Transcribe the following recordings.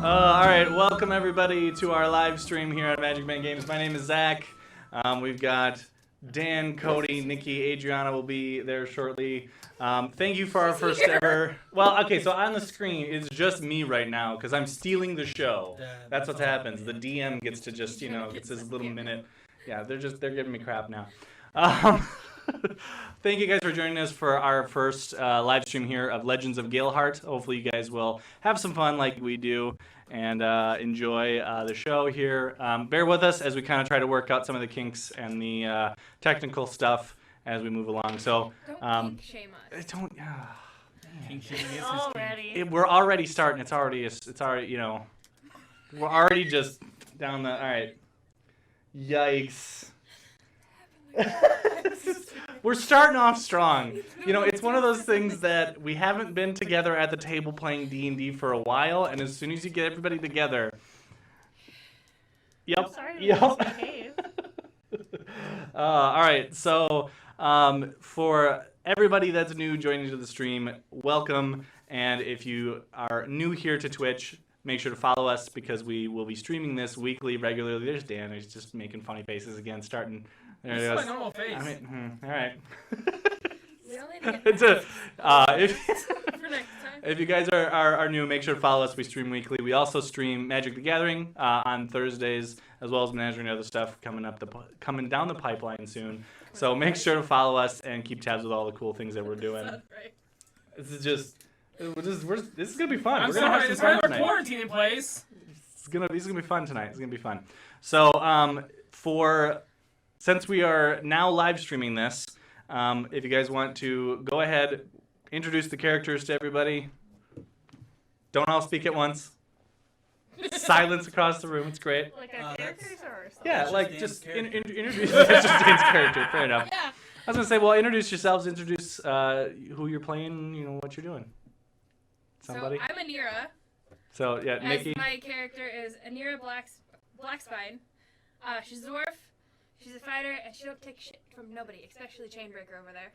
All right, welcome everybody to our live stream here at Magic Man Games. My name is Zach. We've got Dan, Cody, Nikki, Adriana will be there shortly. Thank you for our first ever. Well, okay, so on the screen it's just me right now because I'm stealing the show. That's what happens. The DM gets to just gets his little minute. Yeah, they're giving me crap now. Thank you guys for joining us for our first live stream here of Legends of Galehardt. Hopefully you guys will have some fun like we do and enjoy the show here. Bear with us as we kind of try to work out some of the kinks and the technical stuff as we move along. So don't kink shame us. Don't. Already. We're already starting. It's already we're already just down the. All right. Yikes. We're starting off strong. It's one of those things that we haven't been together at the table playing D&D for a while, and as soon as you get everybody together... Yep. I'm sorry yep. All right, so for everybody that's new joining to the stream, welcome. And if you are new here to Twitch, make sure to follow us because we will be streaming this weekly, regularly. There's Dan, who's just making funny faces again, starting... There it It's goes. my normal face. All right. We only need for next time. If you guys are new, make sure to follow us. We stream weekly. We also stream Magic the Gathering on Thursdays, as well as managing other stuff coming down the pipeline soon. So make sure to follow us and keep tabs with all the cool things that we're doing. Right. This is gonna be fun. I'm We're gonna sorry, have it's some fun our tonight. quarantine in place. This is gonna be fun tonight. It's gonna be fun. So since we are now live streaming this, if you guys want to go ahead, introduce the characters to everybody. Don't all speak at once. Silence across the room. It's great. Like our characters or ourselves? Yeah, That's like just just Dan's introduce. That's just Dan's character. Fair enough. Yeah. I was gonna say, well, introduce yourselves. Introduce who you're playing. What you're doing. Somebody. So I'm Anira. So yeah, As Nikki. my character is Anira Blackspine. She's a dwarf. She's a fighter, and she don't take shit from nobody, especially Chainbreaker over there.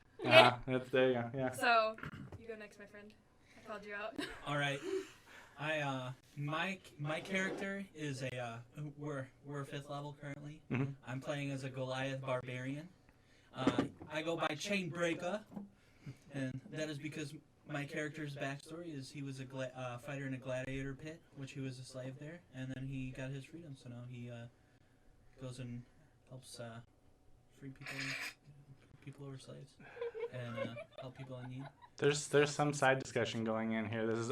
There you go. Yeah. So, you go next, my friend. I called you out. All right. My character is we're 5th level currently. Mhm. I'm playing as a Goliath barbarian. I go by Chainbreaker, and that is because my character's backstory is he was a fighter in a gladiator pit, which he was a slave there, and then he got his freedom. So now he goes and helps free people over slaves and help people in need. There's some side discussion going in here. This is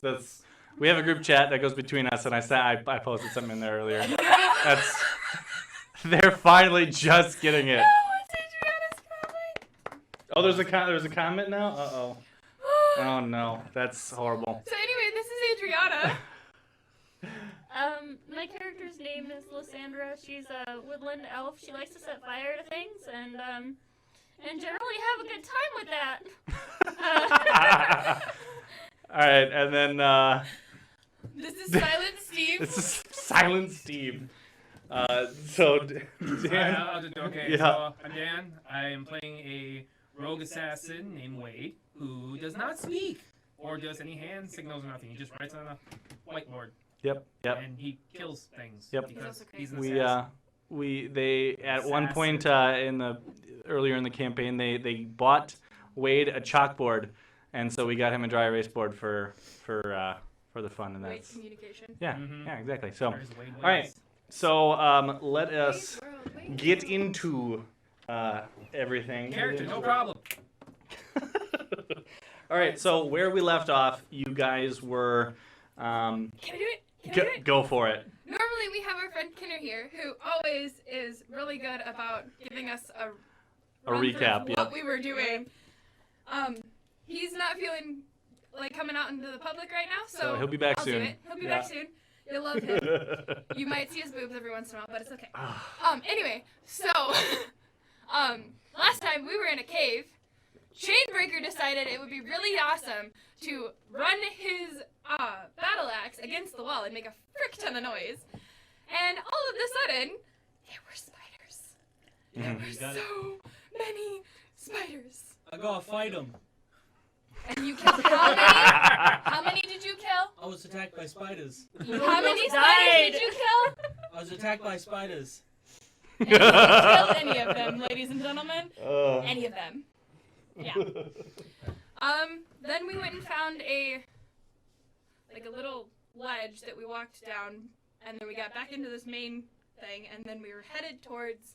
That's we have a group chat that goes between us, and I posted something in there earlier. They're finally just getting it. No, it's Adriana's comment. Oh, there's a comment now. Uh-oh. Oh no, that's horrible. So anyway, this is Adriana. My character's name is Lysandra. She's a woodland elf. She likes to set fire to things and generally have a good time with that. All right, and then This is Silent Steve. this is Silent Steve. So Dan. Okay, Yeah. so I'm Dan. I am playing a rogue assassin named Wade, who does not speak or does any hand signals or nothing. He just writes on a whiteboard. Yep. And he kills things. Yep. Because He's he's an assassin. They at one point earlier in the campaign they bought Wade a chalkboard, and so we got him a dry erase board for the fun, and Wait, that's communication. yeah Mhm. yeah exactly. So There's Wade all right, Wade's. so let us Wait. get into everything. Character, no problem. All right, so where we left off, you guys were Can I do it? Can I do it? go for it. Normally we have our friend Kinner here, who always is really good about giving us a A run through recap, of yep. what we were doing. He's not feeling like coming out into the public right now, so he'll be back I'll soon. do it. He'll be Yeah. back soon. You'll love him. You might see his boobs every once in a while, but it's okay. Anyway, so last time we were in a cave. Chainbreaker decided it would be really awesome to run his battle axe against the wall and make a frick ton of noise. And all of a sudden, there were spiders. There were so many spiders. I gotta fight him. And you killed how many? How many did you kill? I was attacked by spiders. How many spiders did you kill? I was attacked by spiders. And you didn't kill any of them, ladies and gentlemen. Any of them. Yeah. Then we went and found a little ledge that we walked down, and then we got back into this main thing, and then we were headed towards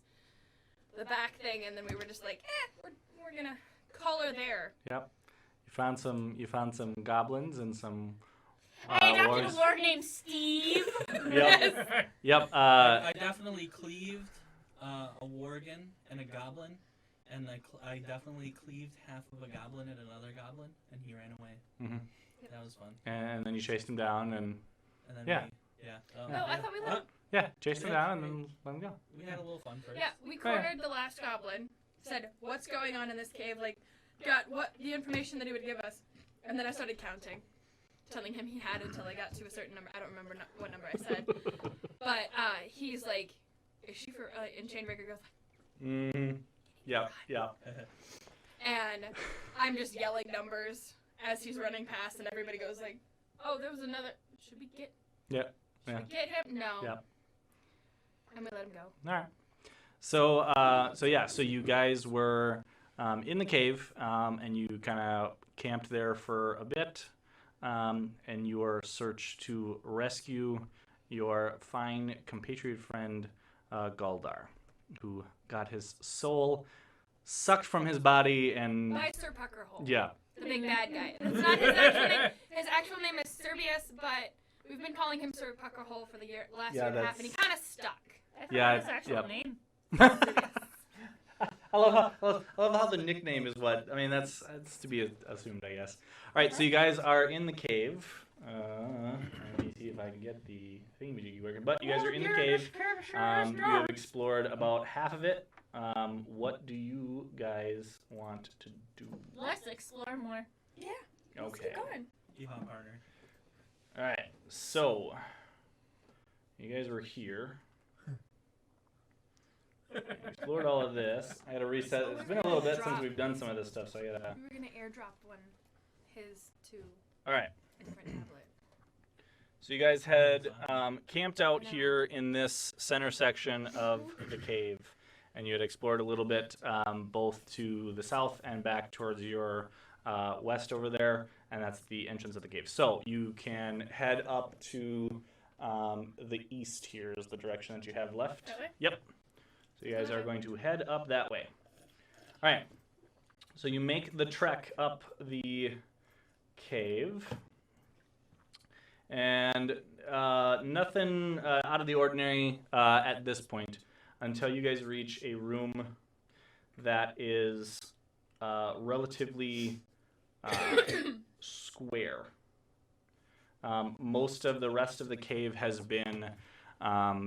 the back thing, and then we were just like, we're gonna call her there. Yep. You found some goblins and some I adopted wargs. a warg named Steve. Yep. Yep. I definitely cleaved a worgen and a goblin, and I definitely cleaved half of a goblin and another goblin, and he ran away. Mhm. That was fun. And then you chased him down and And then Yeah. I thought we let chased him down and then let him go. we had a little fun first. Yeah, we cornered the last goblin, said, what's going on in this cave, got what the information that he would give us, and then I started counting, telling him he had until I got to a certain number. I don't remember what number I said, but he's like, is she for, and Chainbreaker goes, Mm-hmm. Yep. Yep. and I'm just yelling numbers as he's running past, and everybody goes like, oh, there was another, should we get, Yep. should Yeah. we get him? No. Yep. I'm gonna let him go. All right. So you guys were in the cave, and you kind of camped there for a bit, and your search to rescue your fine compatriot friend Galdar, who got his soul sucked from his body and By Sir Puckerhole. yeah. The big bad guy. That's not his actual name. His actual name is Seirbheis, but we've been calling him Sir Puckerhole for the last year and a half, and he kind of stuck. I thought Yeah, his actual yep. name. I love how the nickname is what I mean. That's to be assumed, I guess. All right, so you guys are in the cave. Let me see if I can get the thingamajiggy working. But you guys are in the cave. You have explored about half of it. What do you guys want to do? Let's explore more. Yeah. Let's Okay. keep going. Yeehaw, partner. All right. So you guys were here. Explored all of this. I gotta reset. It's been a little bit since we've done some of this stuff, so I gotta. We were gonna airdrop his to All right. a different tablet. So you guys had camped out here in this center section of the cave, and you had explored a little bit both to the south and back towards your west over there, and that's the entrance of the cave. So you can head up to the east here is the direction that you have left. That way? Yep. So you guys are going to head up that way. All right. So you make the trek up the cave. And nothing out of the ordinary at this point until you guys reach a room that is relatively square. Most of the rest of the cave has been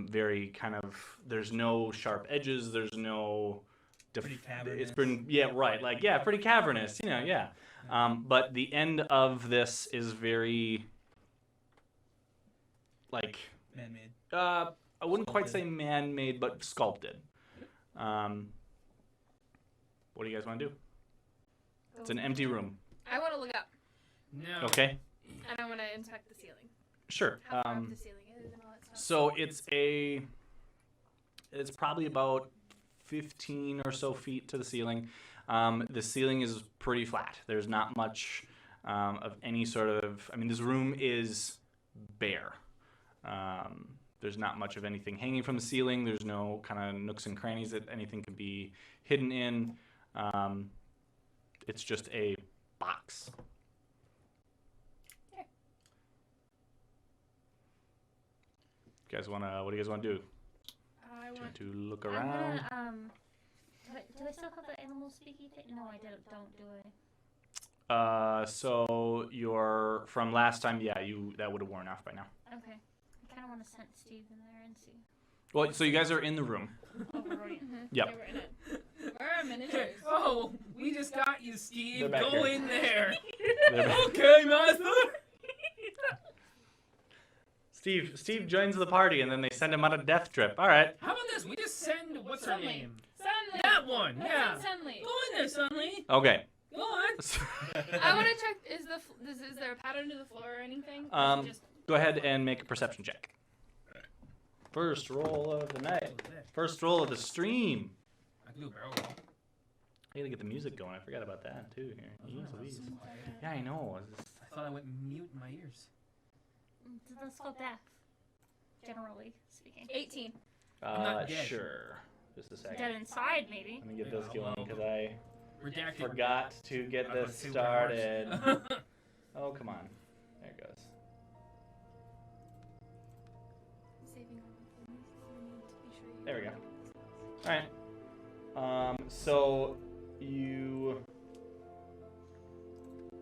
very kind of, there's no sharp edges, there's no... Pretty cavernous. It's been, yeah, right, like, yeah, pretty cavernous, you know, yeah. But the end of this is very... like Man-made. I wouldn't quite say man-made, but sculpted. What do you guys want to do? It's an empty room. I want to look up, No. Okay, and I want to inspect the ceiling. sure. How far up the ceiling is and all that stuff. So it's probably about 15 or so feet to the ceiling. The ceiling is pretty flat. There's not much of any sort of. I mean, this room is bare. There's not much of anything hanging from the ceiling. There's no kind of nooks and crannies that anything could be hidden in. It's just a box. Okay. You guys wanna? What do you guys want to do? want. To look I'm around. gonna, do I still have the animal speaky thing? No, I don't, do I? So you're from last time. Yeah, that would have worn off by now. Okay. I kind of want to send Steve in there and see. Well, so you guys are in the room. Oh, we're right. Mhm. Yep. Yeah, we're in it. Where are our miniatures? Oh, we just got you, Steve. They're back Go here. in there. They're back. Okay, master. Steve joins the party, and then they send him on a death trip. All right. How about this? We just send what's her Sunly. name? Sunly. That one. Yeah. Sunly. Go in there, Sunly. Okay. Go on. I want to check. Is there a pattern to the floor or anything? Or is it just Go ahead and make a perception check. First roll of the night. First roll of the stream. I can do a barrel roll. I gotta get the music going. I forgot about that too. Here. Jeez Louise. Yeah, I know. I thought I went mute in my ears. Let's go deaf. Generally speaking. 18. I'm not dead. Sure. Just a second. Dead inside, maybe. Let me get this going because I Redacted. forgot to get I'm gonna this see what ours- started. Oh, come on. There it goes. Saving all the things. You need to be sure you There we go. All right. So you.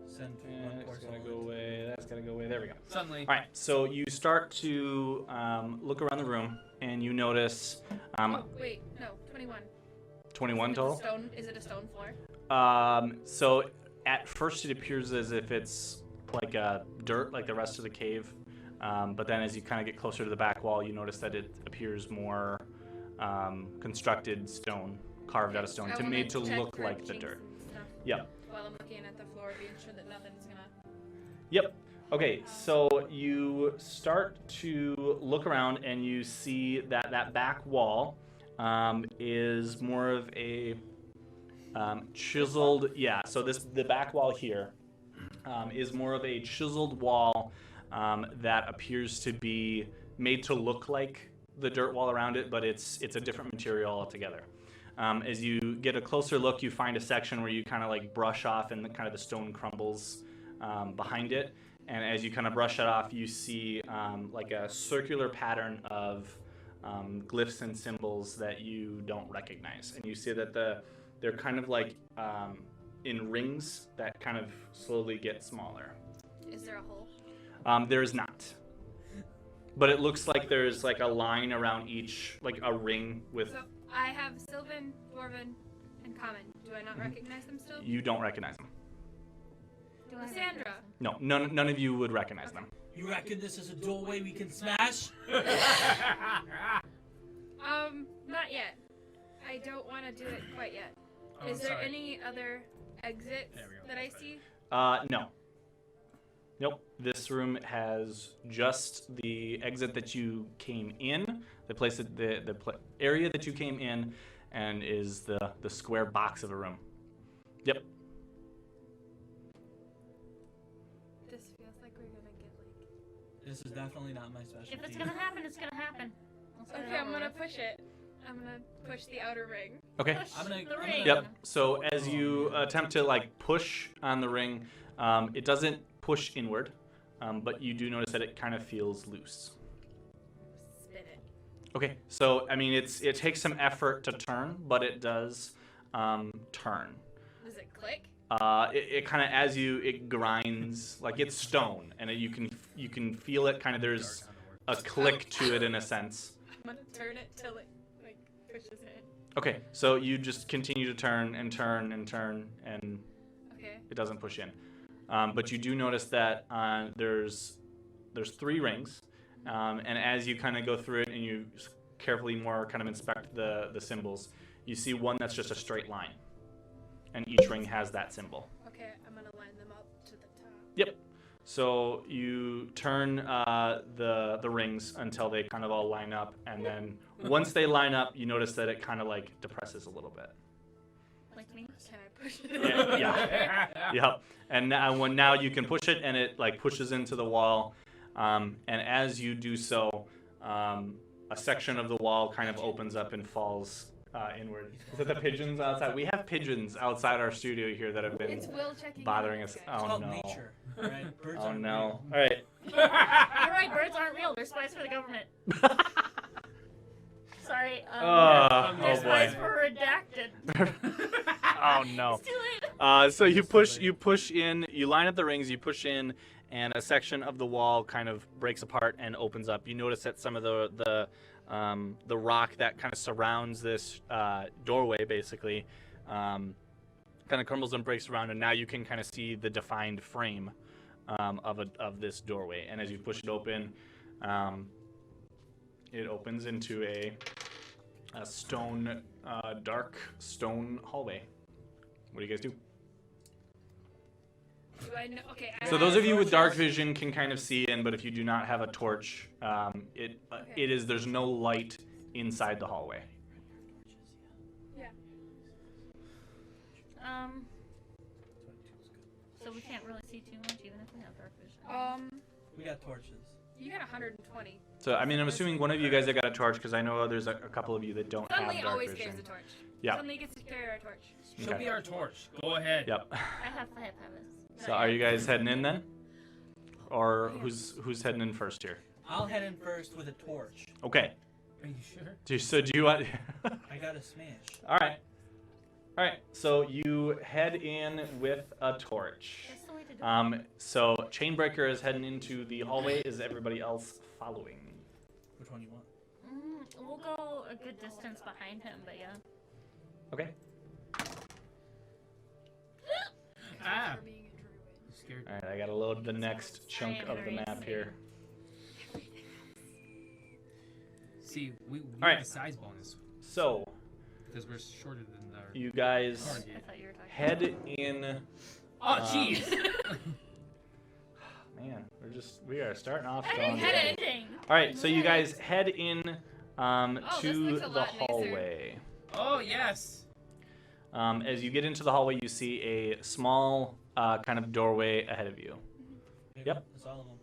Send one That's course gonna all go uh, away. That's gonna go away. There we go. Suddenly. All right. So you start to look around the room, and you notice Oh, wait, no, 21. 21 Is it a total. stone? Is it a stone floor? So at first it appears as if it's like dirt, like the rest of the cave. But then as you kind of get closer to the back wall, you notice that it appears more constructed stone, carved out of stone, I to wanna made to check look for like the chinks dirt. and stuff Yep. While I'm looking at the floor, being sure that nothing's gonna. Yep. Okay, so you start to look around and you see that that back wall is more of a chiseled. Yeah. So the back wall here is more of a chiseled wall that appears to be made to look like the dirt wall around it, but it's a different material altogether. As you get a closer look, you find a section where you kind of like brush off and the stone crumbles behind it. And as you kind of brush it off, you see like a circular pattern of glyphs and symbols that you don't recognize. And you see that they're kind of like in rings that kind of slowly get smaller. Is there a hole? There is not. But it looks like there's like a line around each, like a ring with. So I have Sylvan, Dwarven, and Common. Do I not recognize them still? You don't recognize them. Do I Lysandra. No, none of you would recognize them. You reckon this is a doorway we can smash? Not yet. I don't want to do it quite yet. Oh, Is there sorry. any other exits There we go. that I see? No. Nope. This room has just the exit that you came in, the place that area that you came in, and is the square box of a room. Yep. This feels like we're gonna get like. This is definitely not my specialty. If it's gonna happen, it's gonna happen. Let's get it Okay, I'm over gonna with. push it. I'm gonna push the outer ring. Okay. Push I'm gonna- the I'm ring. gonna- Yep. So as you attempt to like push on the ring, it doesn't push inward, but you do notice that it kind of feels loose. Spin it. Okay. So I mean, it takes some effort to turn, but it does turn. Does it click? It kind of it grinds like it's stone, and you can feel it. Kind of there's a click to it in a sense. I'm gonna turn it till it like pushes in. Okay, so you just continue to turn and turn and turn, and Okay. it doesn't push in. But you do notice that there's 3 rings, and as you kind of go through it and you carefully more kind of inspect the symbols, you see one that's just a straight line, and each ring has that symbol. Okay, I'm gonna line them up to the top. Yep. So you turn the rings until they kind of all line up, and then once they line up, you notice that it kind of like depresses a little bit. Like me. Can I push it? Yeah. Yep. And now you can push it, and it like pushes into the wall. And as you do so, a section of the wall kind of opens up and falls inward. Is it the pigeons outside? We have pigeons outside our studio here that have been It's Will checking. bothering in, us. guys. It's Oh called no. nature. Right? Birds Oh aren't no. real. All right. You're right, birds aren't real. They're spies for the government. Sorry. no. It's too late. So you push in, you line up the rings, you push in, and a section of the wall kind of breaks apart and opens up. You notice that some of the rock that kind of surrounds this doorway basically kind of crumbles and breaks around, and now you can kind of see the defined frame of this doorway. And as you push it open, it opens into a stone, dark stone hallway. What do you guys do? Do I know? Okay. So those of you with dark vision can kind of see in, but if you do not have a torch, there's no light inside the hallway. Yeah. So we can't really see too much even if we have dark vision. We got torches. You got 120. So I mean, I'm assuming one of you guys have got a torch because I know there's a couple of you that don't Suddenly have dark always vision. carries a torch. Yeah. Suddenly gets to carry our torch. She'll be our torch. Go ahead. Yep. I have 5 habits. So are you guys heading in then, or who's heading in first here? I'll head in first with a torch. Okay. Are you sure? So do you want? I got a smash. All right. All right. So you head in with a torch. That's the way to do it. So Chainbreaker is heading into the hallway. Is everybody else following? Which one you want? We'll go a good distance behind him, but yeah. Okay. Ah. For being a druid. I'm scared. All right. I gotta load the next chunk of the map here. See, we All right. have a size bonus So because we're shorter than our you guys target. I thought you were talking. head in. Oh, jeez. Man, we are starting off I strong. didn't get anything. All right, so you guys head in this to looks a the lot nicer. hallway. Oh, yes. As you get into the hallway, you see a small kind of doorway ahead of you. Yep. That's all of them.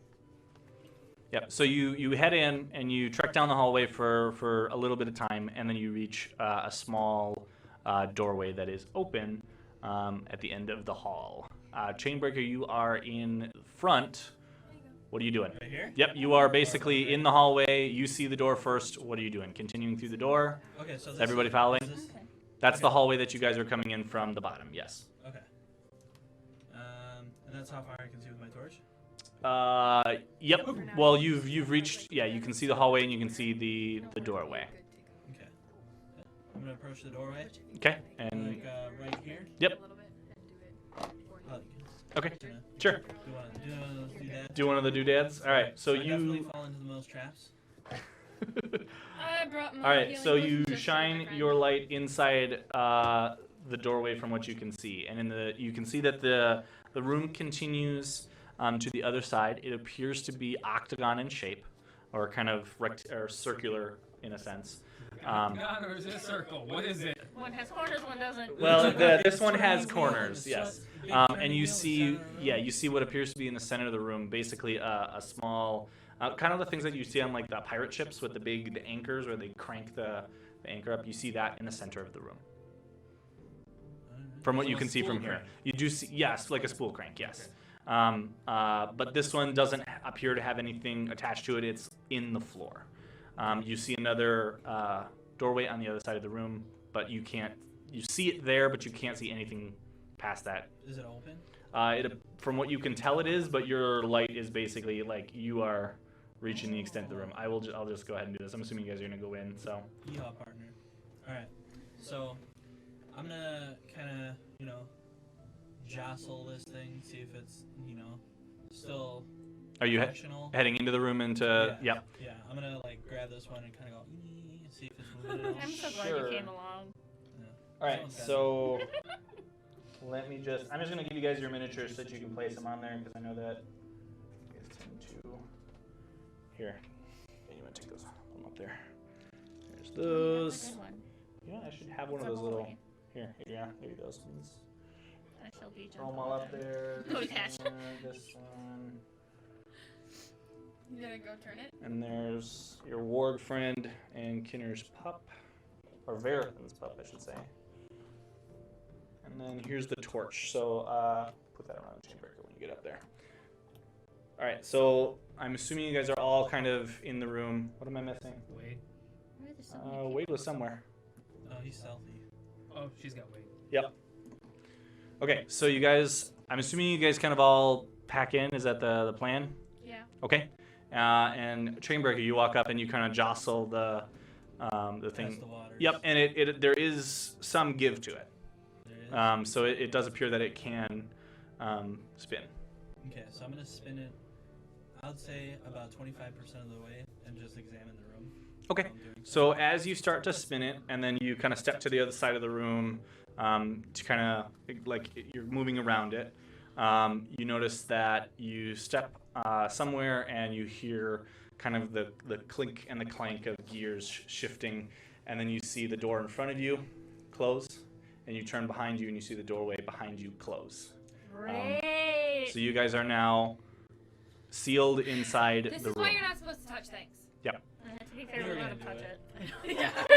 Yep. So you head in and you trek down the hallway for a little bit of time, and then you reach a small doorway that is open at the end of the hall. Chainbreaker, you are in front. What are you doing? Right here? Yep, you are basically in the hallway. You see the door first. What are you doing? Continuing through the door? Okay, so Is everybody following? is this- Okay. That's the hallway that you guys are coming in from the bottom, yes. Okay. And that's how far I can see with my torch? Yep. Well, you've reached, yeah, you can see the hallway and you can see the doorway. Okay. I'm gonna approach the doorway. Okay, and, Like, right here. yep, A little bit and do it. Oh, okay, gonna sure. do one of those do that. Do one of the doodads? Alright, so I definitely you... fall into the most traps. I brought my Alright, healing so potion you just for my shine friend. your light inside the doorway from what you can see. And you can see that the room continues to the other side. It appears to be octagon in shape, or kind of or circular in a sense. God, or is it a circle? What is it? One has corners, one doesn't. Well, this It's one has turning corners, wheel, yes. it's a big And turning you wheel see, in the center of the yeah, room. you see what appears to be in the center of the room, basically a small, kind of the things that you see on like the pirate ships with the anchors where they crank the anchor up. You see that in the center of the room. From what So you a can see from spool here, crank. you do see, yes, like a spool crank, yes. But this one doesn't appear to have anything attached to it. It's in the floor. You see another doorway on the other side of the room, but you see it there, but you can't see anything past that. Is it open? From what you can tell, it is, but your light is basically like you are reaching the extent of the room. I'll just go ahead and do this. I'm assuming you guys are gonna go in, so. Yeehaw, partner. Alright. So, I'm gonna kind of, jostle this thing, see if it's, still Are you functional. heading into the room into? Yep. Yeah, I'm gonna, grab this one and kind of go, see if it's moving at all. I'm so glad Sure. you came along. All right, Someone's got so I'm just gonna give you guys your miniatures so that you can place them on there because I know that you guys tend to. Here, yeah, you want to take those? Put them up there. There's That's those. a good one. Yeah, I should have one of It's a those little. hallway. Here, yeah, maybe those ones. I shall be Throw them all up there. Oh, This gosh. one, this one, You gonna go turn it? and there's your warg friend and Kinner's pup, or Verithan's pup, I should say. And then here's the torch. So put that around the Chainbreaker when you get up there. All right. So I'm assuming you guys are all kind of in the room. What am I missing? Wade. Why are there so many Wade was people? somewhere. Oh, he's stealthy. Oh, she's got Wade. Yep. Okay, so you guys, I'm assuming you guys kind of all pack in. Is that the plan? Yeah. Okay. And Chainbreaker, you walk up and you kind of jostle the thing. Test the waters. Yep, and it there is some give to it. There is. So it does appear that it can spin. Okay, so I'm gonna spin it. I would say about 25% of the way, and just examine the room. Okay. while I'm doing So as you start to spin it, and then you kind of step to the other side of the room, to kind of like you're moving around it, you notice that you step somewhere and you hear kind of the clink and the clank of gears shifting, and then you see the door in front of you close, and you turn behind you and you see the doorway behind you close. Great. So you guys are now sealed inside This the is room. why you're not supposed to touch things. To be fair, You're we let gonna him do touch it. it.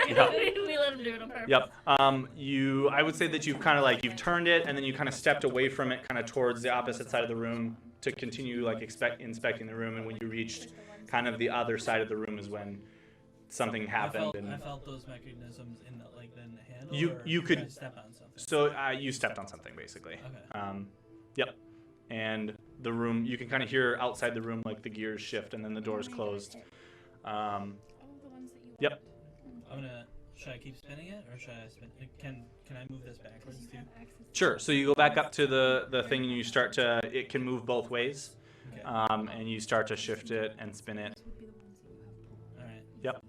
Yeah. We let him do it on purpose. Yep. I would say that you've kind of like you've turned it and then you kind of stepped away from it, kind of towards the opposite side of the room to continue like inspecting the room. And when you reached kind of the other side of the room is when something happened. I felt those mechanisms in the handle. You or could- did I step on something. So you stepped on something basically. Okay. Yep. And the room, you can kind of hear outside the room like the gears shift and then the doors closed. Oh, the ones that you Yep. Should I keep spinning it, or should I spin? Can I move this backwards too? Sure. So you go back up to the thing and you start to. It can move both ways, Okay. and you start to shift it and spin it. All right. Yep.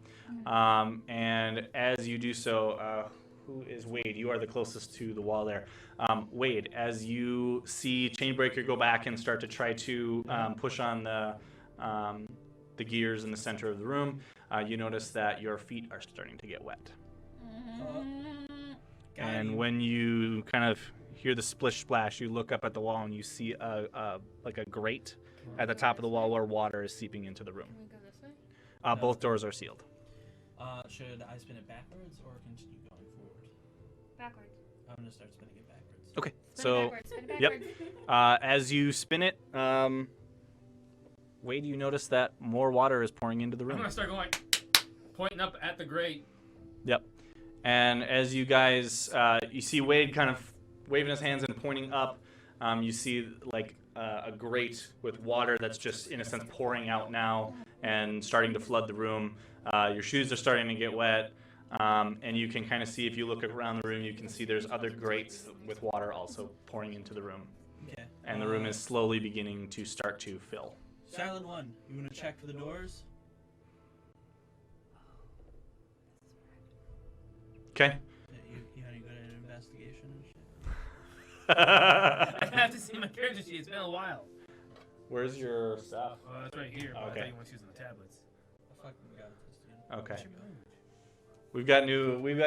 And as you do so, who is Wade? You are the closest to the wall there. Wade, as you see Chainbreaker go back and start to try to push on the gears in the center of the room, you notice that your feet are starting to get wet. And when you kind of hear the splish splash, you look up at the wall and you see a grate at the top of the wall where water is seeping into the room. Can we go this way? Both doors are sealed. Should I spin it backwards or continue going forward? Backwards. I'm gonna start spinning it backwards. Okay. Spin So. backwards, spin Yep. backwards. As you spin it, Wade, you notice that more water is pouring into the I'm room. gonna start going, pointing up at the grate. Yep. And as you guys, you see Wade kind of waving his hands and pointing up. You see like a grate with water that's just in a sense pouring out now and starting to flood the room. Your shoes are starting to get wet. And you can kind of see, if you look around the room, you can see there's other grates with water also pouring into the room. Okay. And the room is slowly beginning to start to fill. Silent one. You wanna check for the doors? Okay. Yeah, you any good at investigation and shit? I have to see my character sheet. It's been a while. Where's your stuff? It's right here. But Okay. I thought you want to use the tablets. I fucking got this, dude. Okay. We've got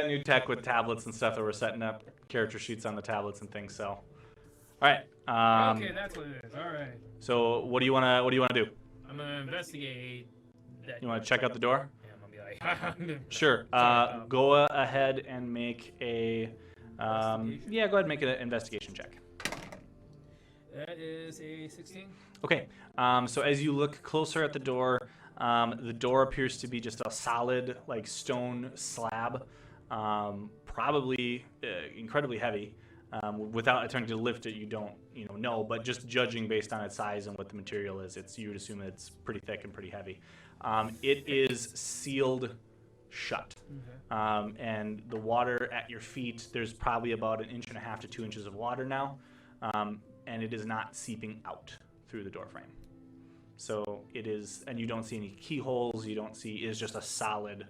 new tech with tablets and stuff that we're setting up character sheets on the tablets and things. So, all right. Okay, that's what it is. All right. So what do you wanna do? I'm gonna investigate that. You wanna check out the door? Yeah, I'm gonna be like. Sure. Sorry, Go ahead and make a. Yeah, go ahead and make an investigation check. That is a 16. Okay. So as you look closer at the door appears to be just a solid like stone slab, probably incredibly heavy. Without attempting to lift it, you don't know, but just judging based on its size and what the material is, you would assume it's pretty thick and pretty heavy. It is sealed shut, and the water at your feet, there's probably about 1.5 inches to 2 inches of water now, and it is not seeping out through the door frame. So it is, and you don't see any keyholes. You don't see. It is just a solid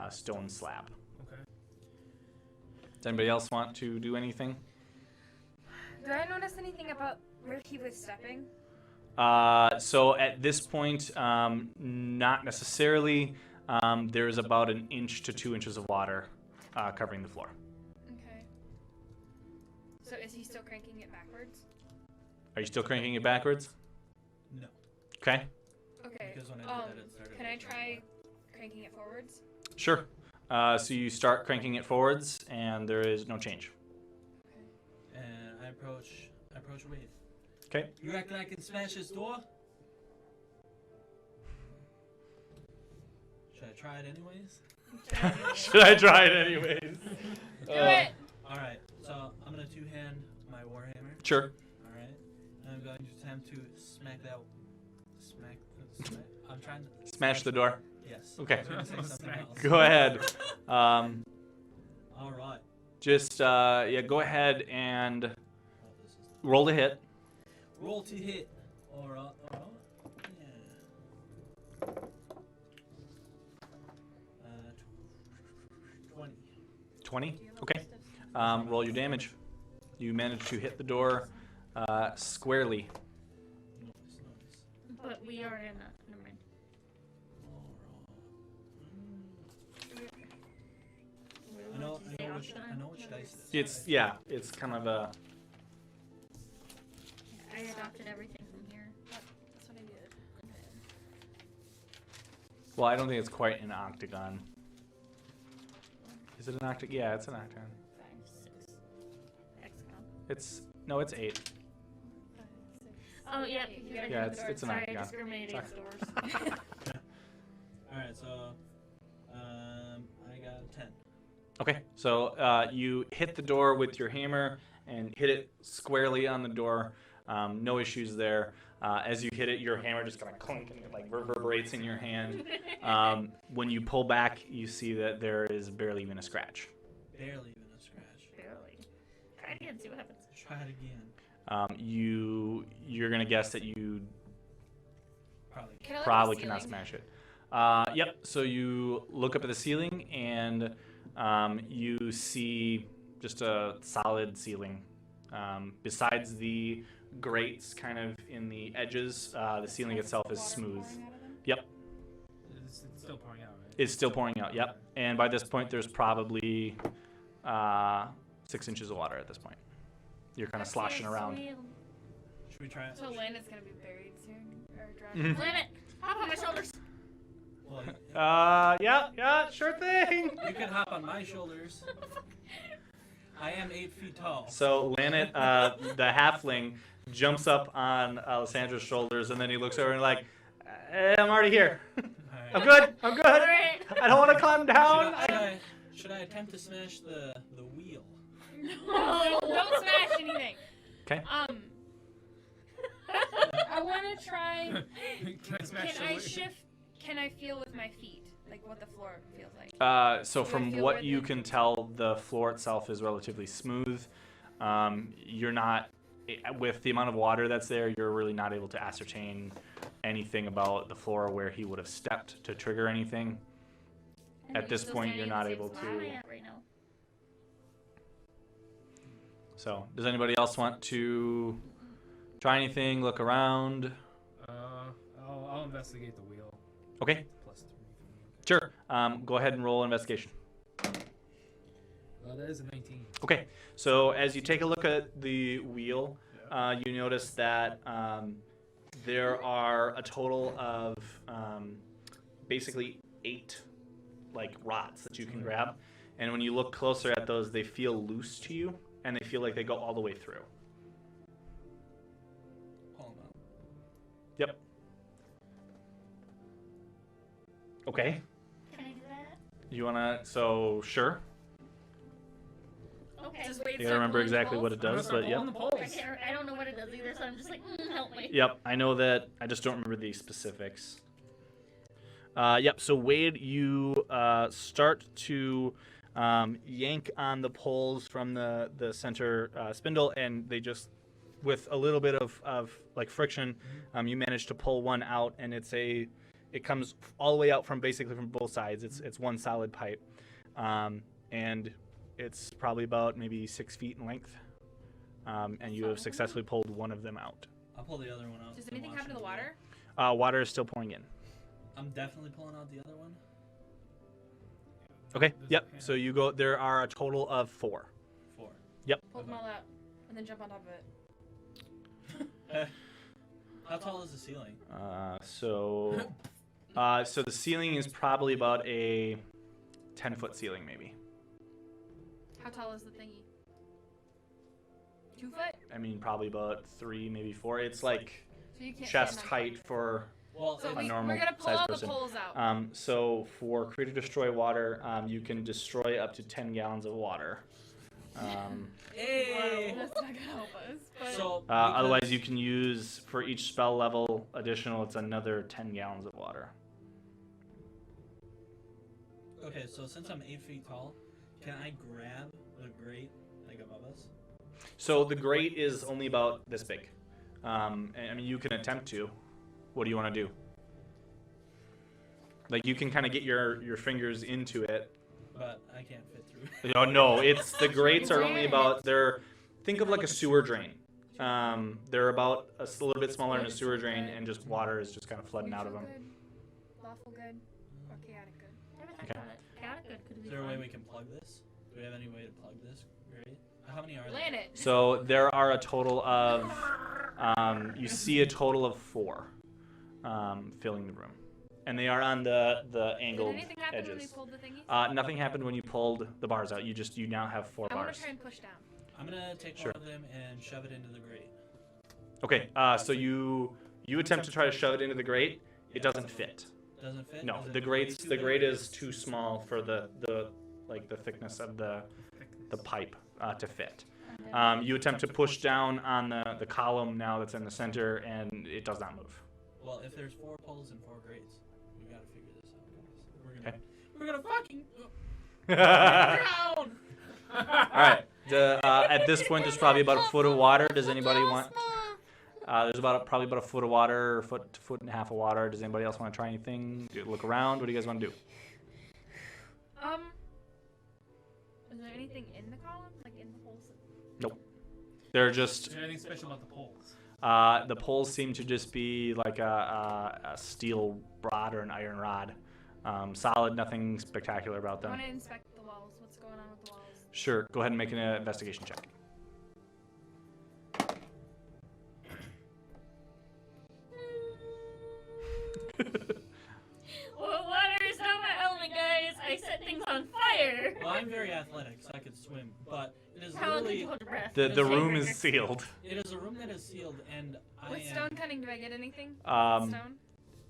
stone slab. Okay. Does anybody else want to do anything? Do I notice anything about where he was stepping? So at this point, not necessarily. There's about 1 inch to 2 inches of water covering the floor. Okay. So is he still cranking it backwards? Are you still cranking it backwards? No. Okay. Okay. Because when I did that, it started. Can I try cranking it forwards? Sure. So you start cranking it forwards, and there is no change. And I approach Wade. Okay. You reckon I can smash this door? Should I try it anyways? Should I try it anyways? Do it! Alright, so I'm gonna two-hand my warhammer. Sure. All right. I'm going to attempt to smack that. I'm trying to Smash the door. Yes. Okay. I was gonna say something else. Go ahead. All right. Just yeah, go ahead and Oh, this is roll to hit. roll to hit. Yeah. 20. 20. Okay. Roll your damage. You manage to hit the door squarely. Nice. But we are in a. Never mind. I know which dice it is. It's kind of a. I adopted everything from here. That's what I did. Well, I don't think it's quite an octagon. Is it an octagon? Yeah, it's an octagon. 5, 6. Hexagon. It's 8. Oh, yeah. You gotta Yeah, do it's- the it's an Sorry, I octagon. discriminated Sorry. against doors. Alright, so I got a 10. Okay, so you hit the door with your hammer and hit it squarely on the door. No issues there. As you hit it, your hammer just kind of clunk and it like reverberates in your hand. When you pull back, you see that there is barely even a scratch. Barely even a scratch. Barely. Try it again, see what happens. Try it again. You're gonna guess that you Probably. Can I look at the probably cannot ceiling? smash it. Yep. So you look up at the ceiling and you see just a solid ceiling. Besides the grates kind of in the edges, the ceiling itself is smooth. Yep. It's still pouring out, right? It's still pouring out. Yep. And by this point, there's probably 6 inches of water at this point. You're kind of sloshing around. Should we try it? So land is gonna be buried soon, or Mhm. drowned. Land it! Hop on my shoulders! Well, Yeah, sure thing. you can hop on my shoulders. I am 8 feet tall. So Lanet, the halfling, jumps up on Alessandra's shoulders, and then he looks over and like, I'm already here. I'm good. I'm good. Alright. I don't want to climb down. Should I attempt to smash the wheel? No, don't smash anything. Okay. I want to try. Can I smash Can the I wheel? shift? Can I feel with my feet, like what the floor feels like? So Do I from feel what where you the- can tell, the floor itself is relatively smooth. You're not, with the amount of water that's there, you're really not able to ascertain anything about the floor where he would have stepped to trigger anything. And At he's this still point, standing you're in not the able same spot I'm to- at right now. So, does anybody else want to try anything, look around? I'll investigate the wheel. Okay, Plus 3 for me. sure. Go ahead and roll investigation. That is a 19. Okay, so as you take a look at the wheel, you notice that there are a total of basically 8 like rods that you can grab, and when you look closer at those, they feel loose to you, and they feel like they go all the way through. Pull 'em out. Yep. Okay. Can I do that? You wanna? So sure. Okay. Just wait. You gotta remember exactly what it I'm gonna does, start but yep. pulling the I, poles. can't, I don't know what it does either, so I'm just like, help me. Yep, I know that. I just don't remember the specifics. Yep, so Wade, you start to yank on the poles from the center spindle, and they just, with a little bit of like friction, you manage to pull one out, and it comes all the way out from basically from both sides. It's one solid pipe, and it's probably about maybe 6 feet in length, and you have successfully pulled one of them out. I'll pull the other one out. Does and anything watch happen to it the roll. water? Water is still pouring in. I'm definitely pulling out the other one. Okay. Yep. So you go. There are a total of 4. 4. Yep. Pull them all out, and then jump on top of it. How tall is the ceiling? So the ceiling is probably about a 10-foot ceiling, maybe. How tall is the thingy? 2 foot? I mean, probably about 3, maybe 4. It's like So you can't chest stand on height for. Well, So a we're normal gonna pull sized all person. the poles out. So for create or destroy water, you can destroy up to 10 gallons of water. Hey! That's not gonna help us. But So Otherwise, you can use for each spell level additional. It's another 10 gallons of water. okay, so since I'm 8 feet tall, can I grab the grate like above us? So the grate is only about this big. And, I mean, you can attempt to. What do you want to do? Like, you can kind of get your fingers into it. But I can't fit through. Oh, no, it's the grates are only about think of like a sewer drain. They're about a little bit smaller than a sewer drain, and just water is just kind of flooding out of them. Neutral good, lawful good, or chaotic good. Okay. Chaotic good could be Is there a way fun. we can plug this? Do we have any way to plug this grate? How many are there? Land it. So there are a total of, you see a total of 4 filling the room. And they are on the Did angled anything happen when we edges. pulled the thingies? Nothing happened when you pulled the bars out. You now have 4 I want bars. to try and push down. I'm gonna take Sure. one of them and shove it into the grate. Okay, so you attempt to try to shove it into the grate. It doesn't fit. Doesn't fit? No, Is it the way grate too is too small for the thickness of the pipe to fit. You attempt to push down on the column now that's in the center, and it does not move. Well, if there's 4 poles and 4 grates, we gotta figure this out, guys. Okay. We're gonna fucking All drown. right. At this point, there's probably about a foot of water. Does anybody want? There's probably about a foot of water, foot and a half of water. Does anybody else want to try anything? Look around. What do you guys want to do? Is there anything in the column, like in the holes? Nope. They're just Is there anything special about the poles? the poles seem to just be like a steel rod or an iron rod. Solid, nothing spectacular about I them. want to inspect the walls. What's going on with the walls? Sure. Go ahead and make an investigation check. Well, water is not my element, guys. I set things on fire. Well, I'm very athletic, so I could swim, but it is How long could literally you hold your breath? The Chain room breaker. is sealed. it is a room that is sealed, and I With am. stone cutting, do I get anything? Um, Stone?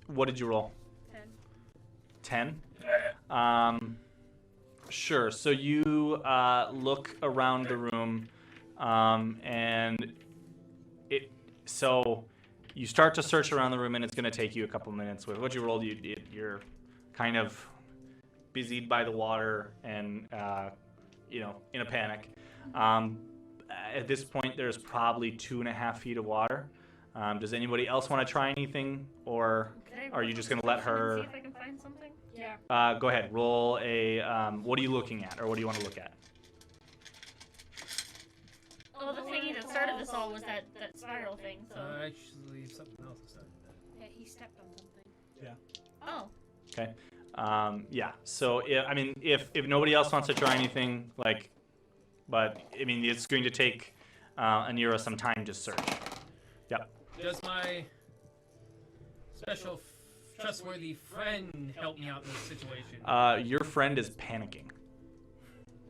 What did you roll? 10. 10? Sure. So you look around the room, and so you start to search around the room, and it's going to take you a couple minutes. With what you rolled, you're kind of busied by the water and in a panic. At this point, there's probably 2.5 feet of water. Does anybody else want to try anything, or Okay, are you just going to let her? See if I can find something. Yeah. Go ahead. Roll a. What are you looking at, or what do you want to look at? Well, the thingy that started this all was that spiral thing. So. Actually, something else started that. Yeah, he stepped on something. Oh. Okay. Yeah. So if nobody else wants to try anything, but it's going to take Anira some time to search. Yep. Does my special trustworthy friend help me out in this situation? Your friend is panicking.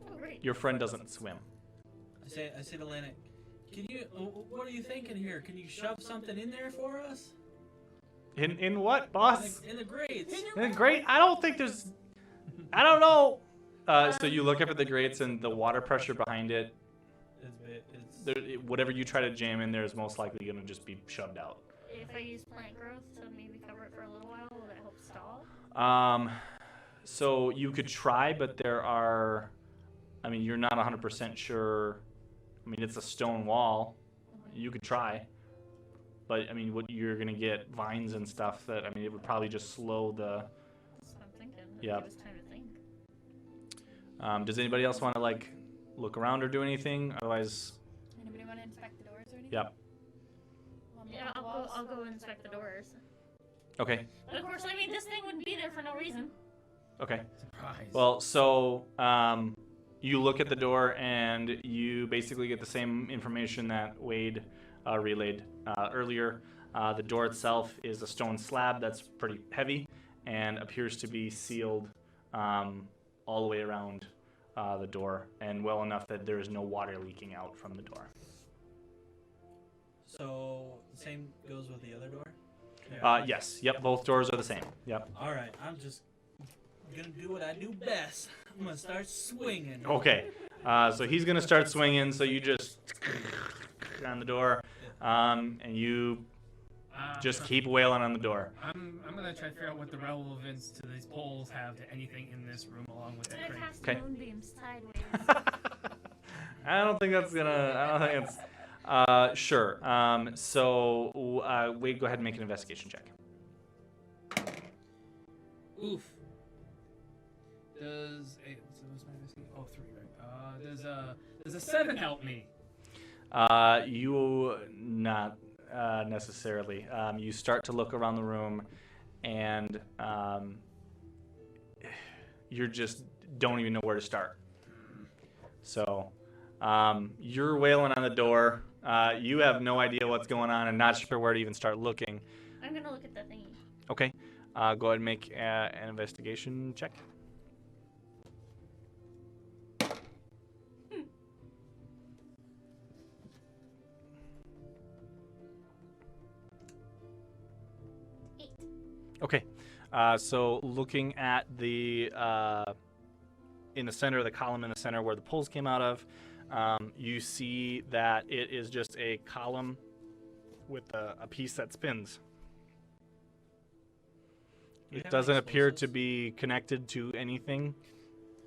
Oh, great. Your friend doesn't swim. I say to Lana, what are you thinking here? Can you shove something in there for us? In what, boss? In the grates. Great. I don't think there's. I don't know. So you look up at the grates, and the water pressure behind it. Whatever you try to jam in there is most likely going to just be shoved out. If I use plant growth to maybe cover it for a little while, will that help stall? So you could try, but there are. You're not 100% sure. It's a stone wall. You could try, but what you're going to get vines and stuff that it would probably just slow the. That's what I'm thinking. Yeah. Give us time to think. Does anybody else want to look around or do anything? Otherwise. Anybody want to inspect the doors or anything? Yep. Yeah, I'll go inspect the doors. Okay. But of course, this thing wouldn't be there for no reason. Okay. Surprise. Well, so you look at the door and you basically get the same information that Wade relayed earlier. The door itself is a stone slab that's pretty heavy and appears to be sealed all the way around the door, and well enough that there is no water leaking out from the door. So the same goes with the other door? Yes. Yep. Both doors are the same. Yep. Alright, I'm just gonna do what I do best. I'm gonna start swinging. Okay. So he's gonna start swinging. So you just on the door, and you just keep wailing on the door. I'm gonna try to figure out what the relevance to these poles have to anything in this room, along with that I crate. cast Okay. moonbeams sideways. I don't think that's gonna. I don't think it's. Sure. Wade, go ahead and make an investigation check. Oof. What's my investigation? Oh, 3, right? Does a 7 help me? You not necessarily. You start to look around the room, and you just don't even know where to start. So, you're wailing on the door. You have no idea what's going on and not sure where to even start looking. I'm gonna look at the thingy. Okay. Go ahead and make an investigation check. Okay, so looking at the in the center of the column in the center where the poles came out of, you see that it is just a column with a piece that spins. It doesn't appear to be connected to anything.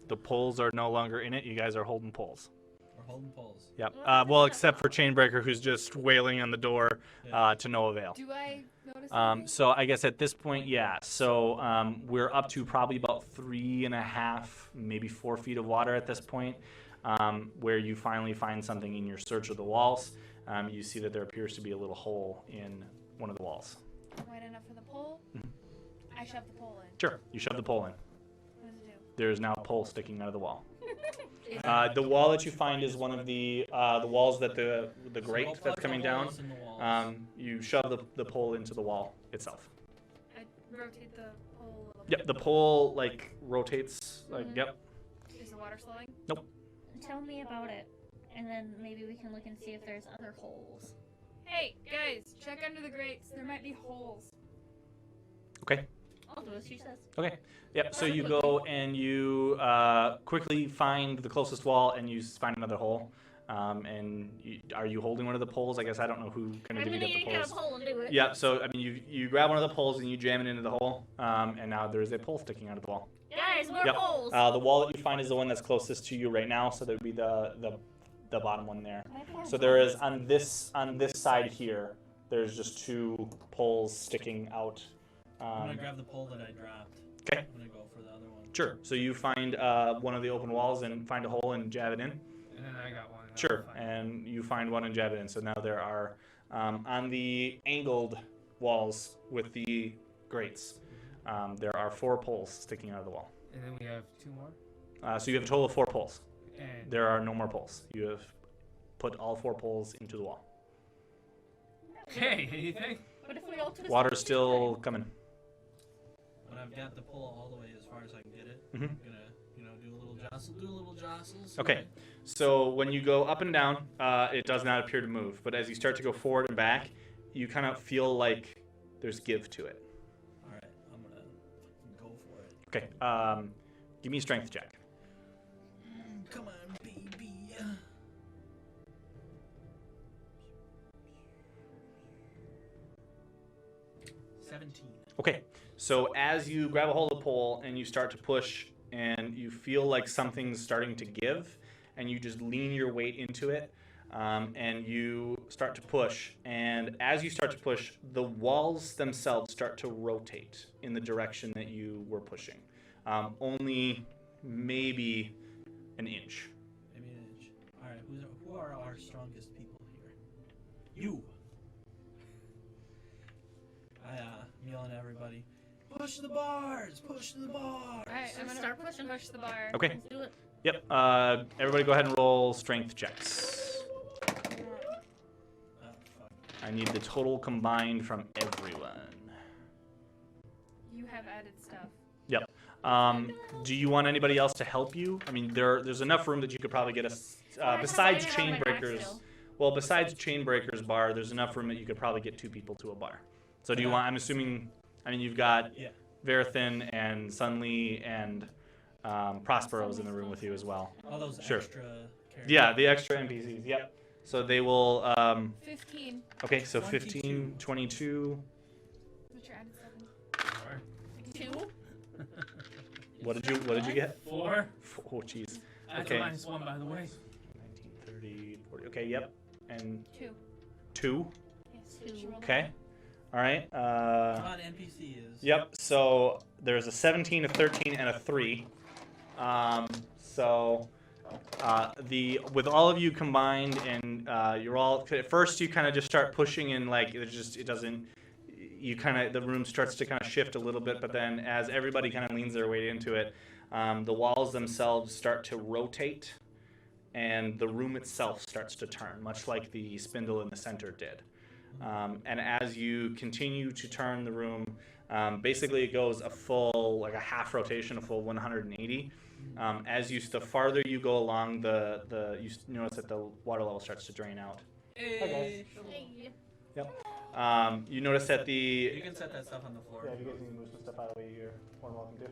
The poles are no longer in it. You guys are holding poles. We're holding poles. Yep. Well, except for Chainbreaker, who's just wailing on the door to no avail. Do I notice anything? So I guess at this point, yeah. So we're up to probably about 3.5, maybe 4 feet of water at this point, where you finally find something in your search of the walls. You see that there appears to be a little hole in one of the walls. Wide enough for the pole? I shove the pole in. Sure. You shove the pole in. What does it do? There is now a pole sticking out of the wall. The wall that you find is one of the walls that the grate So that's coming down. holes in the walls. You shove the pole into the wall itself. I rotate the pole a little bit. Yep, the pole like rotates. Like yep. Is the water slowing? Tell me about it, and then maybe we can look and see if there's other holes. Hey, guys, check under the grates. There might be holes. Okay. I'll do as she says. Okay. Yep. So you go and you quickly find the closest wall and you find another hole. Are you holding one of the poles? I guess I don't know who kind of I'm gonna divvied up the yank out a poles. pole and do it. Yeah. So I mean, you grab one of the poles and you jam it into the hole, and now there is a pole sticking out of the wall. Guys, more Yep. holes. The wall that you find is the one that's closest to you right now. So that would be the bottom one there. So there is on this side here. There's just 2 poles sticking out. I'm gonna grab the pole that I dropped. Okay. I'm gonna go for the other one. Sure. So you find one of the open walls and find a hole and jab it in. And then I got one. Sure. And you find one and jab it in. So now there are on the angled walls with the grates. There are 4 poles sticking out of the wall. And then we have 2 more. So you have a total of 4 poles. And There are no more poles. You have put all 4 poles into the wall. okay, anything? What if we all twist Water's it? still coming. When I've got the pole all the way as far as I can get it, Mhm. I'm gonna, do a little jostles. Okay. So when you go up and down, it does not appear to move. But as you start to go forward and back, you kind of feel like there's give to it. All right, I'm gonna go for it. Okay. Give me a strength check. Come on, baby. 17. Okay, so as you grab a hold of the pole and you start to push and you feel like something's starting to give and you just lean your weight into it and you start to push, and as you start to push, the walls themselves start to rotate in the direction that you were pushing. Only maybe an inch. Maybe an inch. All right, who are our strongest people here? You. I'm yelling at everybody. Push the bars! Push the bars! Alright, I'm gonna Start pushing. push the bar. Okay. Let's do it. Yep. Everybody go ahead and roll strength checks. Fuck. I need the total combined from everyone. You have added stuff. Yep. Do you want anybody else to help you? I mean, there's enough room that you could probably get besides Chainbreaker's. Well, besides Chainbreaker's bar, there's enough room that you could probably get 2 people to a bar. So do you want? I'm assuming. I mean, you've got Yeah. Verithin and Sunlee and Prospero's in the room with you as well. All those Sure. extra characters. Yeah, the extra NPCs. Yep. So they will. 15. Okay, so 15, 22. What's your added 7? 2. What did you get? 4. Oh, jeez. That's Okay. a -1, by the way. 19, 30, 40. Okay, yep. And 2. 2. Yes. 2. Okay. All right. Come on, NPC is. Yep. So there's a 17, a 13, and a 3. With all of you combined, and you're all at first you kind of just start pushing, and like it doesn't. The room starts to kind of shift a little bit, but then as everybody kind of leans their weight into it, the walls themselves start to rotate, and the room itself starts to turn, much like the spindle in the center did. And as you continue to turn the room, basically it goes a full, like a half rotation, a full 180. The farther you go along, you notice that the water level starts to drain out. Hey. Hey. Yep. You notice that You can set that stuff on the floor. Yeah, if you guys need to move some stuff out of the way, you're more than welcome to.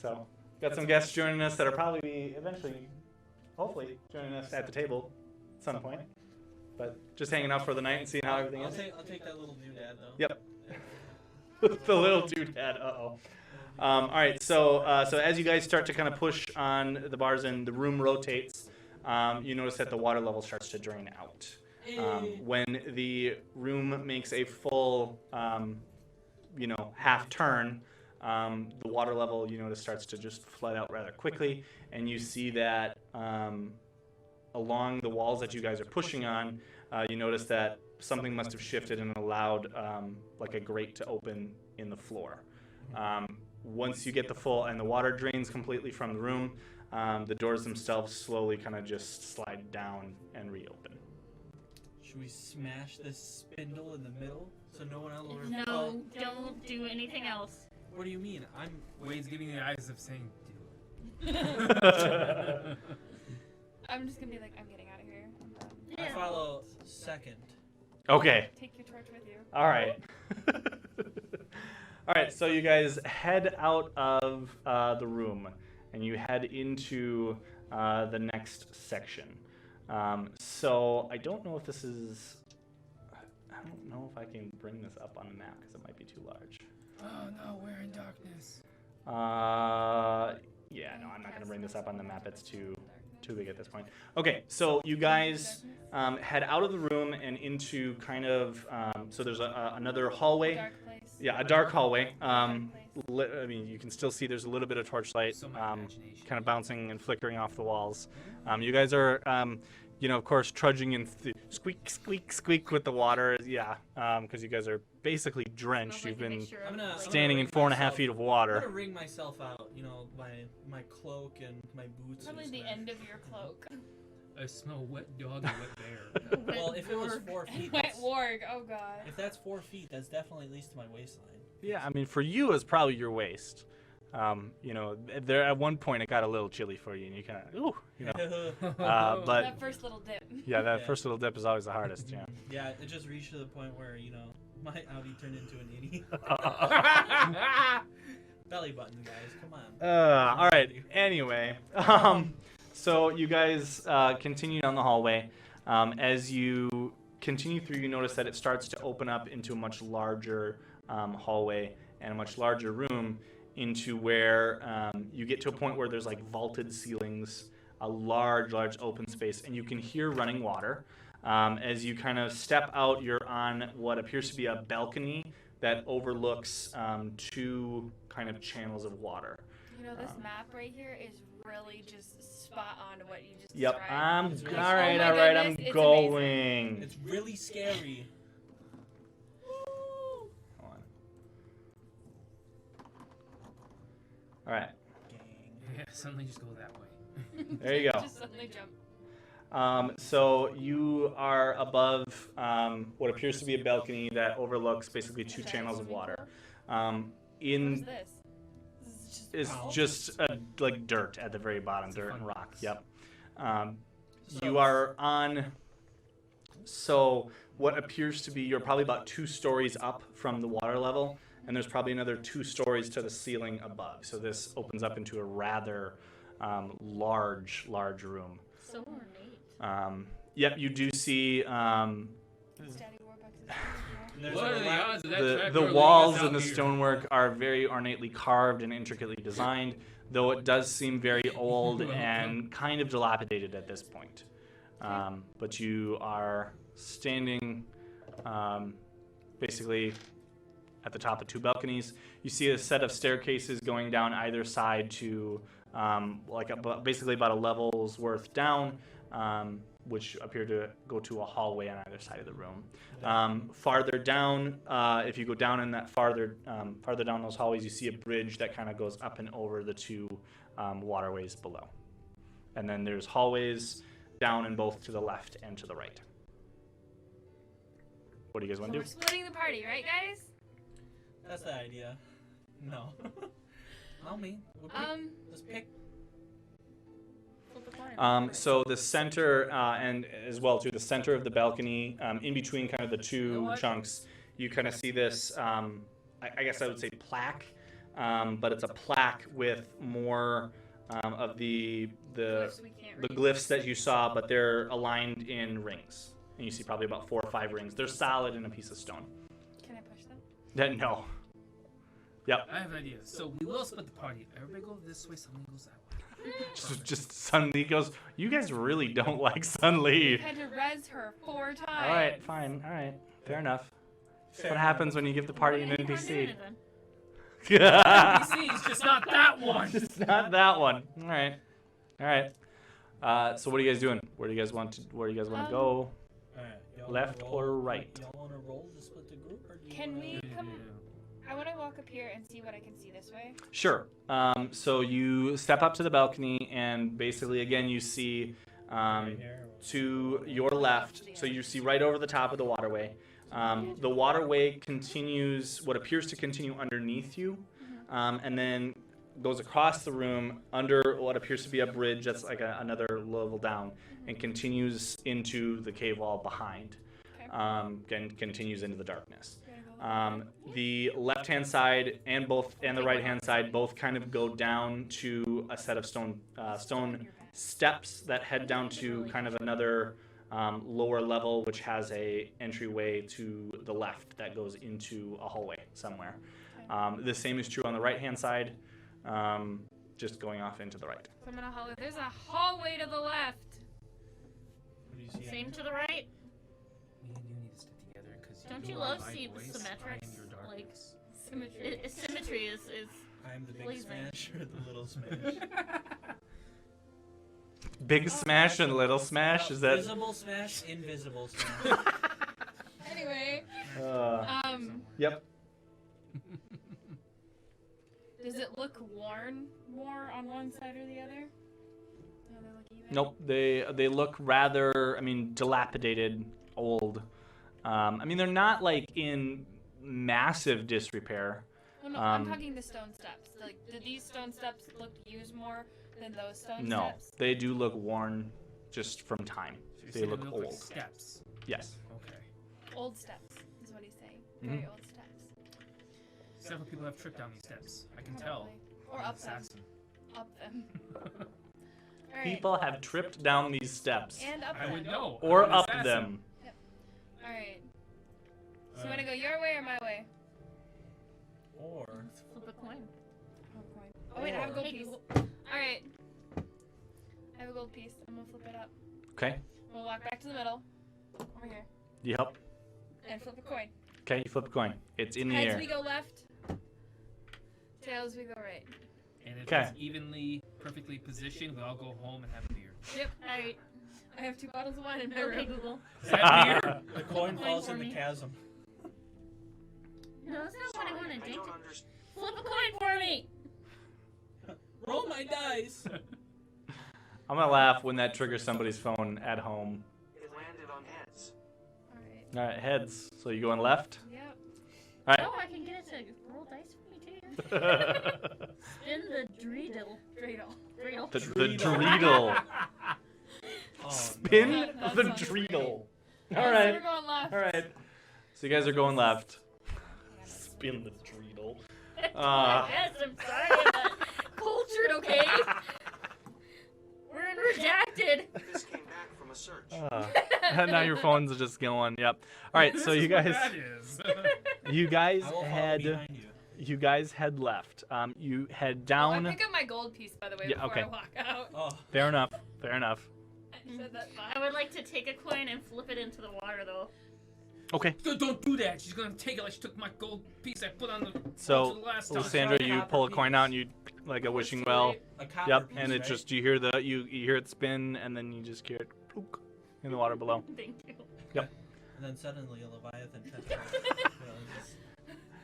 So, got some guests joining us that'll probably be eventually, hopefully, joining us at the table at some point. But just hanging out for the night and seeing how everything I'll is. take that little doodad though. Yep. The little doodad. Uh-oh. All right. So as you guys start to kind of push on the bars and the room rotates, you notice that the water level starts to drain out. When the room makes a full, half turn, the water level, you notice, starts to just flood out rather quickly, and you see that along the walls that you guys are pushing on, you notice that something must have shifted and allowed like a grate to open in the floor. Once you get the full, and the water drains completely from the room, the doors themselves slowly kind of just slide down and reopen. Should we smash this spindle in the middle so no one else will No, don't do anything else. What do you mean? Wade's giving the eyes of saying, do I'm just gonna be like, I'm getting out of here. I'm done. I follow second. Okay. Take your torch with you. All right. All right. So you guys head out of the room, and you head into the next section. So I don't know if this is. I don't know if I can bring this up on the map because it might be too large. Oh no, we're in darkness. Yeah, no, I'm not gonna bring this up on the map. It's too big at this point. Okay, so you guys head out of the room and into kind of. So there's another hallway. Dark place. Yeah, a dark hallway. Dark place. I mean, you can still see there's a little bit of torchlight, So much imagination. kind of bouncing and flickering off the walls. You guys are, of course, trudging in squeak, squeak, squeak with the water. Yeah, because you guys are basically drenched. Smells You've like a been mixture of, I'm gonna- like, standing in ring 4.5 myself- feet of I'm water. gonna wring myself out, my cloak and my boots. Probably and the stuff. end of your cloak. I smell wet dog and wet bear. Well, if it was 4 feet, Wet that's- warg. Oh god. if that's 4 feet, that's definitely at least to my waistline. Yeah, I mean, for you, it's probably your waist. There at one point it got a little chilly for you, and you kind of, ooh, but That first little dip. yeah, that Yeah. first little dip is always the hardest. Yeah. Yeah, it just reached to the point where my Audi turned into an idiot. Belly button, guys, come on. All right. Anyway, so you guys continue down the hallway. As you continue through, you notice that it starts to open up into a much larger hallway and a much larger room, into where you get to a point where there's like vaulted ceilings, a large open space, and you can hear running water. As you kind of step out, you're on what appears to be a balcony that overlooks 2 kind of channels of water. This map right here is really just spot on to what you just Yep. described. It's really All cool. right. Oh my All right. I'm goodness, it's going. It's really scary. Hold on. All right. Gang. Yeah, suddenly just go that way. There you go. Just suddenly jump. So you are above what appears to be a balcony that overlooks basically 2 channels of water. What is this? It's Wow. just like dirt at the very bottom, dirt and rock. Yep. So- You are on. So what appears to be, you're probably about 2 stories up from the water level, and there's probably another 2 stories to the ceiling above. So this opens up into a rather large room. So ornate. Yep, you do see Daddy Warbucks is There's What a are the lot- odds of that the trapdoor leading walls us and out the here? stonework are very ornately carved and intricately designed, though it does seem very old and kind of dilapidated at this point. But you are standing basically at the top of 2 balconies. You see a set of staircases going down either side to basically about a level's worth down, which appear to go to a hallway on either side of the room. Farther down, if you go down in that farther down those hallways, you see a bridge that kind of goes up and over the 2 waterways below. And then there's hallways down in both to the left and to the right. What do you guys want So to we're do? splitting the party, right, guys? That's the idea. No. I'll mean. Let's pick. Flip a coin. So the center, and as well too, the center of the balcony, in between kind of the 2 chunks, you kind of see this, I guess I would say plaque, but it's a plaque with more of the Glyphs we can't read. glyphs that you saw, but they're aligned in rings. And you see probably about 4 or 5 rings. They're solid in a piece of stone. Can I push them? No. Yep. I have an idea. So we will split the party. Everybody go this way, somebody goes that way. Just Sun Lee goes, you guys really don't like Sun Lee. I had to res her 4 times. All right, fine. All right. Fair enough. That's what happens when you give the party an You can't do NPC. anything. NPC is just not that one. It's not that one. All right. All right. So what are you guys doing? Where do you guys want to go? Alright, y'all Left wanna roll- or right? Y'all want to roll to split the group, or do you Can wanna... we come? I want to walk up here and see what I can see this way. Sure. So you step up to the balcony, and basically, again, you see Right here. to your left. So you see right over the top of the waterway. The waterway continues, what appears to continue underneath you, and then goes across the room under what appears to be a bridge that's like another level down, and continues into the cave wall behind. Okay. And continues into the darkness. The left-hand side and the right-hand side both kind of go down to a set of stone steps that head down to kind of another lower level, which has a entryway to the left that goes into a hallway somewhere. The same is true on the right-hand side, just going off into the right. So I'm gonna hallway. There's a hallway to the left. What do you see? Same to the right. Me and you need to stick together because Don't you are love my seeing voice, symmetrics? I am your darkness. Symmetry. Symmetry is I'm the big Pleasing. smash or the little smash? Big smash and little smash, is that? Visible smash, invisible smash. Anyway, Yep. does it look worn more on one side or the other? No, they look even. Nope. They look rather, dilapidated, old. They're not like in massive disrepair. Oh, no, I'm talking the stone steps. Like, do these stone steps look used more than those stone No, steps? they do look worn just from time. So you're They saying look like old. steps. Yes. Okay. Old steps is what he's saying. Mhm. Very old steps. Several people have tripped down these steps. I can tell. Probably. Or I'm an up them. assassin. Up them. All right. People have tripped down these steps. And up I them. would know. Or I'm an up assassin. them. All right. So you want to go your way or my way? Or flip a coin. Oh wait, I have a gold Hey, piece. Google. All right. I have a gold piece. I'm gonna flip it up. Okay. We'll walk back to the middle. Over here. Yep. And flip a coin. Okay, you flip a coin. It's in the Heads air. we go left. Tails we go right. And if 'Kay. it's evenly, perfectly positioned, we all go home and have a beer. Yep. Alright. I have 2 bottles of wine in my Okay, room. Google. Is that beer? the coin Coin falls for in the me. chasm. No, that's not what I wanted. Dang it. Flip a coin for me! Roll my dice. I'm gonna laugh when that triggers somebody's phone at home. It landed on heads. All right. All right, heads. So you going left? Yep. All Oh, I can get it to roll dice for me too. right. Spin the dreidel. Dreidel. Dreidel. the dreidel. Oh, Spin no. That the sounds dreidel. All So right. we're going left. All right. So you guys are going left. spin the dreidel. Yes, I'm sorry, but cultured, okay? We're in redacted. This came back from a search. Now your phone's just going. Yep. All right, so This you is what guys, that is. you guys I will follow head, behind you. you guys head left. You head Oh, down. I pick up my gold piece, by the way, Yeah, before okay. I walk out. Oh, Fair enough. Fair enough. I said that I fine. would like to take a coin and flip it into the water, though. Okay. Don't do that. She's gonna take it like she took my gold piece I put on the So, altar the last time. Lysandra, you Copper pull a coin piece. out and you like a wishing well. a copper Yep, piece, and it right? just you hear the you hear it spin and then you just hear it pook in the water below. Thank you. And then suddenly a Leviathan tentacle.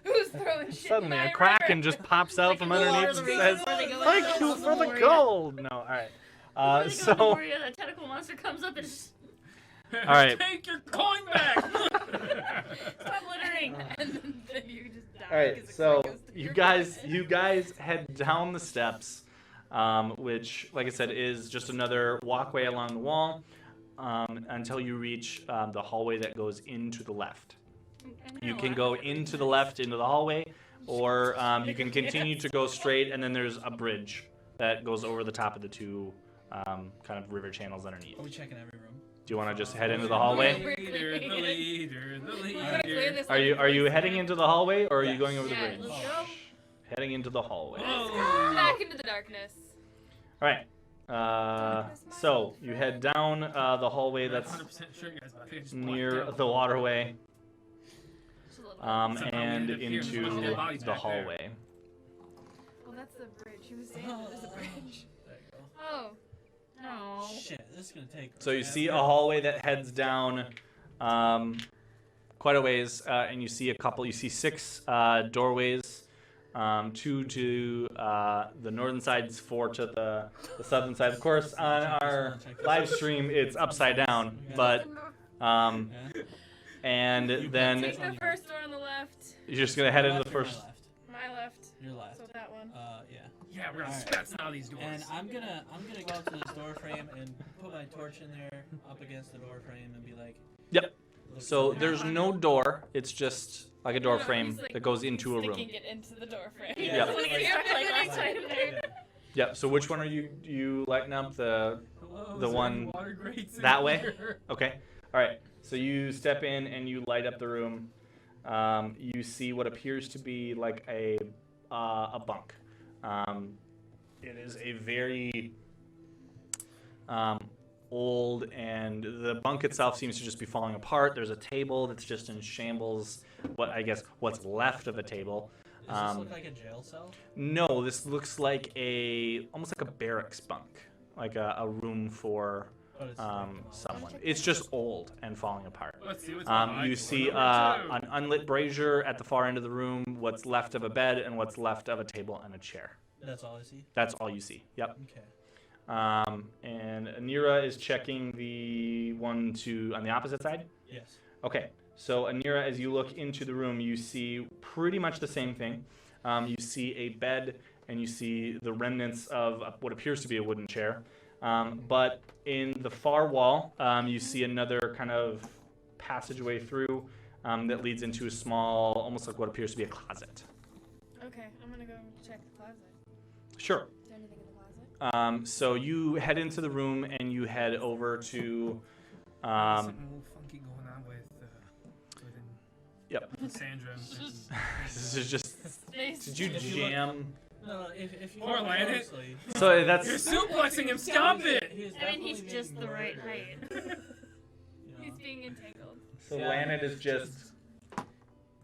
Who's throwing shit Suddenly in a my kraken river? just pops out from underneath and says, "Thank you for the gold." No, all right. So, The tentacle monster comes up and just all right. Take your coin back. stop littering. And then you just die. All right, because the so kraken goes through you your guys body. you guys head down the steps, which, like I said, is just another walkway along the wall until you reach the hallway that goes into the left. You can go into the left into the hallway, or you can continue to go straight, and then there's a bridge that goes over the top of the two kind of river channels underneath. Are we checking every room? Do you want to just head into the hallway? Leader, the leader, the We gotta clear leader. this Are you heading into the hallway, or are you Yes. going over the Yeah, bridge? Let's go. Heading into the hallway. Oh. back into the darkness. All right. So you head down the hallway that's 100% sure, guys, but I think I just blacked near out. the waterway, Just a little bit. and Somehow we ended up here, there's a bunch of into dead bodies the back there. hallway. Well, that's the bridge. He was saying that there's a bridge. There you go. Oh. No. Shit, this is gonna take. So you forever. see a hallway that heads down quite a ways, and you see You see 6 doorways, 2 to the northern side, 4 to the southern side. Of course, on our live stream, it's upside down, but Yeah. and Take then the first door on the left. you're just gonna head into Left the or my first. left? My left. Your left. So that one. Yeah. Yeah, we're gonna Alright. spats out these doors. And I'm gonna go up to this door frame and put my torch in there up against the door frame and be like. Yep. look So for- there's no door. It's just like a door No, frame he's, like, that goes into a room. Sticking it into the door frame. Yeah. Yep. When it stuck like last time there. Yeah. Yeah. So which one are you lighting up? The Hello, the is there one any water grates in that way? here? Okay. All right. So you step in and you light up the room. You see what appears to be like a bunk. It is a very old, and the bunk itself seems to just be falling apart. There's a table that's just in shambles. What's left of a table. Does this look like a jail cell? No, this looks like almost like a barracks bunk, like a room for But it's someone. It's just old and falling apart. Let's see what's behind You door see number 2. an unlit brazier at the far end of the room, what's left of a bed, and what's left of a table and a chair. That's all I see. That's all you see. Yep. Okay. And Anira is checking the one on the opposite side. Yes. Okay. So Anira, as you look into the room, you see pretty much the same thing. You see a bed, and you see the remnants of what appears to be a wooden chair. But in the far wall, you see another kind of passageway through that leads into a small, almost like what appears to be a closet. Okay, I'm gonna go check the closet. Sure. Is there anything in the closet? So you head into the room and you head over to. Something a little funky going on with Yep. Sandra. This is just. Space. Did you If you look- jam? No, if you Poor look lad. closely, So You're that's. suplexing him. Stop it! he is I mean, he's definitely just being the right murdered, height. you know. He's being entangled. So Yeah. Lanet is just.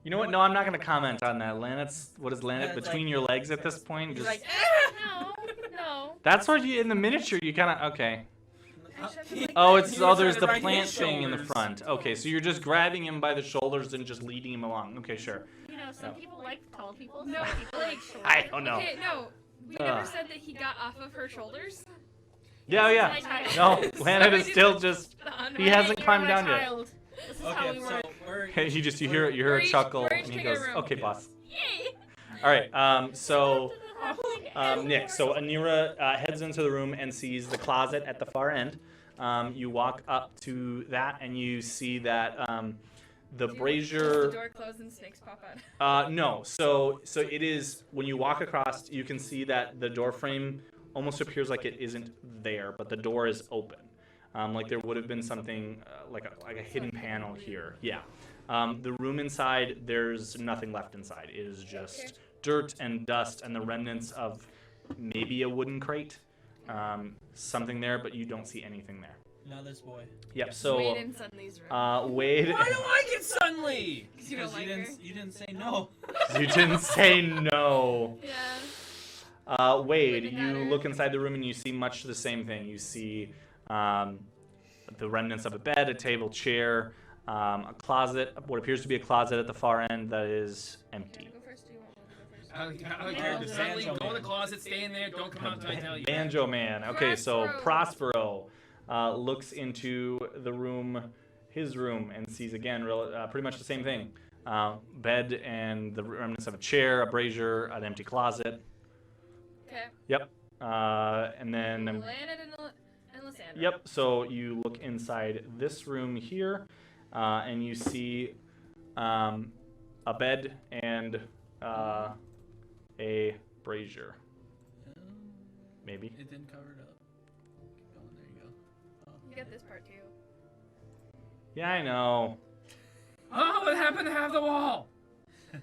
You know what? No, I'm not going to comment on that. Lanet's. What is Lanet Yeah, it's between like- your legs at this point? He's Just. like, No. That's where you in the miniature. You kind of okay. I should've been like Oh, that. it's He was there's trying the to ride plant his thing in the shoulders. front. Okay, so you're just grabbing him by the shoulders and just leading him along. Okay, sure. You know, some No. people like tall people, No, some people like short. I don't know. Okay, no. We Ugh. never said that he got off of her shoulders. Yeah, yeah. My child. No, Lanet is still just. He hasn't You're climbed my down yet. child. This is how okay, we so work. we're. You hear We're a each- chuckle, we're each and he taking a goes, room. "Okay, boss." Yay! All right. So. Oh, Nick, so Anira heads into the room and sees the closet at the far end. You walk up to that and you see that The Does the brazier. door close and snakes pop out? No. So it is when you walk across, you can see that the door frame almost appears like it isn't there, but the door is open. Like there would have been something like a hidden panel here. Yeah. The room inside, there's nothing left inside. It is just dirt and dust and the remnants of maybe a wooden crate. Something there, but you don't see anything there. Now this boy. Yep. So Wade in Suddenly's room. Wade. Why do I get suddenly? Because you don't like her. You didn't say no. You didn't say no. Yeah. Wade, Looking you at her. look inside the room and you see much the same thing. You see the remnants of a bed, a table, chair, a closet, what appears to be a closet at the far end that is empty. You wanna go first? Or you want me to go first? I like character. Suddenly, go in the closet, stay in there, don't come out until I tell you. Banjo Man. Okay, so Prospero. Prospero looks into the room, his room, and sees again pretty much the same thing. Bed and the remnants of a chair, a brazier, an empty closet. Okay. Yep. And then Landed in Lysandra. yep. So you look inside this room here, and you see a bed and a brazier. Maybe. It didn't cover it up. Keep going. There you go. You get this part too. Yeah, I know. Oh, what happened to have the wall?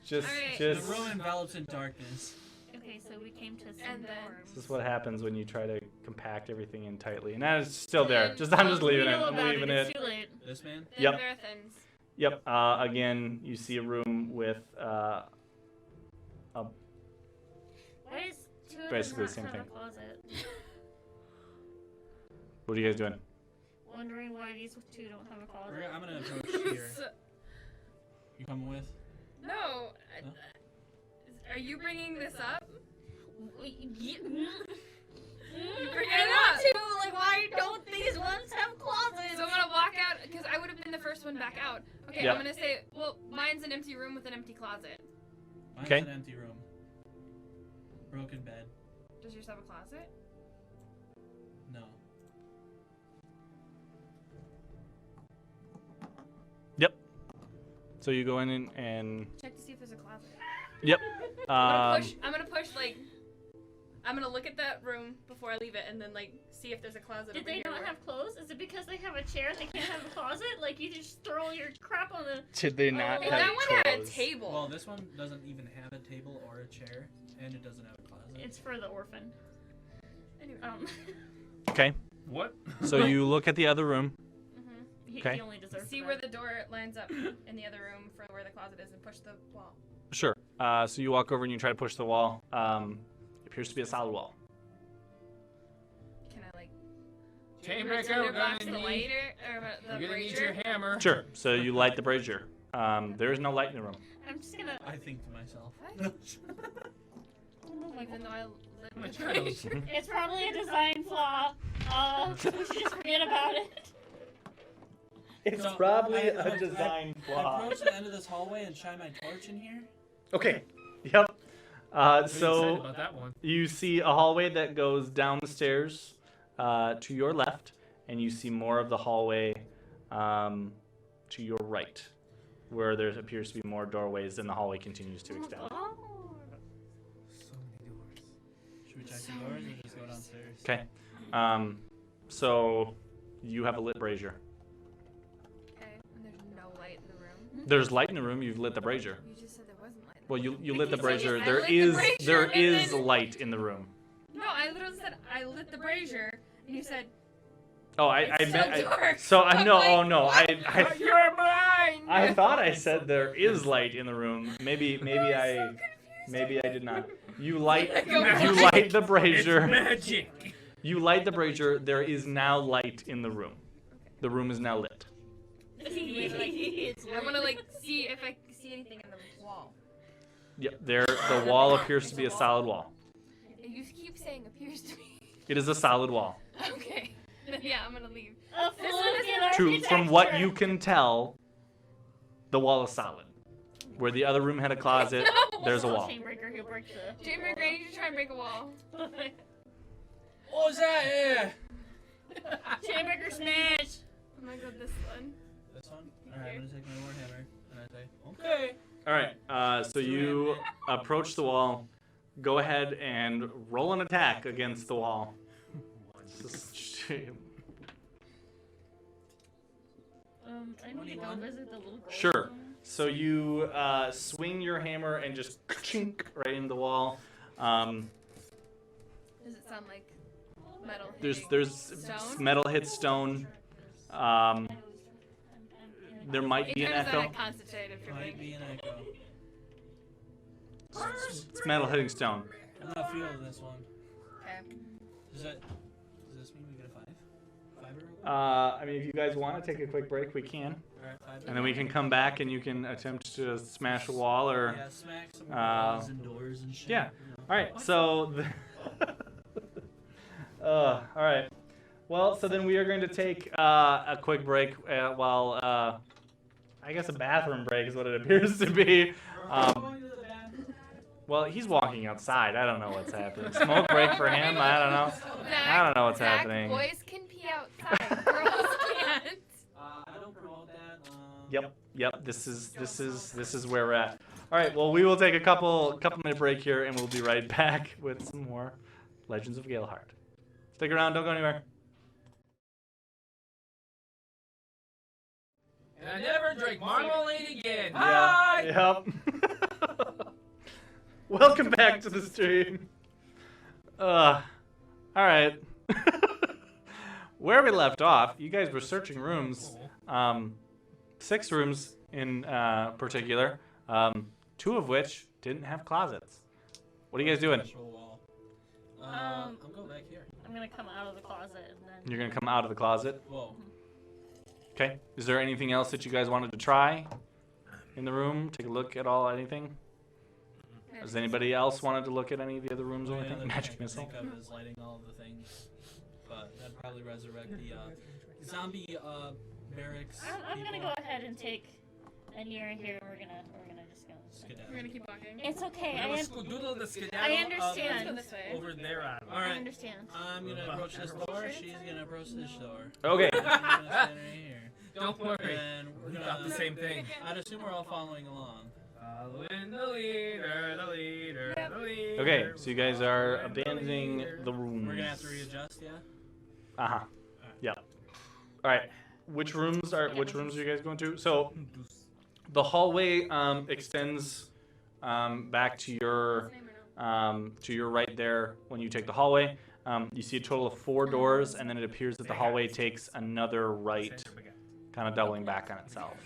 Just, Alright. The just. room envelops in darkness. Okay, so we came to some And then- This is dorms. what happens when you try to compact everything in tightly, and that is still there. I'm just We leaving it. know I'm about leaving It's it. too late. This man? Then Yep. Marathons. Yep. Again, you see a room with Why is two of Basically them the not same have thing. a closet? What are you guys doing? Wondering why these two don't have a closet. I'm gonna approach here. So- You coming with? no. Huh? Are you bringing this up? You bring it up. Like, why don't these ones have closets? So I'm gonna walk out because I would have been the first one back out. Okay, Yep. I'm gonna say, well, mine's an empty room with an empty closet. Mine's Okay. an empty room. Broken bed. Does yours have a closet? No. Yep. So you go in and Check to see if there's a closet. yep. I'm gonna push like. I'm gonna look at that room before I leave it, and then like see if there's a closet. Did over they here not where- have clothes? Is it because they have a chair and they can't have a closet? Like, you just throw your crap on the... Did they not Hey, have that one had a table. Well, this one doesn't even have a table or a chair, and it doesn't have a closet. It's for the orphan. Anyway. Okay. What? So you look at the other room. He Okay. only deserves See that. where the door lines up in the other room for where the closet is, and push the wall. Sure. So you walk over and you try to push the wall. It appears to be a solid wall. Can I like? Chainbreaker, we're box gonna the need, lighter or the you're gonna need brazier? your hammer. Sure. So you light the brazier. There is no light in the room. I'm just gonna... I think to myself. Even though I lit I'm my a child. brazier. It's probably a design flaw. We should just forget about it. It's So, probably I- a I- design I flaw. approach the end of this hallway and shine my torch in here. Okay. Yep. Pretty excited So about that one. you see a hallway that goes down the stairs to your left, and you see more of the hallway to your right, where there appears to be more doorways, and the hallway continues to extend. Oh. So many doors. Should we check the doors or just go downstairs? Okay. So you have a lit brazier. Okay, and there's no light in the room. There's light in the room. You've lit the brazier. You just said there wasn't light. Well, you lit the I brazier. lit There the is brazier and then- light in the room. No, I literally said I lit the brazier, and you said Oh, I It's so meant. dark. So I I'm no. like, Oh no. You're blind. I thought I said there is light in the room. Maybe so I confused. maybe I did not. You light Go you back. light the It's brazier. magic. You light the brazier. There is now light in the room. The room is now lit. It's I want to like see if I see anything in the wall. Yep. There. The wall appears to be a solid wall. You keep saying appears to me. It is a solid wall. Okay. Then yeah, I'm gonna leave. A This fluke one is in not- From what architecture. you can tell, the wall is solid. Where the other room had a closet, No. there's a Tell wall. Chainbreaker, he'll break the... Chamber, I need to try and break a wall. What was that? Yeah. Chainbreaker smash! Oh my god, this one. This one? Alright, I'm gonna take my warhammer and I say, okay. All right. So you approach the wall. Go ahead and roll an attack against the wall. I need to go visit the little girl. Sure. So you swing your hammer and just chink right in the wall. Does it sound like metal? There's stone? metal hits stone. There might be an echo. Concentrated for Might me. be an echo. It's metal hitting stone. I'm not feeling this one. Okay. Does this mean we get a 5? 5 I mean, if you guys want to take a quick break, we can. Alright, 5. And then we can come back and you can attempt to smash a wall or... Yeah, smack some walls and doors and shit. yeah. You know. Alright, so... Alright. Well, so then we are going to take a quick break while... I guess a bathroom break is what it appears to be. Well, he's walking outside. I don't know what's happening. Smoke break for him? I don't know. I don't know what's happening. Boys can pee outside. Girls can't. I don't promote that. Yep. This is where we're at. All right. Well, we will take a couple minute break here, and we'll be right back with some more Legends of Galehardt. Stick around. Don't go anywhere. And I never drink marmalade again. Yeah. Hi! Yep. Welcome back to the stream. All right. Where we left off, you guys were searching rooms. 6 rooms in particular. 2 of which didn't have closets. What are you guys doing? Special wall. I'm going back here. I'm gonna come out of the closet and then. You're gonna come out of the closet. Whoa. Okay. Is there anything else that you guys wanted to try in the room? Take a look at anything? Has anybody else wanted to look at any of the other rooms or anything? Magic missile. I think of is lighting all of the things, but that'd probably resurrect the zombie barracks. I'm gonna go ahead and take a near here. We're gonna just go. We're gonna keep walking. It's okay. I I skedaddle the skedaddle I of understand. Let's go this way. over there. All right. understand. I'm gonna approach this door. She's gonna approach this door. Okay. I'm gonna stand right here. Don't worry. And we're We got the gonna. same thing. I'd assume we're all following along. Following the leader, the leader, the leader. Okay, so you guys are abandoning the rooms. We're gonna have to readjust, yeah. Uh-huh. Yep. All right. Which rooms are you guys going to? So the hallway extends back to your right there when you take the hallway. You see a total of 4 doors, and then it appears that the hallway takes another right, kind of doubling back on itself.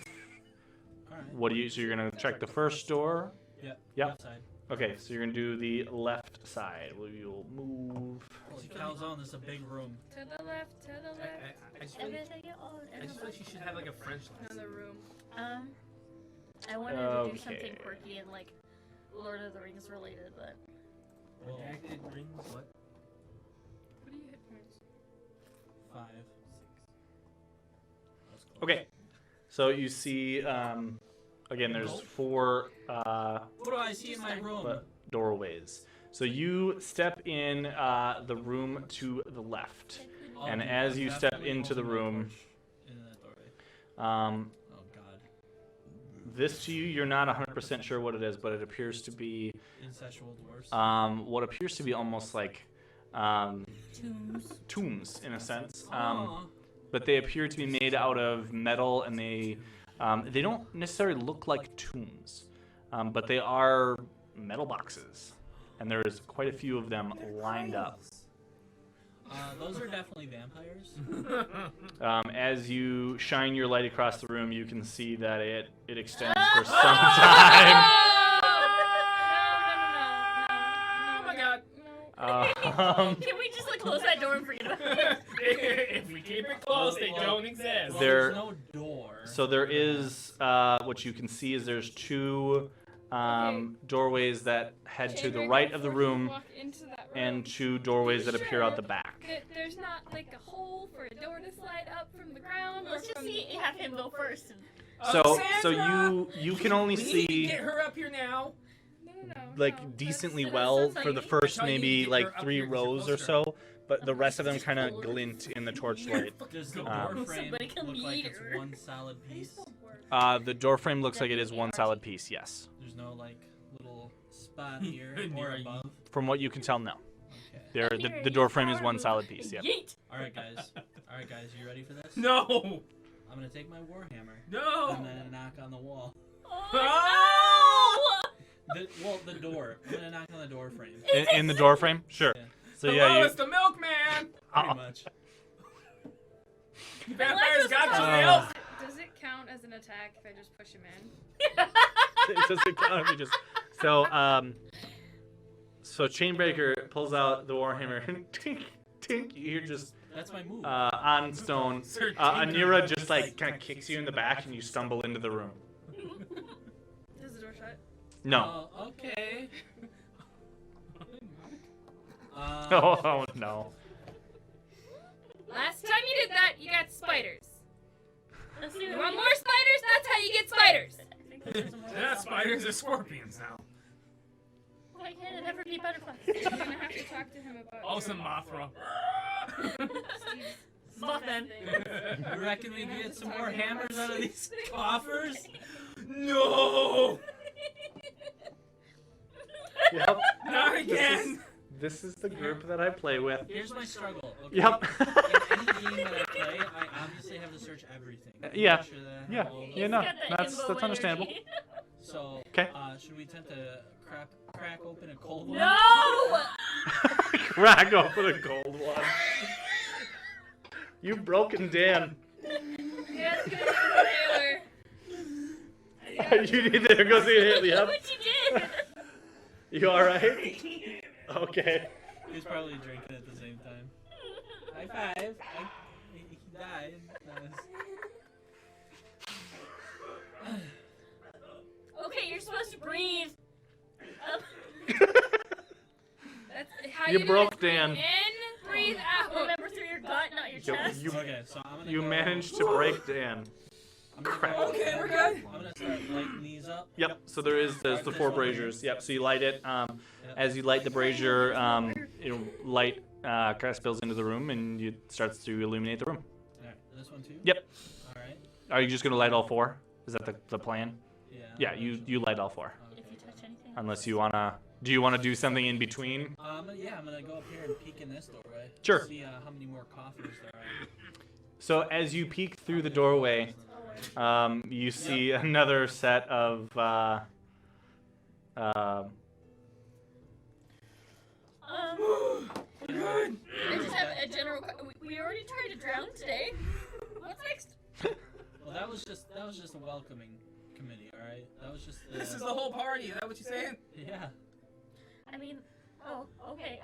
All right. So you're gonna check the first door. Yeah. Yep. Left side. Okay, so you're gonna do the left side. We'll move. Holy calzone, this is a big room. To the left, to the left. I just feel like she should have like a French lesson. Another room. I wanted to do something Okay. quirky and like Lord of the Rings related, but Redacted rings, what? What do you hit first? 5. Okay, so you see, again, there's 4 What do I see in my room? doorways. So you step in the room to the left, Oh, and dude, as I'm you step definitely into the holding my room, torch in that doorway. um, Oh god. this to you, you're not 100% sure what it is, but it appears to be Incestual dwarfs. what appears to be almost like tombs in a sense. Aw. But they appear to be made out of metal, and they don't necessarily look like tombs, but they are metal boxes, and there's quite a few of them lined up. Those are definitely vampires. As you shine your light across the room, you can see that it extends for some time. Oh my god. can we just like close that door and forget about it? If we keep it closed, they don't exist. Well, There- there's no door. So there is what you can see is there's 2 doorways that head to the right of the room, Walk into that room. and 2 doorways that appear out the back. There's not like a hole for a door to slide up from the ground. Let's just have him go first. And... So Sandra! you can only We need to see get her up here now. No. like decently well for the first maybe like 3 rows or so, but the rest of them kind of glint in the torchlight. Does the Um, door frame Somebody come look like eat it's her. one solid piece? The door frame looks like it is one solid piece, yes. There's no like little spot here or above. From what you can tell, no. Okay. The door frame is one solid piece, yeah. Yeet. All right, guys. You ready for this? No! I'm gonna take my warhammer. No! I'm gonna knock on the wall. Oh, The door. I'm gonna knock on the door frame. In the door frame? Sure. Yeah. So Hello, yeah, it's the milkman! Pretty much. Vampires got you, Uh, Milk! Does it count as an attack if I just push him in? it doesn't count if you just. So Chainbreaker pulls out the warhammer and tink, tink. You're just That's my move. on stone. Sir Anira just like kind of kicks you in the back and you stumble into the room. Is the door shut? No. Okay. Oh no. Last time you did that, you got spiders. Let's see You what want we more spiders? That's how you get spiders. I think there's some more Yeah, spiders are scorpions now. Why can't it ever be butterflies? You're gonna have to talk to him about. Also your- Mothra. Muffin. You reckon we can get some more hammers out of these coffers? No! Yep. Not again! This is the group that I play with. Here's my struggle. Okay? Yep. In any game that I play, I obviously have to search everything. Yeah. Make sure that I Yeah. have all of Yeah, them. no, He's got that that's himbo understandable. energy. So, Okay. Should we attempt to crack open a cold one? No! Crack open a gold one. You broken Dan. Yeah, it's gonna be the Taylor. You need to go see it. Look Yep. what you did! You alright? Okay. He's probably drinking at the same time. High five. He died. Okay, you're supposed to breathe. That's how You do broke it. Breathe Dan. In, breathe out. Remember through your gut, not your chest. Okay, so I'm gonna You go, managed to break Dan. I'm gonna Crap. go- Okay, we're good. I'm gonna start lighting these up. Yep. So there's the four braziers. Yep. So you light it. As you light the brazier, light kind of spills into the room and it starts to illuminate the room. Alright, this one too? Yep. Alright. Are you just gonna light all four? Is that the plan? Yeah. Yeah. You light all four. If you touch anything. Unless you wanna. Do you wanna do something in between? Yeah, I'm gonna go up here and peek in this doorway. Sure. See how many more coffers there are. So as you peek through the doorway, you see another set of I just have a general. We already tried to drown today. What's next? Well, that was just a welcoming committee, all right? That was just. This is the whole party, is that what you're saying? Yeah. I mean, oh, okay.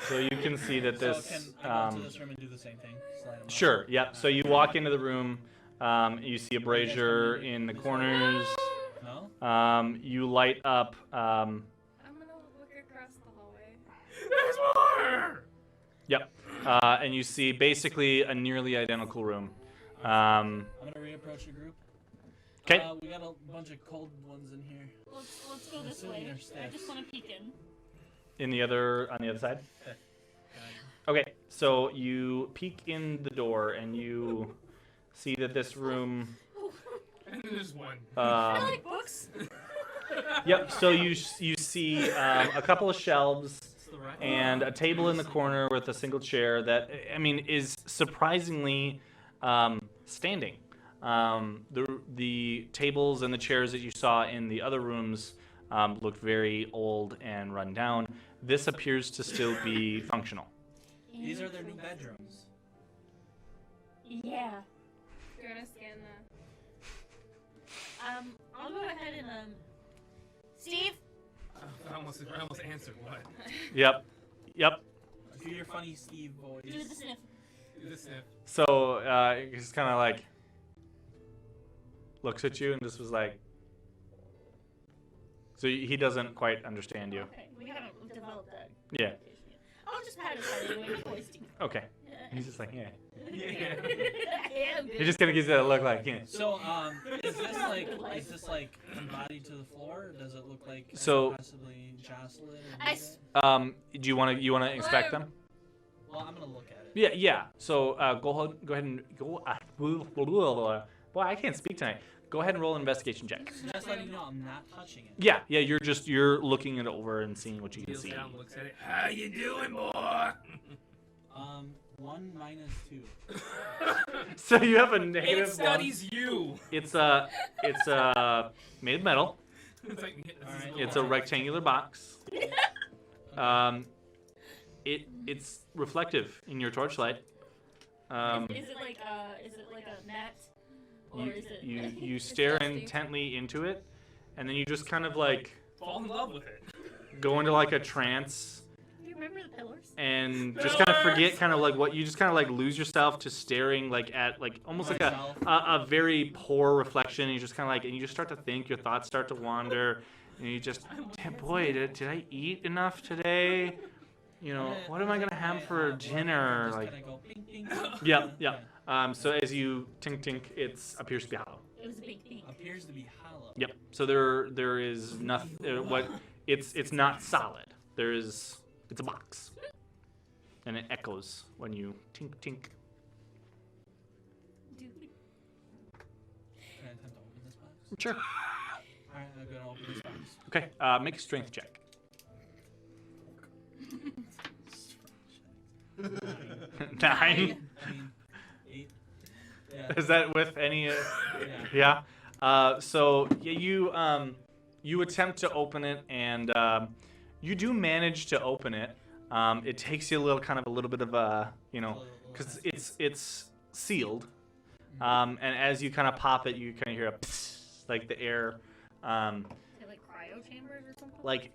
So you can see that this. So can I go into this room and do the same thing? Slide 'em up? Sure. Yep. So you walk into the room. You see a brazier in the corners. No. You light up. I'm gonna look across the hallway. There's more! Yep. And you see basically a nearly identical room. I'm gonna reapproach the group. Okay. We got a bunch of cold ones in here. let's go this Sit in way. your I steps. just want to peek in. On the other side. Okay. So you peek in the door and you see that this room. And then there's one. I like books. Yep. So you see a couple of shelves. It's the right. And a table in the corner with a single chair that, I mean, is surprisingly standing. The tables and the chairs that you saw in the other rooms looked very old and run down. This appears to still be functional. These are their new bedrooms. Yeah. You're gonna scan the. I'll go ahead and Steve. I almost answered what? Yep. Do your funny Steve voice. Do the sniff. Do the sniff. So he's kind of like looks at you and just was like. So he doesn't quite understand you. Okay, we haven't developed that. Yeah. I'll just pat his head anyway before we Steve. Okay. He's just like, yeah. Yeah. am good. He just kind of gives it a look like, yeah. So, is this like embodied to the floor? Or does it look like I So- could possibly jostle it? Or I move s- it? Do you want to inspect them? Well, I'm gonna look at it. Yeah. So go ahead and go. Boy, I can't speak tonight. Go ahead and roll an investigation check. Just letting you know, I'm not touching it. Yeah. You're looking it over and seeing what you can Feels see. down, looks at it. How you doing, boy? 1 minus 2. So you have a It negative one. studies you. It's made of metal. It's like, this is Alright. It's a rectangular box. It's reflective in your torchlight. Is it like a net? Or is it You stare intently into it, and then you just kind of like fall in love with it. go into like a trance Do you remember the pillars? and just kind of forget kind of like what you just kind of like lose yourself to staring like at like almost like a very poor reflection. And you just kind of like and you just start to think, your thoughts start to wander, and you just, boy, did I eat enough today? You know, what am I gonna have for dinner? Just Like, kinda go ping, ping, yeah. So as you tink, it appears to be hollow. It was a big thing. Appears to be hollow. Yep. So there is nothing. It's not solid. It's a box, and it echoes when you tink. Dude. Can I attempt to open this box? Sure. Alright, I'm gonna open this box. Okay. Make a strength check. 9. I mean, 8. Yeah. Is that with any? Yeah. Yeah. So yeah, you attempt to open it, and you do manage to open it. It takes you a little bit of a, because it's sealed. And as you kind of pop it, you kind of hear a psst, like the air, Is it like cryo chambers or something? like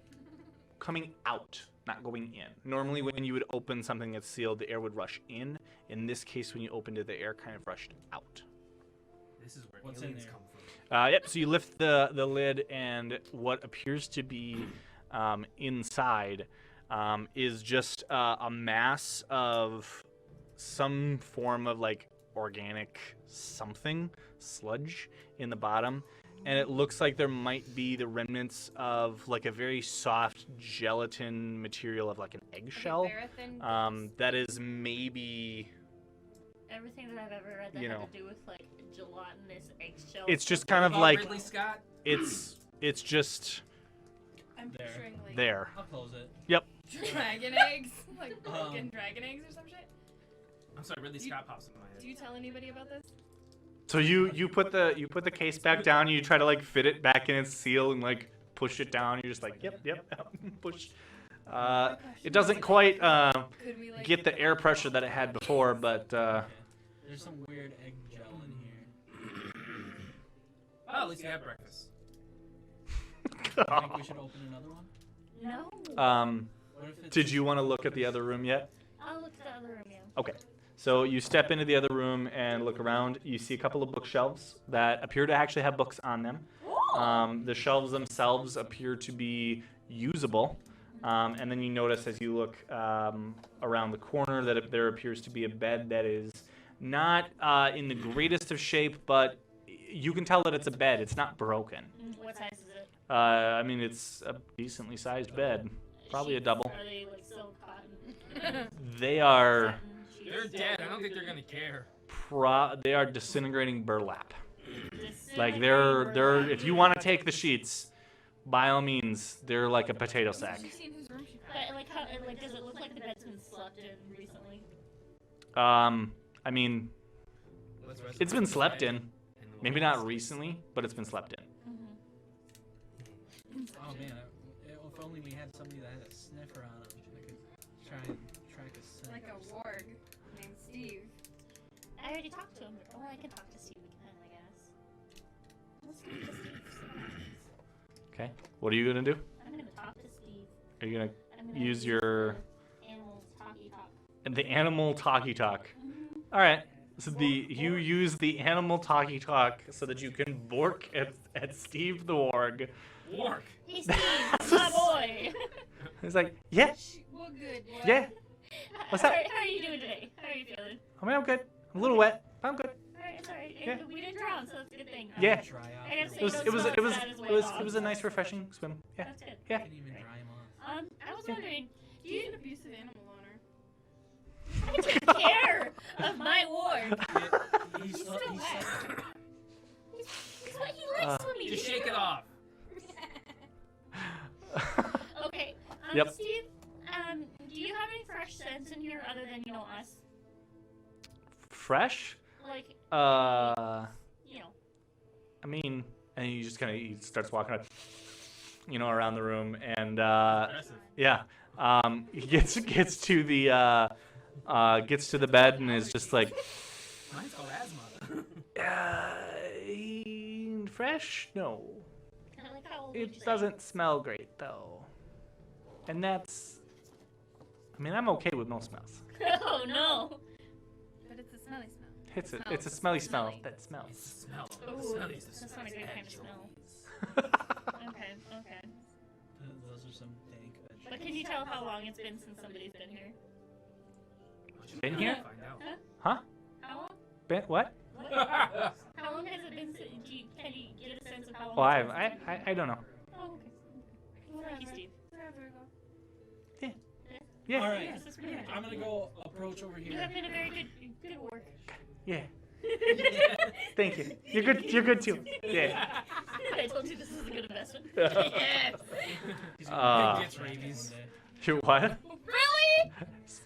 coming out, not going in. Normally, when you would open something that's sealed, the air would rush in. In this case, when you opened it, the air kind of rushed out. This is where What's in aliens there? come from. Yep. So you lift the lid, and what appears to be inside is just a mass of some form of like organic something, sludge in the bottom, and it looks like there might be the remnants of like a very soft gelatin material of like an eggshell. That is maybe. Everything that I've ever read that had to do with like gelatinous eggshell. It's just kind of like Ridley Scott. it's just I'm There. picturing like there. I'll close it. dragon eggs, like fucking dragon eggs or some shit. I'm sorry, Ridley You- Scott pops into my head. Do you tell anybody about this? So you put the case back down, and you try to like fit it back in its seal and like push it down. You're just like yep, push. It doesn't quite Could we like get the air pressure that it had before, but There's some weird egg gel in here. Oh, at least you have breakfast. I think we should open another one. No. What if it's Did you want to look at the other room yet? I'll look at the other room, yeah. Okay. So you step into the other room and look around. You see a couple of bookshelves that appear to actually have books on them. The shelves themselves appear to be usable. And then you notice as you look around the corner that there appears to be a bed that is not in the greatest of shape, but you can tell that it's a bed. It's not broken. What size is it? I mean, it's a decently sized bed. Probably a double. Are they like silk cotton? They are They're dead. I don't think they're gonna care. they are disintegrating burlap. Like Disintegrating they're if you want to take the sheets, by all means, they're like a potato sack. Have you seen whose room she But like how like does it look like the bed's been slept in recently? I mean, Let's rest it's been slept in. and the Maybe world not is- recently, but it's been slept in. Oh man, if only we had somebody that had a sniffer on them. I could try and track a scent. like a warg named Steve. I already talked to him. Oh, I can talk to Steve again, I guess. Let's talk to Steve. Okay. What are you gonna do? I'm gonna talk to Steve. Are you gonna I'm gonna use your the animal talkie talk. the animal talkie talk? All right. So you use the animal talkie talk so that you can bork at Steve the Warg. Warg. Hey Steve, my boy. He's like, yeah, Well, good. Boy. yeah. What's up? How are you doing today? How are you feeling? I mean, I'm good. I'm a little wet. I'm good. All Yeah. We didn't drown, so that's a good thing. Yeah. Dry off I gotta your say, It was those it was smells bad it was as it was a nice refreshing swim. Yeah. That's good. Yeah. You can even dry 'em off. I was wondering, do He's you an abusive animal owner. I take care of my ward? He's He's so- still he's wet. so- It's what he likes swimming. Just shake it off. Okay. Yep. Steve, do you have any fresh scents in here other than, us? Fresh? Like, I mean, and he starts walking up, around the room, and Impressive. yeah, he gets to the bed and is just like, Mine's called asthma. fresh? No, I like how old would you it say? doesn't smell great though, and that's. I mean, I'm okay with no smells. Oh no. But it's a smelly smell. It's a smelly smell that smells. Smell. Ooh, Smelly. that's not a good kind of smell. Okay. Those are some dank vegetables. But can you tell how long it's been since somebody's been here? Been here? Find out. Huh? How long? Ben, what? How long has it been since? Can you get a sense of how long? Well, it's been since- I don't know. Oh, okay. Thank you, Steve. Yeah. All right. This is pretty good. I'm gonna go approach over You here. have been a very good work. Yeah. Thank you. You're good. You're good too. Yeah. I told you this is a good investment. Yes. He's Uh, Gets rabies. You what? Really?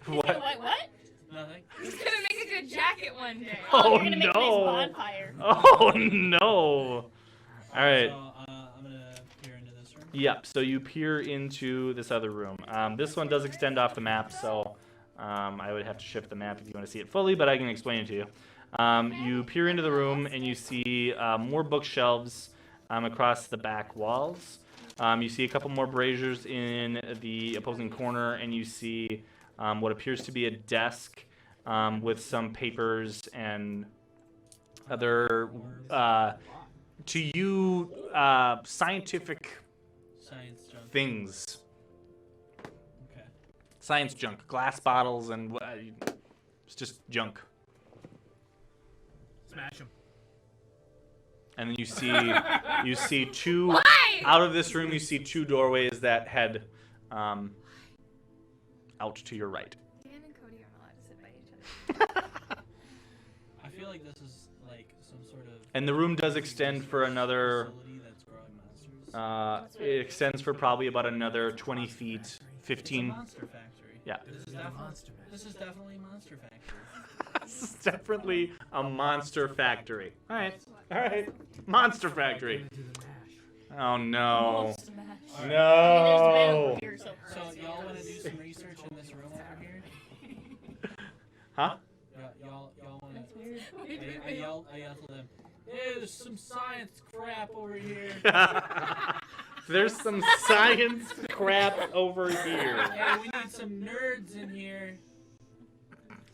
What? What? Nothing. He's gonna make a good jacket one day. Oh, you're gonna make a nice no. bonfire. Oh no! All right. So I'm gonna peer into this room. Yep. So you peer into this other room. This one does extend off the map, so I would have to shift the map if you want to see it fully, but I can explain it to you. You peer into the room and you see more bookshelves across the back walls. You see a couple more braziers in the opposing corner, and you see what appears to be a desk with some papers and other, to you, scientific Science junk. things. Okay. Science junk. Glass bottles and it's just junk. Smash him. And then you see two Why? out of this room. You see two doorways that head out to your right. Dan and Cody aren't allowed to sit by each other. I feel like this is like some sort of. And the room does extend for another. Facility that's growing monsters. It extends for probably about another 20 feet, It's a 15. monster factory. Yeah. This is definitely a monster factory. This is definitely a monster factory. All right. All right. Monster factory. Oh no. Alright. No. So y'all want to do some research in this room over here? Huh? Y'all want to? I yelled to them. Hey, there's some science crap over here. There's some science crap over here. Hey, we need some nerds in here.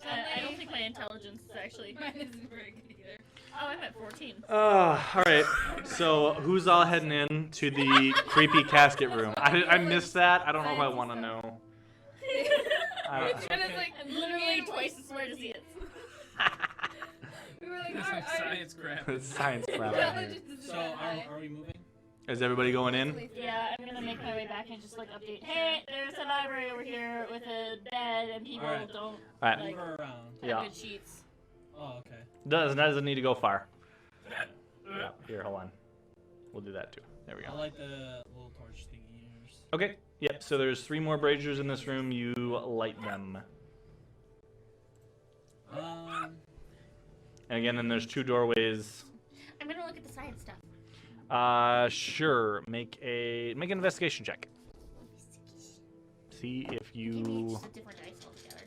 I don't think my intelligence is actually. Mine isn't very good either. Oh, I'm at 14. All right. So who's all heading in to the creepy casket room? I missed that. I don't know if I want to know. I don't- And it's like I'm literally twice as smart as he is. we were like, It's like science crap. It's science crap. in here. So are we moving? Is everybody going in? Yeah, I'm gonna make my way back and just like update. Hey, there's a library over here with a bed, and people Alright. don't All right. like Move her around. have Yeah. good sheets. Oh, okay. Doesn't need to go far. Yeah, here, hold on. We'll do that too. There we I go. like the little torch thingy. Okay. Yep. So there's 3 more braziers in this room. You light them. And again, then there's 2 doorways. I'm gonna look at the science stuff. Sure. Make an investigation check. See if Maybe it's you just a different dice altogether.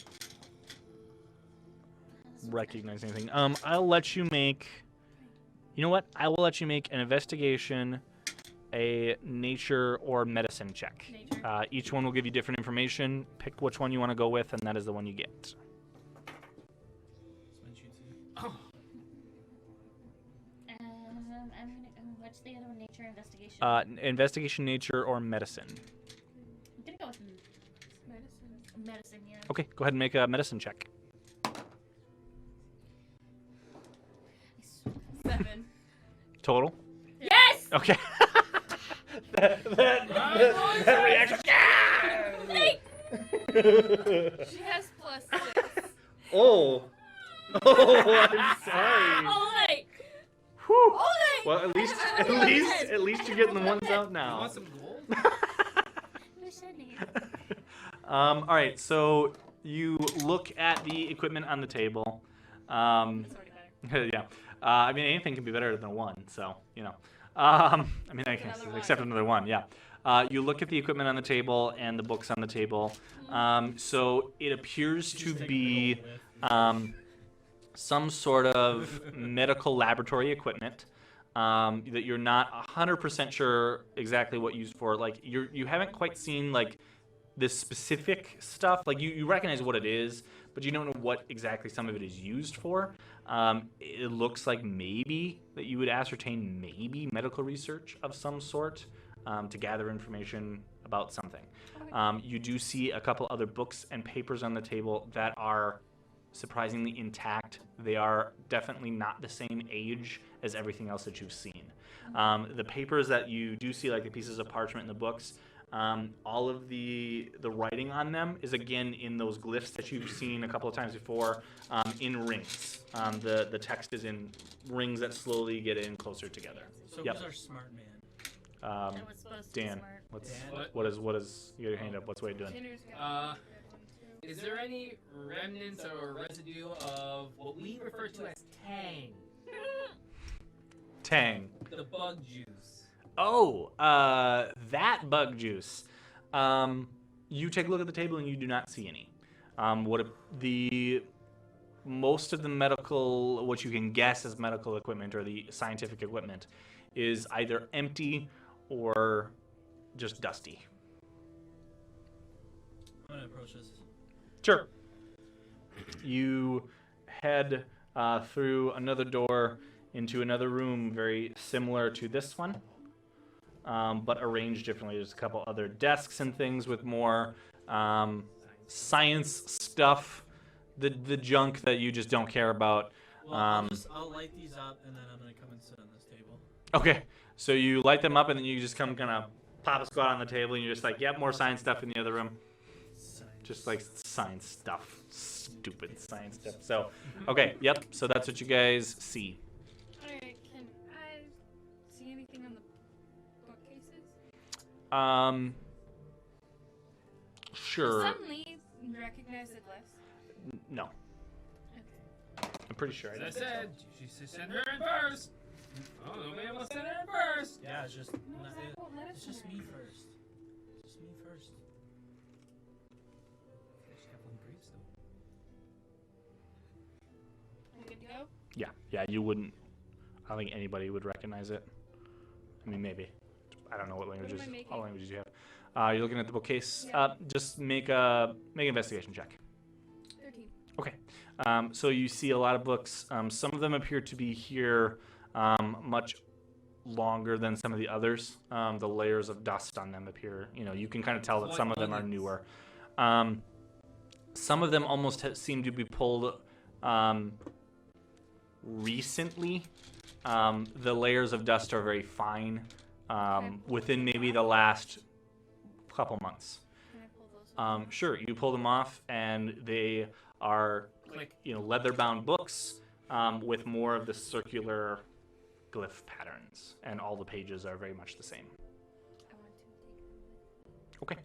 recognize anything. I'll let you make. You know what? I will let you make an investigation, a nature or medicine check. Nature. Each one will give you different information. Pick which one you want to go with, and that is the one you get. I'm gonna. What's the other one? Nature investigation. Investigation, nature, or medicine. I'm gonna go with Medicine. medicine. Yeah. Okay, go ahead and make a medicine check. total? Yes! Okay. that reaction. Hey! She has +6. Oh. Oh, I'm sorry. Ole! Whew. Ole! Well, at least you're getting the ones out You now. want some gold? All right, so you look at the equipment on the table. It's already better. Yeah. I mean, anything can be better than a 1, so, you know. I mean, I guess, Another one. except another 1, yeah. You look at the equipment on the table and the books on the table. So it appears to be some sort of medical laboratory equipment that you're not 100% sure exactly what used for. Like, you haven't quite seen, like, this specific stuff. Like, you recognize what it is, but you don't know what exactly some of it is used for. It looks like maybe that you would ascertain maybe medical research of some sort to gather information about something. You do see a couple other books and papers on the table that are surprisingly intact. They are definitely not the same age as everything else that you've seen. The papers that you do see, like the pieces of parchment in the books, all of the writing on them is again in those glyphs that you've seen a couple of times before, in rings. The text is in rings that slowly get in closer together. So Yep. who's our smart man? That was supposed to be Dan, smart. what's Dan? what is you got your hand up? What's Wade doing? Tinder's got a good one, too. Is there any remnants or residue of what we refer to as tang? Tang. The bug juice. Oh, that bug juice. You take a look at the table and you do not see any. Most of the medical, what you can guess as medical equipment or the scientific equipment, is either empty or just dusty. I'm gonna approach this. Sure. You head through another door into another room very similar to this one, but arranged differently. There's a couple other desks and things with more science stuff, the junk that you just don't care about. Well, I'll light these up and then I'm gonna come and sit on this table. Okay, so you light them up and then you just come kind of pop a squat on the table and you're just like, yep, more science stuff in the other room. Just like science stuff. Stupid science stuff. So, okay, yep, so that's what you guys see. Alright, can I see anything on the bookcases? Sure. Suddenly recognize the glyphs. No. Okay. I'm pretty sure I As I did. said, she should send her in first. Oh, nobody else send her in first. Yeah, it's just No, Zach won't let us it's just in me there. first. Just me first. She got one briefs though. We good to go? Yeah, you wouldn't. I don't think anybody would recognize it. I mean, maybe. I don't know what languages. am I making? All languages you have. You're looking at the bookcase. Yeah. Just make an investigation check. 13. Okay. So you see a lot of books. Some of them appear to be here much longer than some of the others. The layers of dust on them appear. You can kind of tell that some of them are newer. Some of them almost seem to be pulled recently. The layers of dust are very fine. Within maybe the last couple months. Can I pull those off? Sure, you pull them off, and they are Click. leather-bound books with more of the circular glyph patterns, and all the pages are very much the same. I want to take them with. Okay,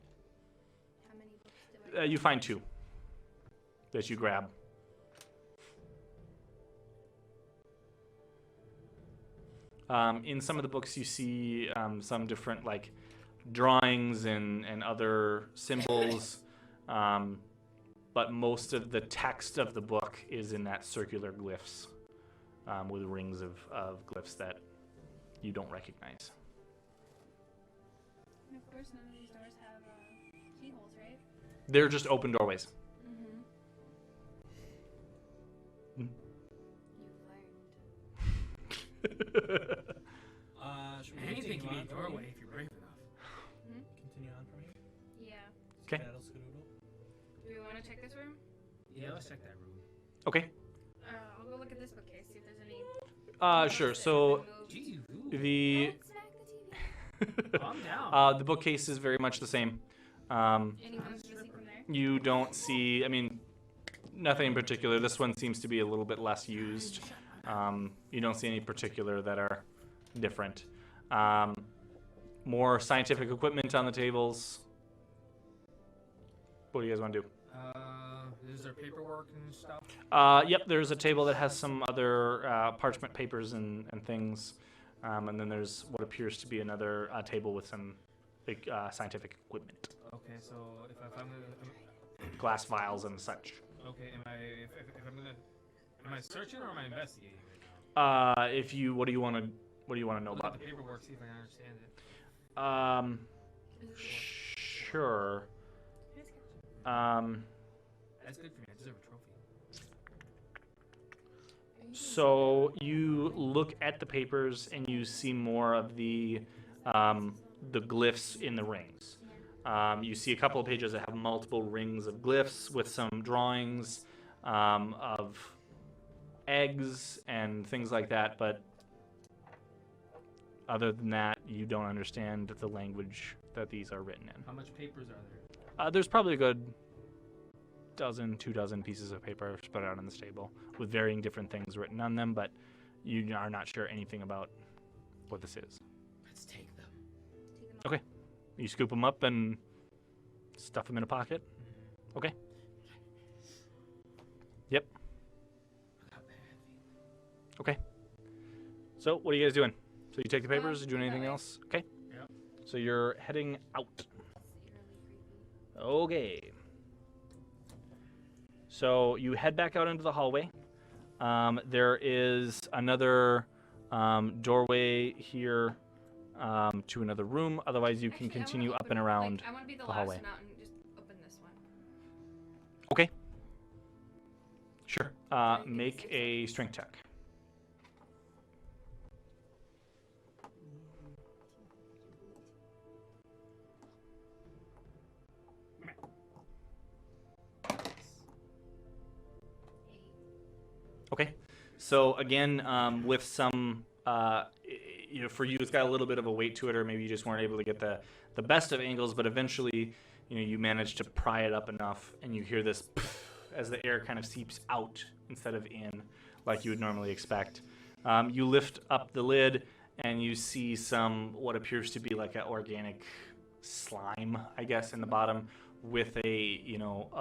How many books do I you find 2 that you grab. In some of the books, you see some different like drawings and other symbols, but most of the text of the book is in that circular glyphs with rings of glyphs that you don't recognize. And of course, none of these doors have keyholes, right? They're just open doorways. Mm-hmm. Mm. You've learned. Should we Anything continue can be on a for me? doorway if you're brave enough. Continue on for me. Yeah. Okay. Battle Skedoodle. Do we want to check this room? Yeah, let's check that room. Okay. I'll go look at this bookcase, see if there's any. Sure. books that So have been moved. Gee, who The Don't smack the TV. Calm down. the bookcase is very much the same. Anyone missing from there? You don't see, I mean, nothing in particular. This one seems to be a little bit less used. You don't see any particular that are different. More scientific equipment on the tables. What do you guys want to do? Is there paperwork and stuff? Yep, there's a table that has some other parchment papers and things. And then there's what appears to be another table with some big scientific equipment. Okay, so if I'm gonna, Glass vials and such. okay, am I searching or am I investigating? If you, what do you want to know Look about at the paperwork, see if I understand it. Sure. That's good for me. I deserve a trophy. So you look at the papers and you see more of the glyphs in the rings. You see a couple of pages that have multiple rings of glyphs with some drawings of eggs and things like that, but other than that, you don't understand the language that these are written in. How much papers are there? There's probably a good two dozen pieces of paper spread out on this table with varying different things written on them, but you are not sure anything about what this is. Let's take them. Okay. You scoop them up and stuff them in a pocket? Okay. Yep. Okay. So, what are you guys doing? So you take the papers, you do anything else? Okay. Yep. So you're heading out. Okay. So you head back out into the hallway. There is another doorway here to another room. Otherwise, you can continue up and around I want to be the the last hallway. one out and just open this one. Okay. Sure. Make a strength check. Okay. So again, with some, for you, it's got a little bit of a weight to it, or maybe you just weren't able to get the best of angles, but eventually, you manage to pry it up enough, and you hear this as the air kind of seeps out instead of in, like you would normally expect. You lift up the lid, and you see some what appears to be like an organic slime, I guess, in the bottom, with a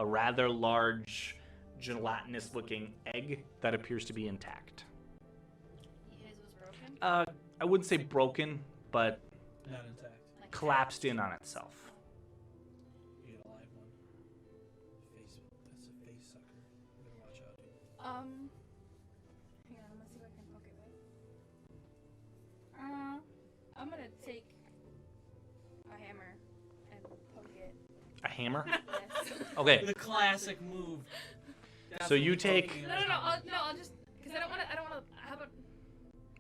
rather large, gelatinous-looking egg that appears to be intact. His was broken? I wouldn't say broken, but Not intact. Like collapsed in on itself. You get a live one. Face. That's a face sucker. You better watch out, dude. hang on, let's see if I can poke it right. I'm gonna take a hammer and poke it. A hammer? Yes. Okay. The classic move. So you take- Definitely poking it. I'll just, because I don't want to, how about,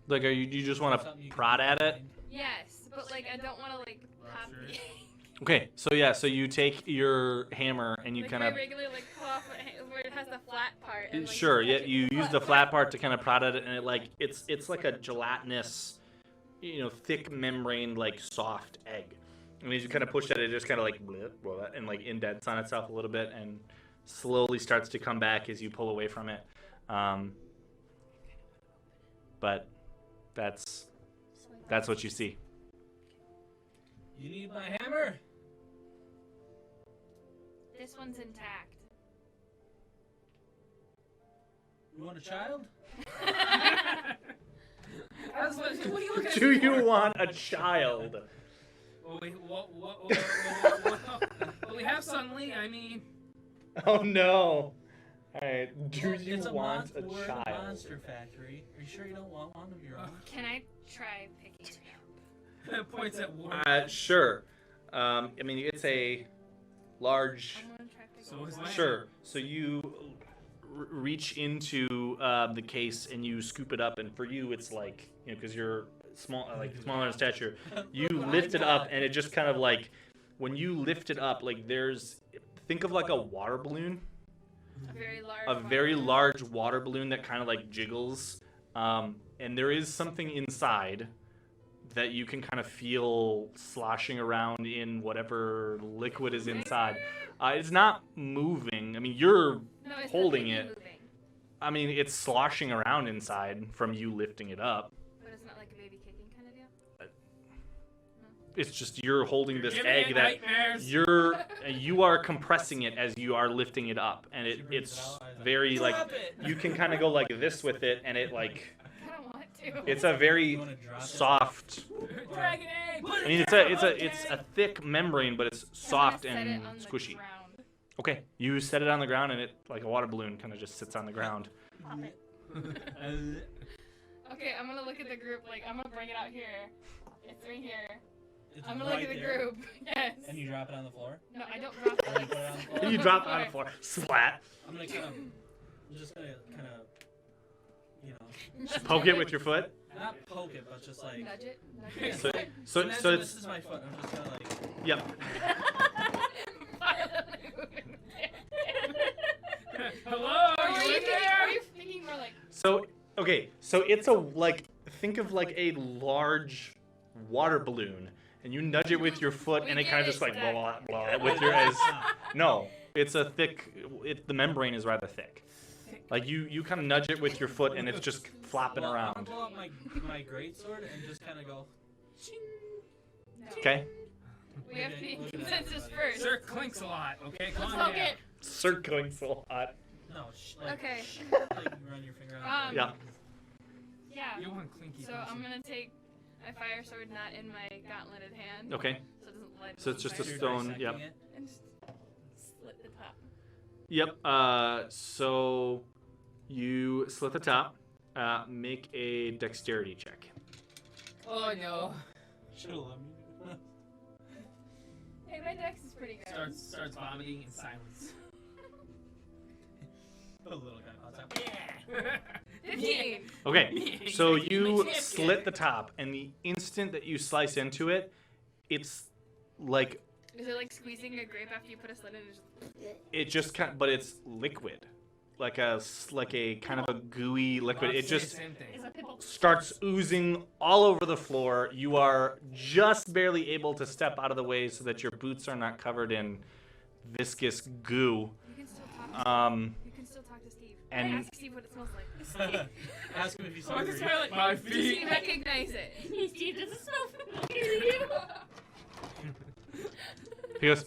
Like, you just want Something to you can prod at it? find. yes, but like, I don't want to like, pop Rupture the it. Okay, so you take your hammer and you like kind my of... regular like claw where it has the flat part. And, like, Sure, touch yeah, it. you use the flat part to kind of prod at it, and it's like a gelatinous, thick membrane, like soft egg. And as you kind of push at it, it just kind of like blip, and like indents on itself a little bit, and slowly starts to come back as you pull away from it. But that's what you see. You need my hammer? This one's intact. You want a child? What are you looking at? Do you want a child? Oh, wait, what, we have suddenly, I mean... Oh no! Alright, do Well, you it's want a we're in child? monster factory. Are you sure you don't want one of your own? Can I try picking it up? Points at war. Sure. I mean, it's a large... I'm gonna try picking So is it my- up. Sure. So you reach into the case and you scoop it up, and for you, it's like, because you're smaller in stature, you lift it up, and it just kind of like, when you lift it up, like think of like a water balloon, a very large water balloon that kind of like jiggles, and there is something inside, that you can kind of feel sloshing around in whatever liquid is inside. It's not moving. I mean, you're No, it's holding the it. moving. I mean, it's sloshing around inside from you lifting it up. But it's not like a baby kicking kind of deal? It's just you're holding this Giving egg it that nightmares. you are compressing it as you are lifting it up, and it's very like you can kind of go like this with it, and it like I don't want to. it's a very You wanna drop it? soft. Dragon egg. I mean, it's a thick membrane, but it's soft I'm gonna set and it on the squishy. ground. Okay, you set it on the ground, and it like a water balloon kind of just sits on the ground. Okay, I'm gonna look at the group. Like, I'm gonna bring it out here. It's right here. It's I'm gonna look right at the there. group. Yes. And you drop it on the floor? No, I don't drop it. Or you put it on the floor? And you drop it on the floor, splat. I'm gonna kind of, I'm just gonna kind of, you know, Just poke it with your foot. not poke it, but just like. Nudge it. Nudge it. So, Imagine so this it's is my foot. I'm just gonna like. yep. Violently moving. Hello, Or you are in you thinking, there? are you thinking more like So okay, so it's a like think of like a large water balloon, and you nudge it with your foot, and it kind of just like blah blah blah with your eyes. No, it's a thick. The membrane is rather thick. Like you kind of nudge it with your foot, and it's just flopping Well, I'm around. gonna pull out my greatsword and just kind of go. no. Okay. We have to be Look at that, consensus everybody. first. Sir clinks a lot. Okay, Let's calm poke down. it. Circling so hot. No. Like, Okay. Like you run your finger on. it. Yeah. Yeah. You want clinky. So I'm gonna take my fire sword not in my gauntleted hand. Okay. So it doesn't light So up it's just fire. a You're stone. dissecting Yep. it. And just slit the top. Yep. So you slit the top. Make a dexterity check. Oh no. Should've let me do that. Hey, my dex is pretty good. Starts vomiting in silence. Put a little guy on top. Yeah. 15. Okay, so you slit the top, and the instant that you slice into it, it's like Is it like squeezing a grape after you put a slit in? it just kind, but it's liquid, like a kind of a gooey liquid. It just Same thing. Is a pimple. starts oozing all over the floor. You are just barely able to step out of the way so that your boots are not covered in viscous goo. You can still talk. You can still talk to Steve. and- ask Steve what it smells like. Ask him if he's Oh, I can hungry. smell it. My Does he feet. recognize it? Hey, Steve, does it smell familiar to you? He goes,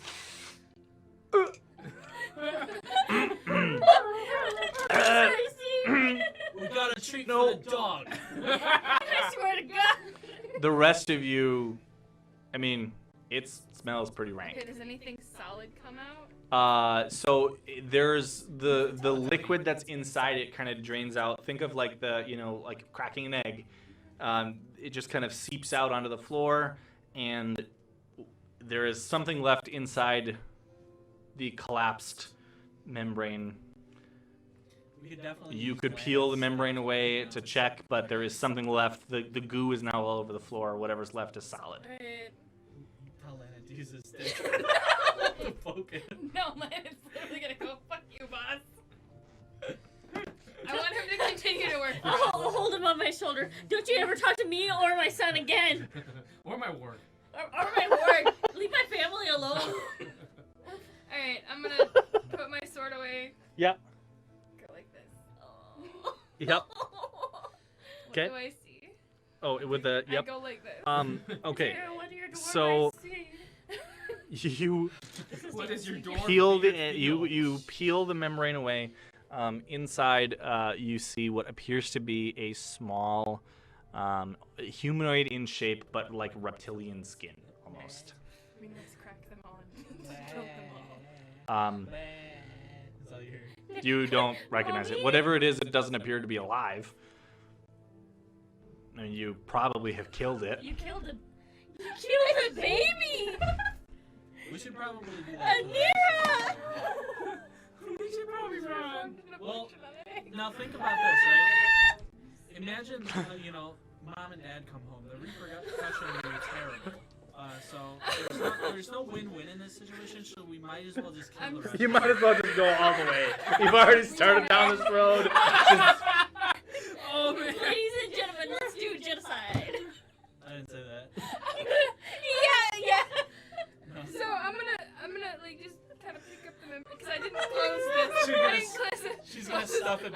Sorry, Steve. We got a treat No. for the dog. I swear to God. the rest of you, I mean, it smells pretty rank. Okay, does anything solid come out? So there's the liquid that's inside it kind of drains out. Think of like like cracking an egg. It just kind of seeps out onto the floor, and there is something left inside the collapsed membrane. We could definitely You use could lance. peel the membrane away to check, but there is something left. The goo is now all over the floor. Whatever's left is solid. Alright. Tell Lana to use his stick to poke it. No, man, it's literally gonna go, fuck you, boss. I want him to continue to work for us. I'll hold him on my shoulder. Don't you ever talk to me or my son again. Or my work. Or my ward. Leave my family alone. Alright, I'm gonna put my sword away. Yep. Go like this. Yep. What Okay. do I see? Oh, with the I yep. go like this. Okay. Dear, what do So- I see? You What is your door? peel for the your you peel the membrane away. Inside, you see what appears to be a small humanoid in shape, but like reptilian skin almost. I mean, let's crack them all and kill them all. That's all you hear. You don't recognize it. Mommy? Whatever it is, it doesn't appear to be alive. I mean, you probably have killed it. You killed him. You killed a baby! We should probably do that. Anira! We should probably run. Well, now think about this, right? Imagine, mom and dad come home. The repercussion would be terrible. So there's no win-win in this situation. So we might as well just kill the rest. You might as well just go all the way. You've already started down this road. Just- Oh man. Ladies and gentlemen, let's do genocide. I didn't say that.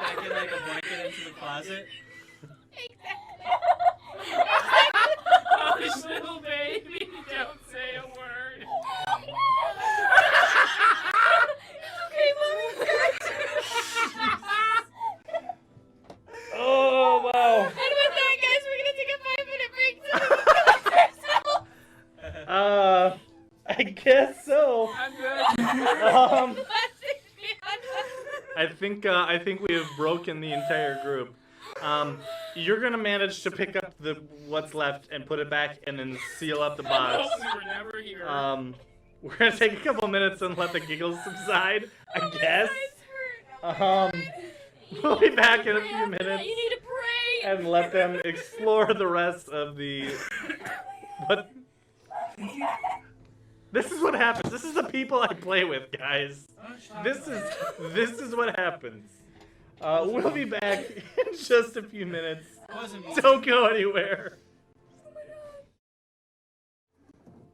back in like a blanket into the closet. Hush, little baby, don't say a word. Okay, Mommy. Oh, wow. And with that, guys, we're gonna take a 5-minute break so we can collect ourselves. I guess so. I'm good. I think we have broken the entire group. You're gonna manage to pick up what's left and put it back, and then seal up the box. We were never here. We're gonna take a couple minutes and let the giggles subside, I guess. We'll be back in a few minutes You need to pray. and let them explore the rest of the. What? This is what happens. This is the people I play with, guys. This is what happens. We'll be back in just a few minutes. Don't go anywhere.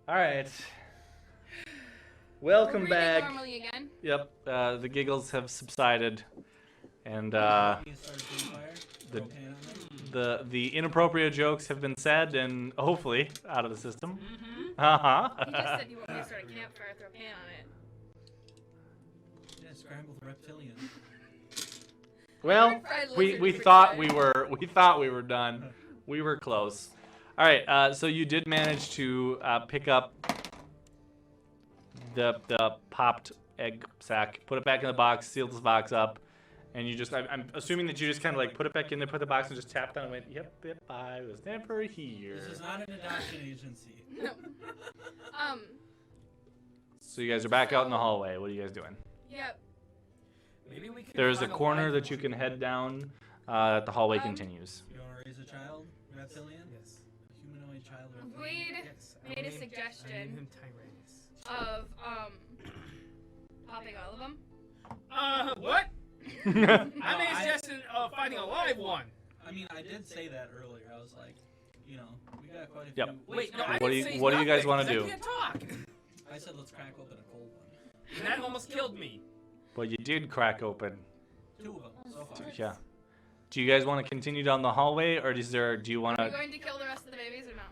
All right. Welcome We're back. normally again. Yep. The giggles have subsided, and the inappropriate jokes have been said and hopefully out of the system. Uh-huh. You just said you want me to start a campfire, throw a pan on it. Yeah, scrambled reptilian. Well, Fried we lizards thought for we were done. We were close. All right. So you did manage to pick up the popped egg sack, put it back in the box, seal this box up, and you just I'm assuming that you just kind of like put it back in there, put the box, and just tapped on it and went, yep, I was never here. This is not an adoption agency. No. So you guys are back out in the hallway. What are you guys doing? Yep. Maybe we can There's a find corner live that you one. can head down. The hallway continues. You want to raise a child, reptilian? Yes. A humanoid child reptilian? Wade Yes. I made a named- I suggestion named him Tyrannus. of popping all of them. What? I made a suggestion of finding a live one. I mean, I did say that earlier. I was like, we got quite a Yep. few. Wait, no, I What do didn't you- say what do you guys nothing, wanna 'cause do? I can't talk. I said let's crack open a cold one. And that almost killed me. Well, you did crack open. 2 of them so far. Yeah. Do you guys want to continue down the hallway, or do you want Are you to? going to kill the rest of the babies or no?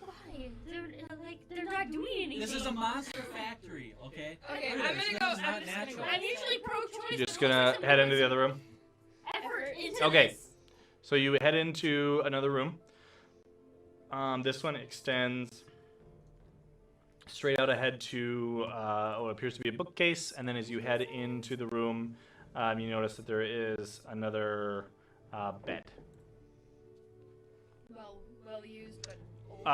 Why? They're not doing anything. This is a monster factory, okay? Okay, Look at I'm this. gonna This go. is I'm not just gonna go. natural. I'm usually pro-choice. You're just but gonna listen, head into put the other room. effort into Okay. this. So you head into another room. This one extends straight out ahead to what appears to be a bookcase, and then as you head into the room, you notice that there is another bed. Well used, but old.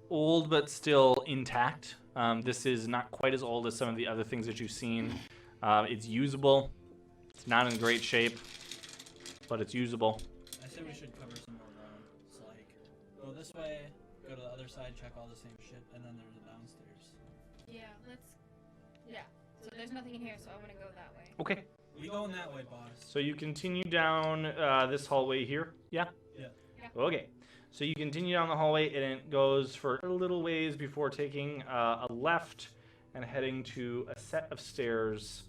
Old but still intact. This is not quite as old as some of the other things that you've seen. It's usable. It's not in great shape, but it's usable. I say we should cover some more ground. It's like, go this way, go to the other side, check all the same shit, and then there's a downstairs. Yeah, yeah. So there's nothing in here, so I want to go that way. Okay. We going that way, boss. So you continue down this hallway here. Yeah? Yeah. Okay. So you continue down the hallway, and it goes for a little ways before taking a left and heading to a set of stairs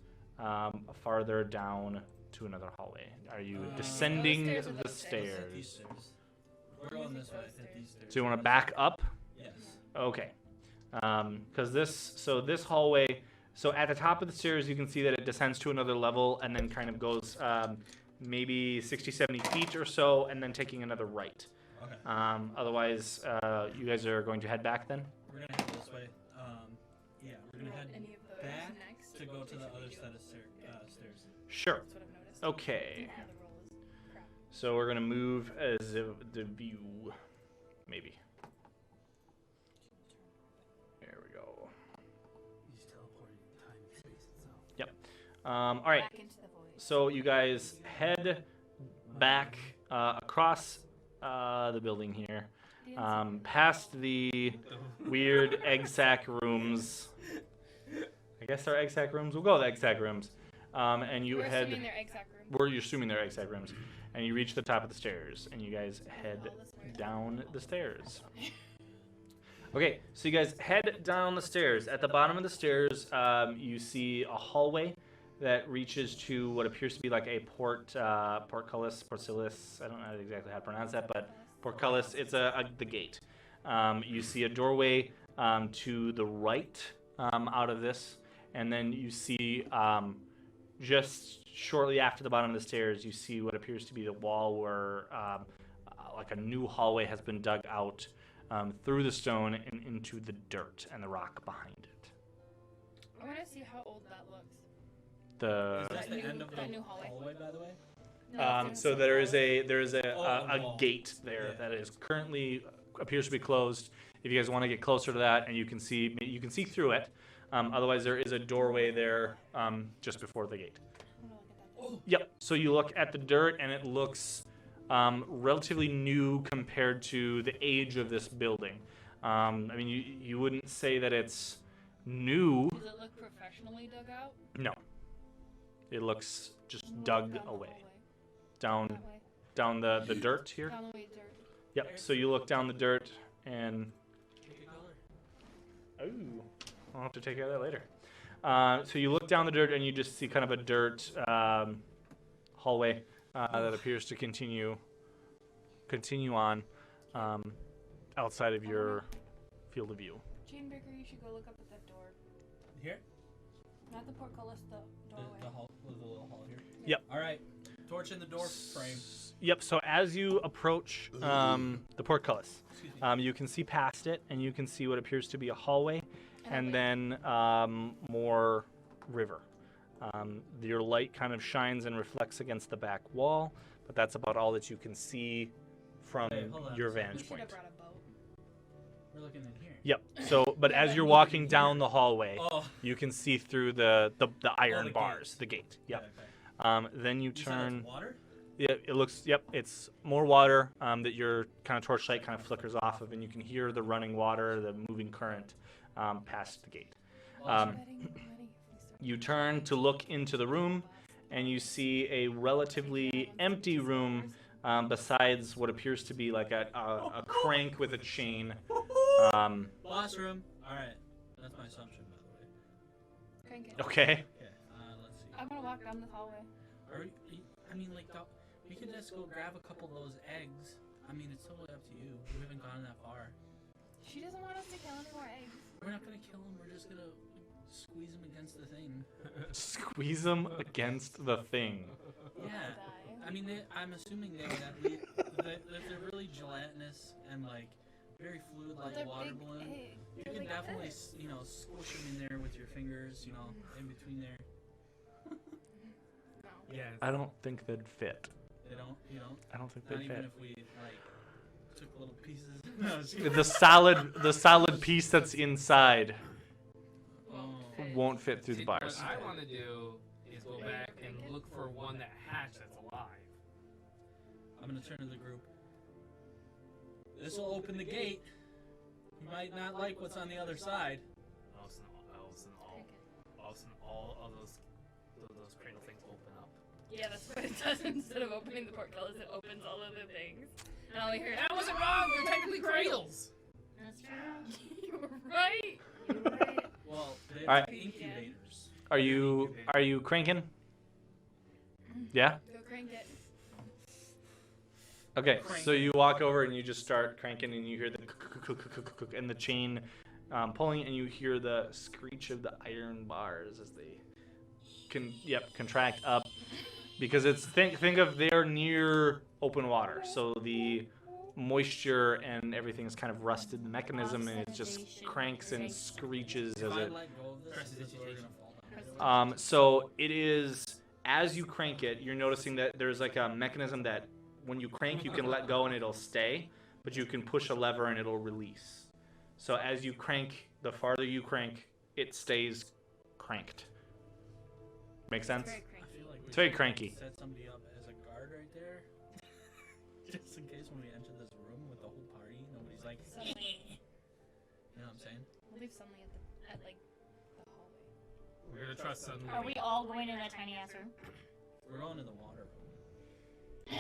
farther down to another hallway. Are you descending Those stairs or the those Let's hit these stairs? stairs. We're going this way. Hit these stairs. So you want to back up? Yes. Okay. Because this hallway, so at the top of the stairs, you can see that it descends to another level and then kind of goes maybe 60, 70 feet or so, and then taking another right. Okay. Otherwise, you guys are going to head back then? We're gonna head this way. Yeah, we're gonna head Any of those back next? to go to the other set of stairs. Sure. That's what I've noticed. Okay. Yeah, the roll is crap. So we're going to move as the view, maybe. There we go. He's teleporting time and space itself. Yep. All right. Back into the void. So you guys head back across the building here, past the weird egg sack rooms. I guess they're egg sack rooms. We'll go with egg sack rooms. And you We're head. assuming they're exact rooms. We're assuming they're egg sack rooms. And you reach the top of the stairs, and you guys head down the stairs. Okay, so you guys head down the stairs. At the bottom of the stairs, you see a hallway that reaches to what appears to be like a portcullis. I don't know exactly how to pronounce that, but portcullis. It's the gate. You see a doorway to the right out of this, and then you see just shortly after the bottom of the stairs, you see what appears to be the wall where like a new hallway has been dug out through the stone and into the dirt and the rock behind it. I want to see how old that looks. The Is that the end of that the new hallway? by the way? No, so there is a wall. gate there Yeah. that is currently appears to be closed. If you guys want to get closer to that, and you can see through it. Otherwise, there is a doorway there just before the gate. Yep. So you look at the dirt, and it looks relatively new compared to the age of this building. I mean, you wouldn't say that it's new. Does it look professionally dug out? No. It looks just Down dug the away. hallway. Down That way. down the dirt here. Down the way dirt. Yep. So you look down the dirt, and oh, I'll have to take care of that later. So you look down the dirt, and you just see kind of a dirt hallway that appears to continue on outside of your field of view. Chainbreaker, you should go look up at that door. Here? Not the portcullis, the doorway. The little hall here. Yep. All right. Torch in the door frame. Yep. So as you approach the portcullis, Excuse me. you can see past it, and you can see what appears to be a hallway, and Hallway. then more river. Your light kind of shines and reflects against the back wall, but that's about all that you can see from Wait, hold on. your We We vantage should point. have brought a boat. We're looking in here. Yep. So, but as you're walking down the hallway, Oh. you can see through the iron the bars, gate. the gate. Yep. Okay. Then you You said turn. it's water? Yeah, it looks. Yep, it's more water that your kind of torchlight kind of flickers off of, and you can hear the running water, the moving current past the gate. Awesome. You turn to look into the room, and you see a relatively empty room besides what appears to be like a crank with a chain. Boss room. All right. That's my assumption, by the way. Crank it. Okay. Okay. Let's see. I'm gonna walk down this hallway. I mean, like, we could just go grab a couple of those eggs. I mean, it's totally up to you. We haven't gone that far. She doesn't want us to kill any more eggs. We're not gonna kill them. We're just gonna squeeze them against the thing. Squeeze them against the thing. Yeah. Die. I mean, I'm assuming that they're really gelatinous and like very fluid, like They're a water big balloon. eggs. You They're can like definitely, eggs. squish them in there with your fingers, in between there. No. Yes. I don't think they'd fit. They don't, I don't think not they'd even fit. if we like took little pieces. No, just kidding. The solid piece that's inside Oh. won't fit through the See, bars. What I want to do is go back and look for one that hatched that's alive. I'm gonna turn to the group. This will open the gate. You might not like what's on the other side. Else and all of those cradle things open up. Yeah, that's what it does. Instead of opening the portcullis, it opens all of the things. And all we hear is, That wasn't wrong. They're technically cradles. That's true. you were right. You're right. Well, they're All right. incubators. Are you cranking? Yeah? Go crank it. Okay, Crank so it. you walk over and you just start cranking, and you hear the and the chain pulling, and you hear the screech of the iron bars as they contract up, because it's think of they're near open water, so the moisture and everything is kind of rusted the mechanism, and it just cranks and screeches If as I it. let go of this, is this gonna fall down? So it is, as you crank it, you're noticing that there's like a mechanism that when you crank, you can let go and it'll stay, but you can push a lever and it'll release. So as you crank, the farther you crank, it stays cranked. Make sense? Very I cranky. feel like we It's very should cranky. Set somebody up as a guard right there, just in case when we enter this room with the whole party, nobody's like, Sunlight. you know what I'm saying? We'll leave sunlight at like the hallway. We're gonna trust Sunlight. Are we all going in that tiny ass room? We're going to the water room.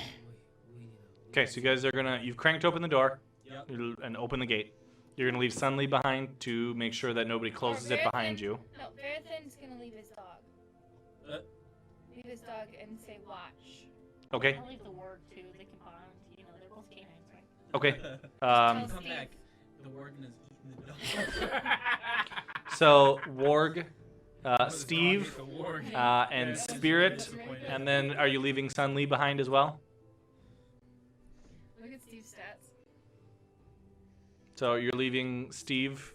Okay, so you guys are you've cranked open the door Yep. and open the gate. You're gonna leave Sunly behind to make sure that nobody closes it behind you. No, Verithan's gonna leave his dog. leave his dog and say watch. Okay. I'll leave the warg too. They can bond. You know, they're both canines, right? Okay. Tell Come Steve. back. The Worgen is eating the dog. So Warg, What's Steve, wrong with the warg? and Yeah. Spirit, Disappointed. and then are you leaving Sun Li behind as well? Look at Steve's stats. So you're leaving Steve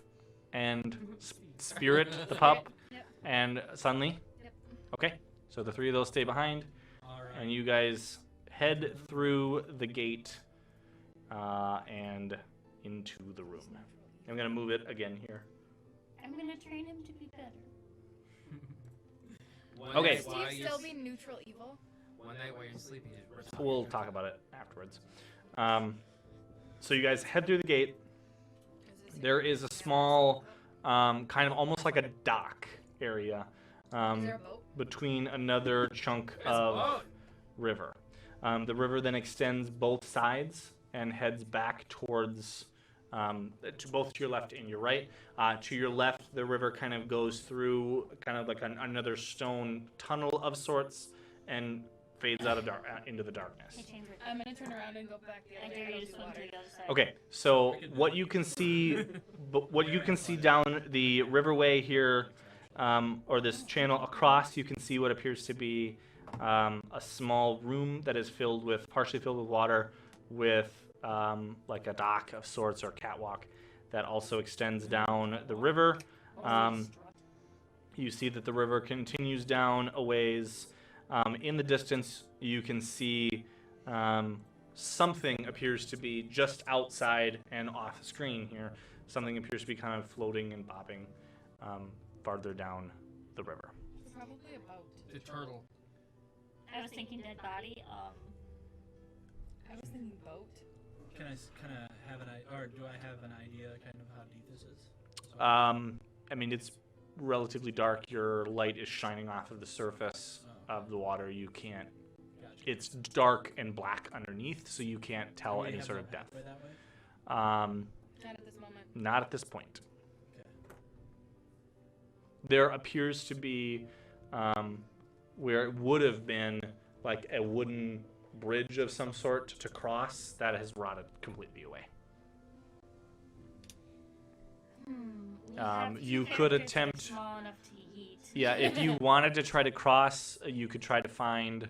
and Spirit, the pup, Yep. and Sun Li? Yep. Okay. So the three of those stay behind, All right. and you guys head through the gate and into the room. I'm going to move it again here. I'm gonna train him to be better. One Okay. night Steve while you're still s- be neutral evil? One night while you're sleeping, just burst out We'll your talk gun. about it afterwards. So you guys head through the gate. There is a small, kind of almost like a dock area Is there a boat? between another chunk There's a of boat. river. The river then extends both sides and heads back towards to both to your left and your right. To your left, the river kind of goes through kind of like another stone tunnel of sorts and fades out of into the darkness. Hey, Chain Breaker. I'm gonna turn around and go back the I other dare way. you to to swim water. to the other side. Okay, so what you can see, what you can see down the riverway here, or this channel across, you can see what appears to be a small room that is partially filled with water, with like a dock of sorts or catwalk that also extends down the river. You see that the river continues down a ways. In the distance, you can see something appears to be just outside and off screen here. Something appears to be kind of floating and bobbing farther down the river. Probably a boat. The turtle. I was thinking dead body. I was thinking boat. Can I kind of have or do I have an idea kind of how deep this is? I mean, it's relatively dark. Your light is shining off of the surface of the water. You can't. Gotcha. It's dark and black underneath, so you can't tell Do we any have sort of them depth. halfway that way? Not at this moment. Not at this point. Okay. There appears to be where it would have been like a wooden bridge of some sort to cross that has rotted completely away. We have you two could characters that are attempt- small enough to eat. Yeah, if you wanted to try to cross, you could try to find.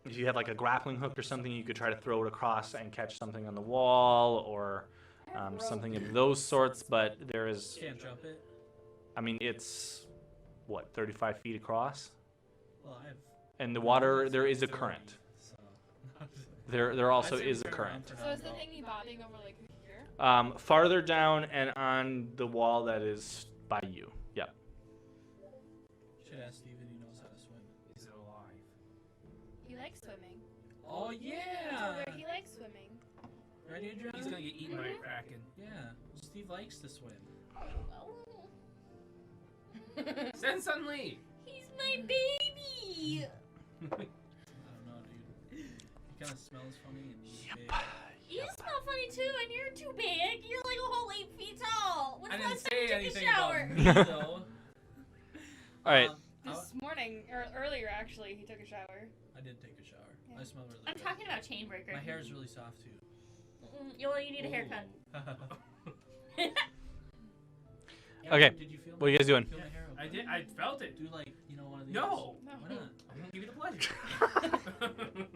If you had like a grappling hook or something, you could try to throw it across and catch something on the wall or something of those sorts. But there is, Can't jump it. I mean, it's what 35 feet across, Well, I have. and the water there is a 30, current. So. There also I'd say is a we turn around current. for So now. is the thingy bobbing over like here? Farther down and on the wall that is by you. Yep. Should ask Steven. He knows how to swim. Is it alive? He likes swimming. Oh yeah. He likes swimming. Right, Adrian? He's gonna get eaten by a kraken. Yeah. Steve likes to swim. Send Sun Li. He's my baby. I don't know, dude. He kind of smells funny and he's big. You smell funny too, and you're too big. You're like a whole 8 feet tall. When's I the didn't last time you say took anything a shower? about me though. All right. This morning, or earlier actually, he took a shower. I did take a shower. Yeah. I smell really I'm good. talking about Chainbreaker. My hair is really soft too. You need a haircut. Yeah, Okay, Did you feel what are you guys doing? Feel my hair? I did. I felt it. Do like one of these. No. No. Why not? I'm gonna give you the pleasure.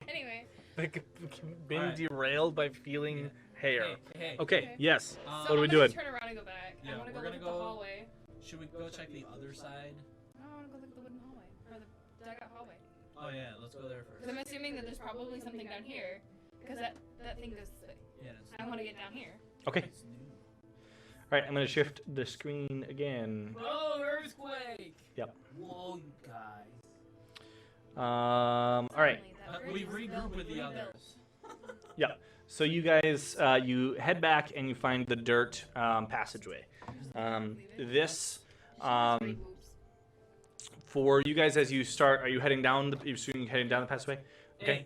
Anyway, Being Alright. derailed by feeling hair. Hey. Okay. Okay. Yes. so What are we I'm gonna doing? turn around and go back. Yeah, I want to go we're look at gonna the go- hallway. Should we go check the other side? No, I want to go look at the wooden hallway or the dugout hallway. Oh yeah, let's go there Because first. I'm assuming that there's probably something down here. Because that thing goes this way. Yeah, it's I want to get down here. Okay. It's new. All right. I'm gonna shift the screen again. Oh, earthquake! Yep. Whoa, you guys. All right. Suddenly, that bridge We was regroup built with the rebuilt. others. So you guys, you head back and you find the dirt passageway. This, Great boobs. for you guys as you start, are you heading down? You're heading down the passageway. Okay. Hey,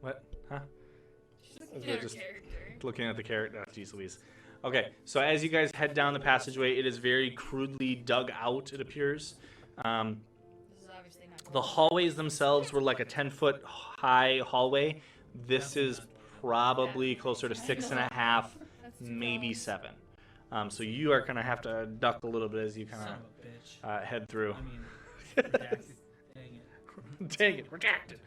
What? Huh? She's Okay, looking at her just- character. Looking at the carrot. Oh, geez Louise. Okay, so as you guys head down the passageway, it is very crudely dug out, it appears. This The hallways themselves were like a 10-foot high hallway. This is probably closer to 6.5, That's too maybe tall. 7. So you are gonna have to duck a little bit as you kind Son of a bitch. of head through. I mean, Redacted. dang it. Take it, redacted.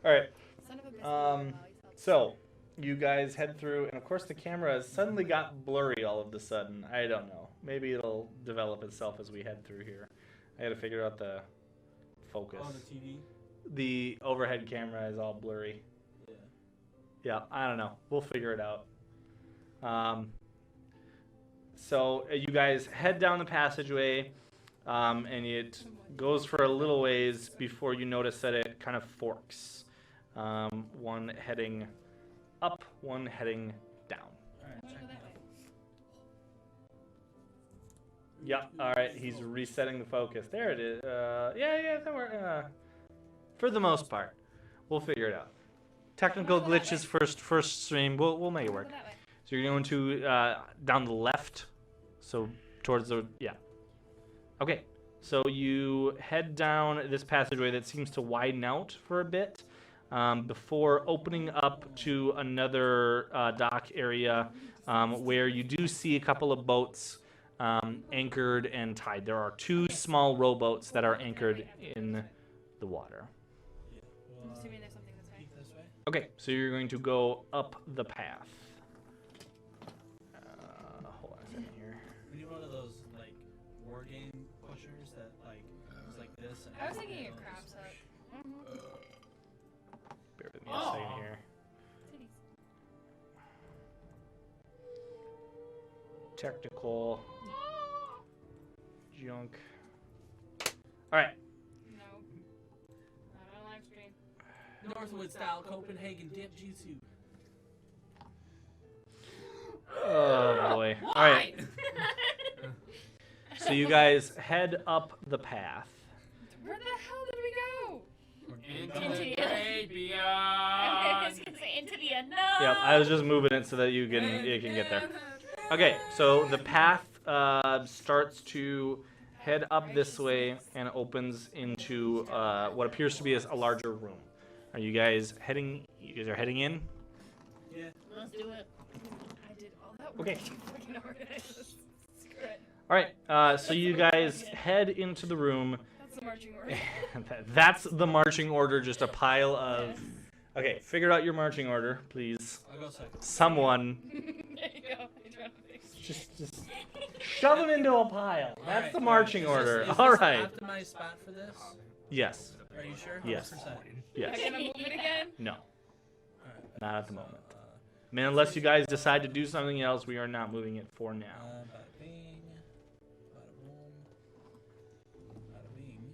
All right. Son of a bitch. So you guys head through, and of course the camera has suddenly got blurry all of a sudden. I don't know. Maybe it'll develop itself as we head through here. I got to figure out the focus. On the TV. The overhead camera is all blurry. Yeah. Yeah, I don't know. We'll figure it out. So you guys head down the passageway, and it goes for a little ways before you notice that it kind of forks. One heading up, one heading down. All right, check that out. Yep. All right. He's resetting the focus. There it is. Yeah. That worked. For the most part, we'll figure it out. Technical glitches first stream. We'll make it work. Go that way. So you're going to down the left, so towards the Okay. So you head down this passageway that seems to widen out for a bit before opening up to another dock area where you do see a couple of boats anchored and tied. There are 2 small rowboats that are anchored in the water. Yeah. I'm Well, assuming there's something this way. peek this way. Okay, so you're going to go up the path. Hold on a second here. We need one of those like war game pushers that like is like this. And I was has thinking it handles. craps up. Bear with me a second here. Technical junk. All right. No. Not on live stream. Northwood style Copenhagen dip jutsu. Oh boy. All right. So you guys head up the path. Where the hell did we go? Into the the- great I beyond. was gonna say into the unknown. Yep, I was just moving it so that it can get there. Okay, so the path starts to head up this way and opens into what appears to be a larger room. Are you guys heading? You guys are heading in. Yeah. Let's do it. I did all that work. Okay. to fucking organize this. Screw it. All right. So you guys head into the room. That's the marching order. That's the marching order. Just a pile of. Okay, figure out your marching order, please. I'll go second. Someone. There you go. I tried to fix it. Just shove them into a pile. That's Alright, the marching alright. order. Is this All right. optimized spot for this? Yes. Are you sure? Yes. 100%. Am Yes. I gonna move it again? No. Alright. Not at the moment. I mean, unless you guys decide to do something else, we are not moving it for now. Bada bing. Bada boom. Bada bing.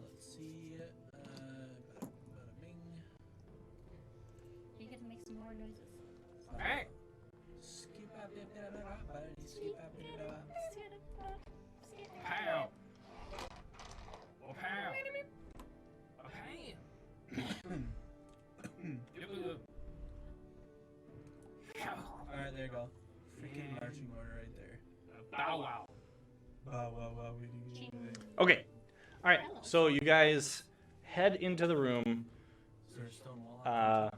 Let's see. Bada bing. You get to make some more noises. Hey. Pow. Oh, pow. Oh, pow. Alright, there you go. Freaking marching order right there. Bow wow. Wow, wow, wow. We do. Okay. All right. So you guys head into the room. Is there a stone wall?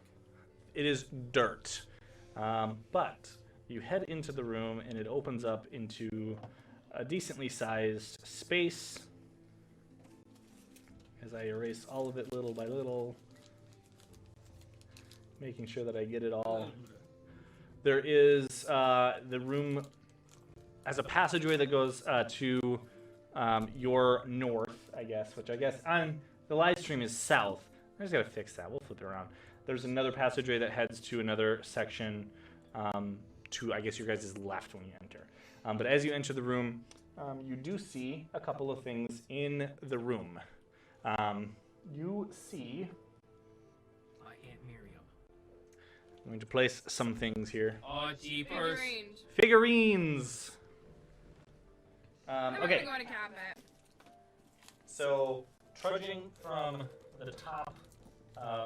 It is dirt, but you head into the room and it opens up into a decently sized space. As I erase all of it little by little, making sure that I get it all. There is the room has a passageway that goes to your north, I guess, which I guess on the live stream is south. I just gotta fix that. We'll flip it around. There's another passageway that heads to another section to, I guess, your guys' left when you enter. But as you enter the room, you do see a couple of things in the room. You see, My Aunt Miriam. I'm going to place some things here. Oh, jeepers. Figurines. Figurines! I'm Okay, gonna go to cabinet. so trudging from the top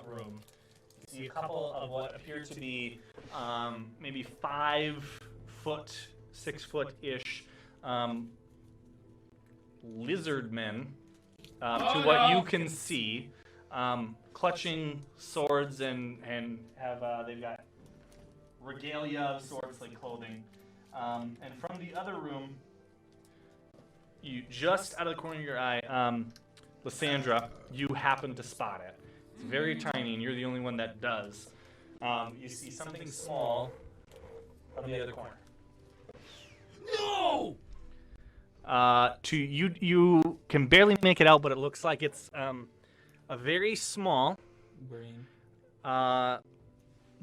room, you see a couple of what appear to be maybe 5 foot, 6 foot ish lizard men to what you can see, clutching swords and have they've got regalia of sorts like clothing. And from the other room, you just out of the corner of your eye, Lysandra, you happen to spot it. It's very tiny, and you're the only one that does. You see something small from the other corner. No! You can barely make it out, but it looks like it's a very small Brain.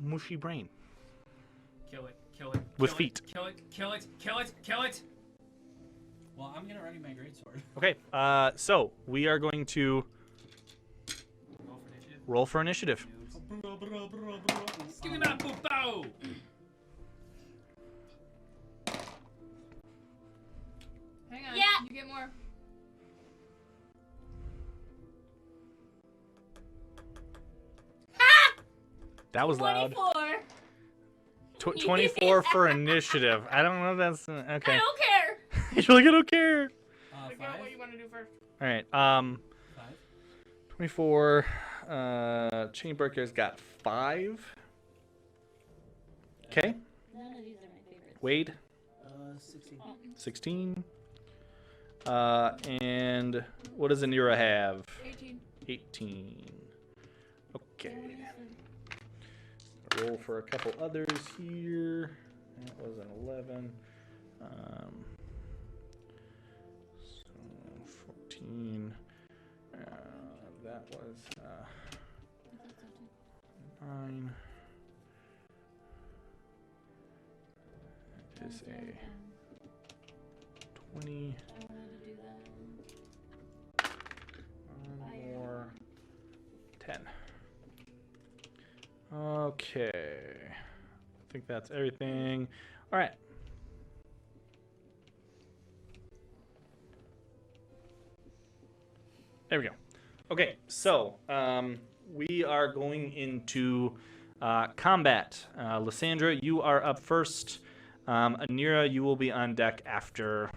mushy brain Kill it, kill it. with kill feet. It, kill it, kill it, kill it, kill it! Well, I'm gonna ready my greatsword. Okay, so we are going to Roll for initiative. roll for initiative. Give me that bow! Hang on. Yeah. You get more. That was loud. 24. 24 for initiative. I don't know if that's I okay. don't care. You're like, I don't care. Figure out 5. what you want to do first. All right. 5. 24. Chainbreaker's got 5. Okay. None of these are my favorites. Wade, 16. 16. And what does Anira have? 18. 18. Okay. Roll for a couple others here. That was an 11. So 14. That was 9. That is a 20. I wanted to do that. One more. 10. Okay. I think that's everything. All right. There we go. Okay, so we are going into combat. Lysandra, you are up first. Anira, you will be on deck after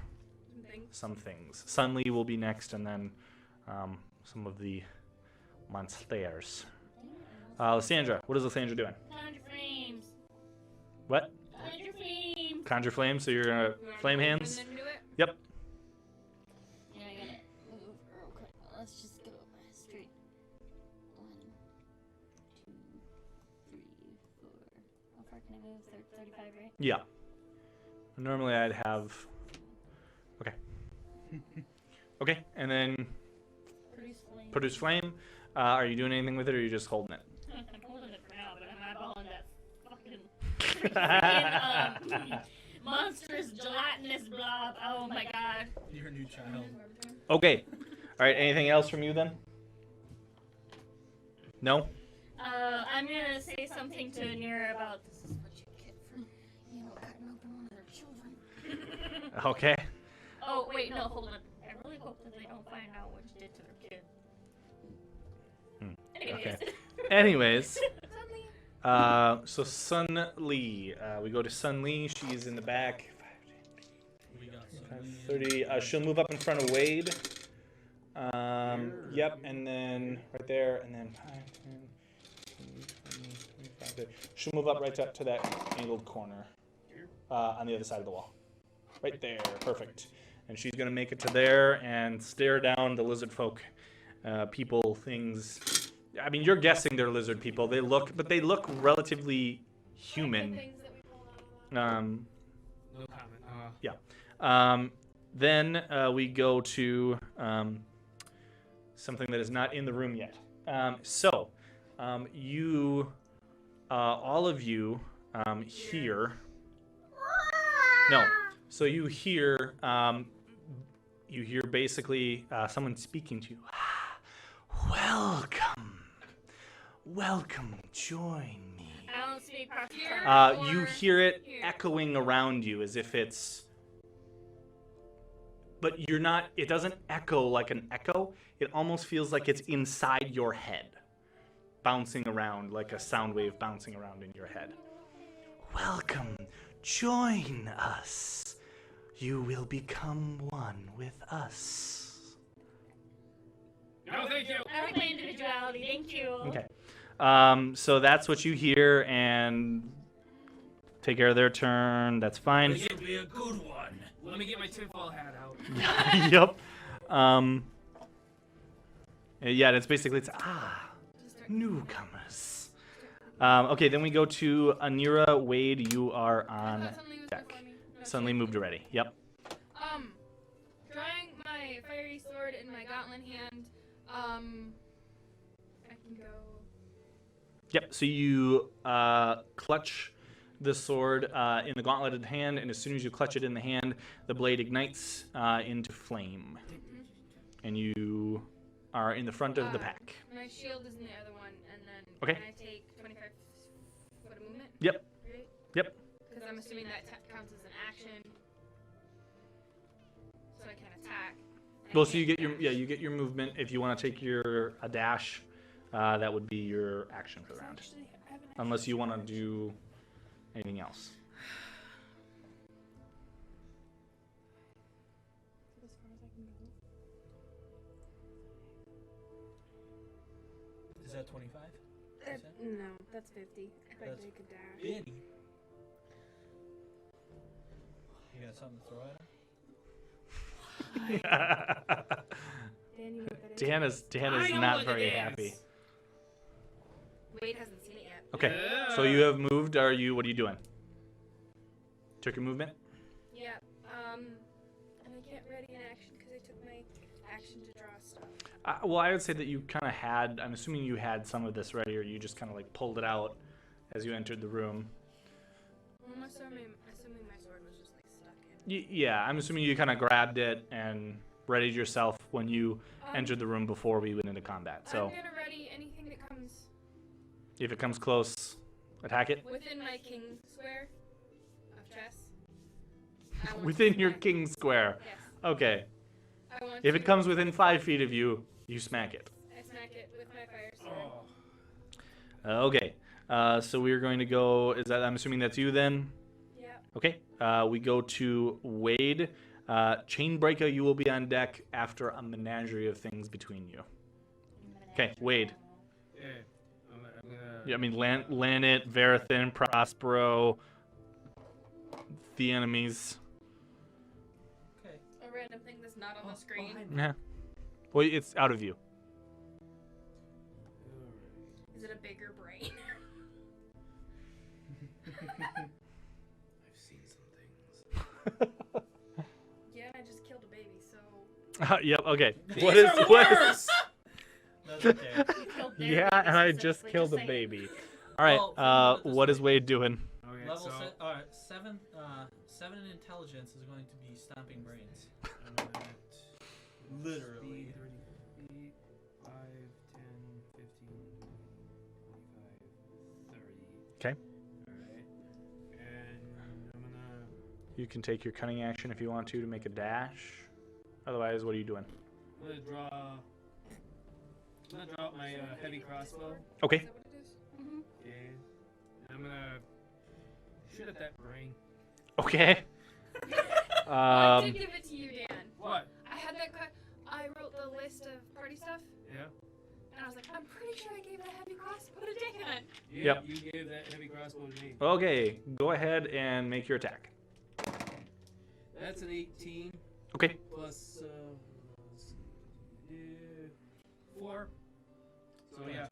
some things. Sunlee will be next, and then some of the monsters. Lysandra, what is Lysandra doing? Conjure flames. What? Conjure flames. Conjure flame, so you're gonna flame hands? And then do it? Yep. Yeah, I gotta move real quick. Let's just go straight. 1, 2, 3, 4. How far can I move? 35, right? Yeah. Normally I'd have. Okay. Okay, and then Produce flame. produce flame. Are you doing anything with it, or are you just holding it? I'm holding it for now, but I'm eyeballing that fucking monstrous gelatinous blob. Oh my god. Your new child. Okay. All right. Anything else from you then? No. I'm gonna say something to Anira about this is what you get for, cutting open one of their children. Okay. Oh wait, no, hold on. I really hope that they don't find out what you did to their kid. Anyways. Okay. Anyways. So Sun Lee. We go to Sun Lee. She's in the back. We got 30. She'll move up in front of Wade. Yep, and then right there, and then 5, 10, 20, 25, 30. She'll move up right up to that angled corner on the other side of the wall. Right there, perfect. And she's gonna make it to there and stare down the lizard folk, people, things. I mean, you're guessing they're lizard people. They look relatively human. Things that we pulled out of No comment. Then we go to something that is not in the room yet. You, all of you, hear. No. So you hear basically someone speaking to you. Welcome, join me. I don't speak proper. You hear it echoing around you as if it's. But you're not. It doesn't echo like an echo. It almost feels like it's inside your head, bouncing around like a sound wave bouncing around in your head. Welcome, join us. You will become one with us. No, thank you. I like my individuality. Thank you. Okay. So that's what you hear, and take care of their turn. That's fine. This will be a good one. Let me get my tinfoil hat out. Yep. Yeah, it's basically newcomers. Okay, then we go to Anira. Wade, you are on Suddenly was deck. before me. No, Suddenly moved already. Yep. Drawing my fiery sword in my gauntlet hand, I can go. Yep. So you clutch the sword in the gauntleted hand, and as soon as you clutch it in the hand, the blade ignites into flame, and you are in the front of the pack. My shield is in the other one, and then Okay. can I take 25 foot of movement? Yep. Right? Yep. Because I'm assuming that counts as an action, so I can attack. and Well, I so you can't get your dash. you get your movement. If you want to take a dash, that would be your action for the round, Actually, I have an unless you want to do anything else. as far as I can go. Is that 25? No, that's 50. If I That's- take a dash. Danny. You got something to throw at her? Dan, you know what that is? Dan I is know not what very it happy. is. Wade hasn't seen it yet. Okay, Yeah. so you have moved. What are you doing? Took your movement. Yeah. And I can't ready an action because I took my action to draw stuff. Well, I would say that you kind of had. I'm assuming you had some of this ready, or you just kind of like pulled it out as you entered the room. Well, I'm assuming my sword was just like stuck in. Yeah, I'm assuming you kind of grabbed it and readied yourself when you entered the room before we went into combat. So I'm gonna ready anything that comes if it comes close, attack it. within my king square of chess. I want Within to your smack- king square. Yes. Okay. I want If to, it comes within 5 feet of you, you smack it. I smack it with my fire sword. Oh. Okay. So we're going to go. I'm assuming that's you then. Yeah. Okay. We go to Wade. Chainbreaker, you will be on deck after a menagerie of things between you. Okay, Wade. Yeah. I'm gonna. Yeah, I mean, Lanit, Verathin, Prospero, the enemies. Okay. A random thing that's not on the screen. Yeah. Well, it's out of view. Is it a bigger brain? I've seen some things. Yeah, I just killed a baby, so. Yep. Okay. These What is? are What is? worse! That's okay. You killed their Yeah, baby and I just specifically, killed a saying. baby. All right. Well, think about it this What is way. Wade doing? Okay, Level so set. All right, seven in intelligence is going to be stomping brains. I'm at Literally. 30 feet, 5, 10, 15, 25, 30. Okay. Alright. And I'm gonna. You can take your cunning action if you want to make a dash. Otherwise, what are you doing? I'm gonna draw out my heavy crossbow. Okay. Is that what it is? Yeah. And I'm gonna shoot at that brain. Okay. I did give it to you, Dan. What? I had that. I wrote the list of party stuff, Yeah. and I was like, I'm pretty sure I gave that heavy crossbow to Dan. Yeah, Yep. you gave that heavy crossbow to me. Okay. Go ahead and make your attack. That's an 18 Okay. plus 4. So yeah.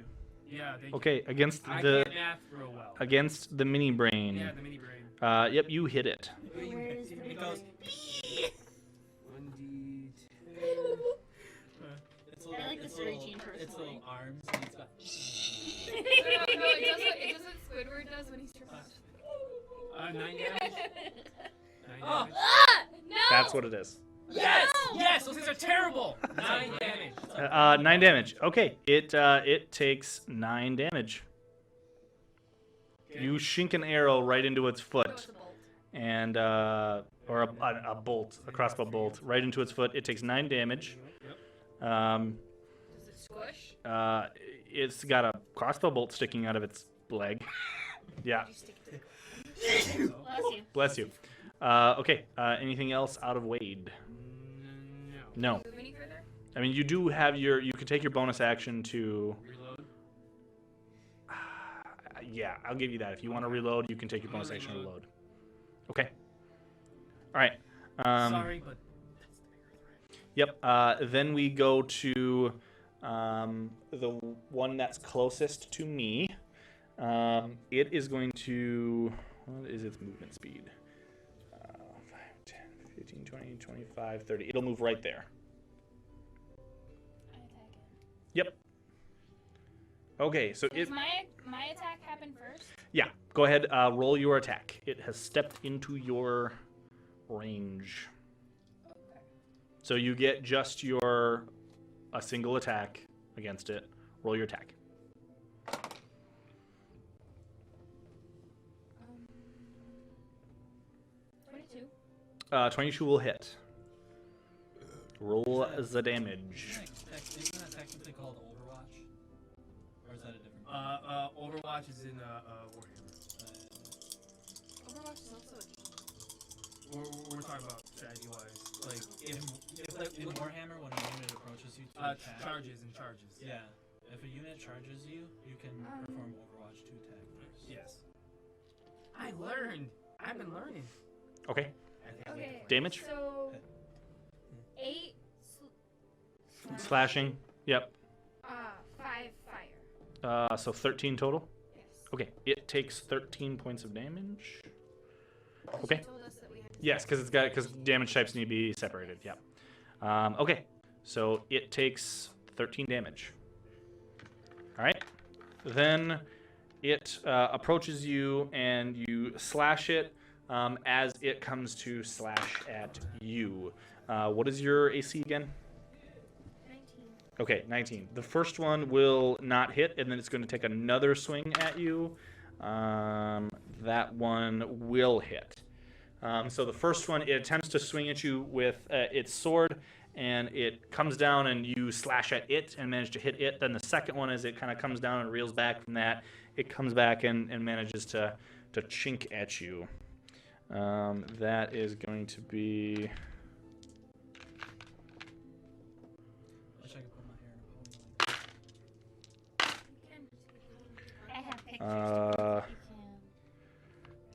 Yeah, thank you. Okay. Against I the can't math real well. against the mini brain. Yeah, the mini brain. Yep. You hit it. Where is the It goes. 1d10. It's I like the its screeching its little personally. arms. And it's got. No, it does what Squidward does when he's tripped. 9 damage. 9 Oh. damage. Ah! No! That's what it is. Yes! Yes! Those things are terrible! 9 damage. 9 damage. Okay. It takes 9 damage. Okay. You shink an arrow right into its No, foot, it's a bolt. and or a bolt, a crossbow bolt, right into its foot. It takes 9 damage. Yep. Does it squish? It's got a crossbow bolt sticking out of its leg. Yeah. Did you stick it to the Bless you. Bless you. Okay. Anything else out of Wade? No. No. Move any further? I mean, you do have your. You can take your bonus action to. Reload. Yeah, I'll give you that. If you want to reload, you can take your bonus action to reload. Okay. All right. Sorry, but. Yep. Then we go to the one that's closest to me. It is going to. What is its movement speed? 5, 10, 15, 20, 25, 30. It'll move right there. I attack it. Yep. Okay, so Does it. my attack happen first? Yeah, go ahead. Roll your attack. It has stepped into your range. Okay. So you get just a single attack against it. Roll your attack. 22. 22 will hit. Roll the damage. Isn't that technically called Overwatch? Or is that a different? Overwatch is in Warhammer. Overwatch is also We're talking about strategy-wise, like in Warhammer, when a unit approaches you to attack, charges. yeah, if a unit charges you, you can perform Overwatch to attack first. Yes. I learned. I've been learning. Okay. okay. Damage? So 8 Slashing. Yep. 5 fire. So 13 total. Yes. Okay. It takes 13 points of damage. Okay. She told us that we had to Yes, because damage types need to be separated. Yep. Okay. So it takes 13 damage. All right. Then it approaches you and you slash it as it comes to slash at you. What is your AC again? 19. Okay, 19. The first one will not hit, and then it's going to take another swing at you. That one will hit. So the first one, it attempts to swing at you with its sword, and it comes down and you slash at it and manage to hit it. Then the second one, as it kind of comes down and reels back from that, it comes back and manages to chink at you. That is going to be... Wish I could put my hair in a ponytail. I have pictures.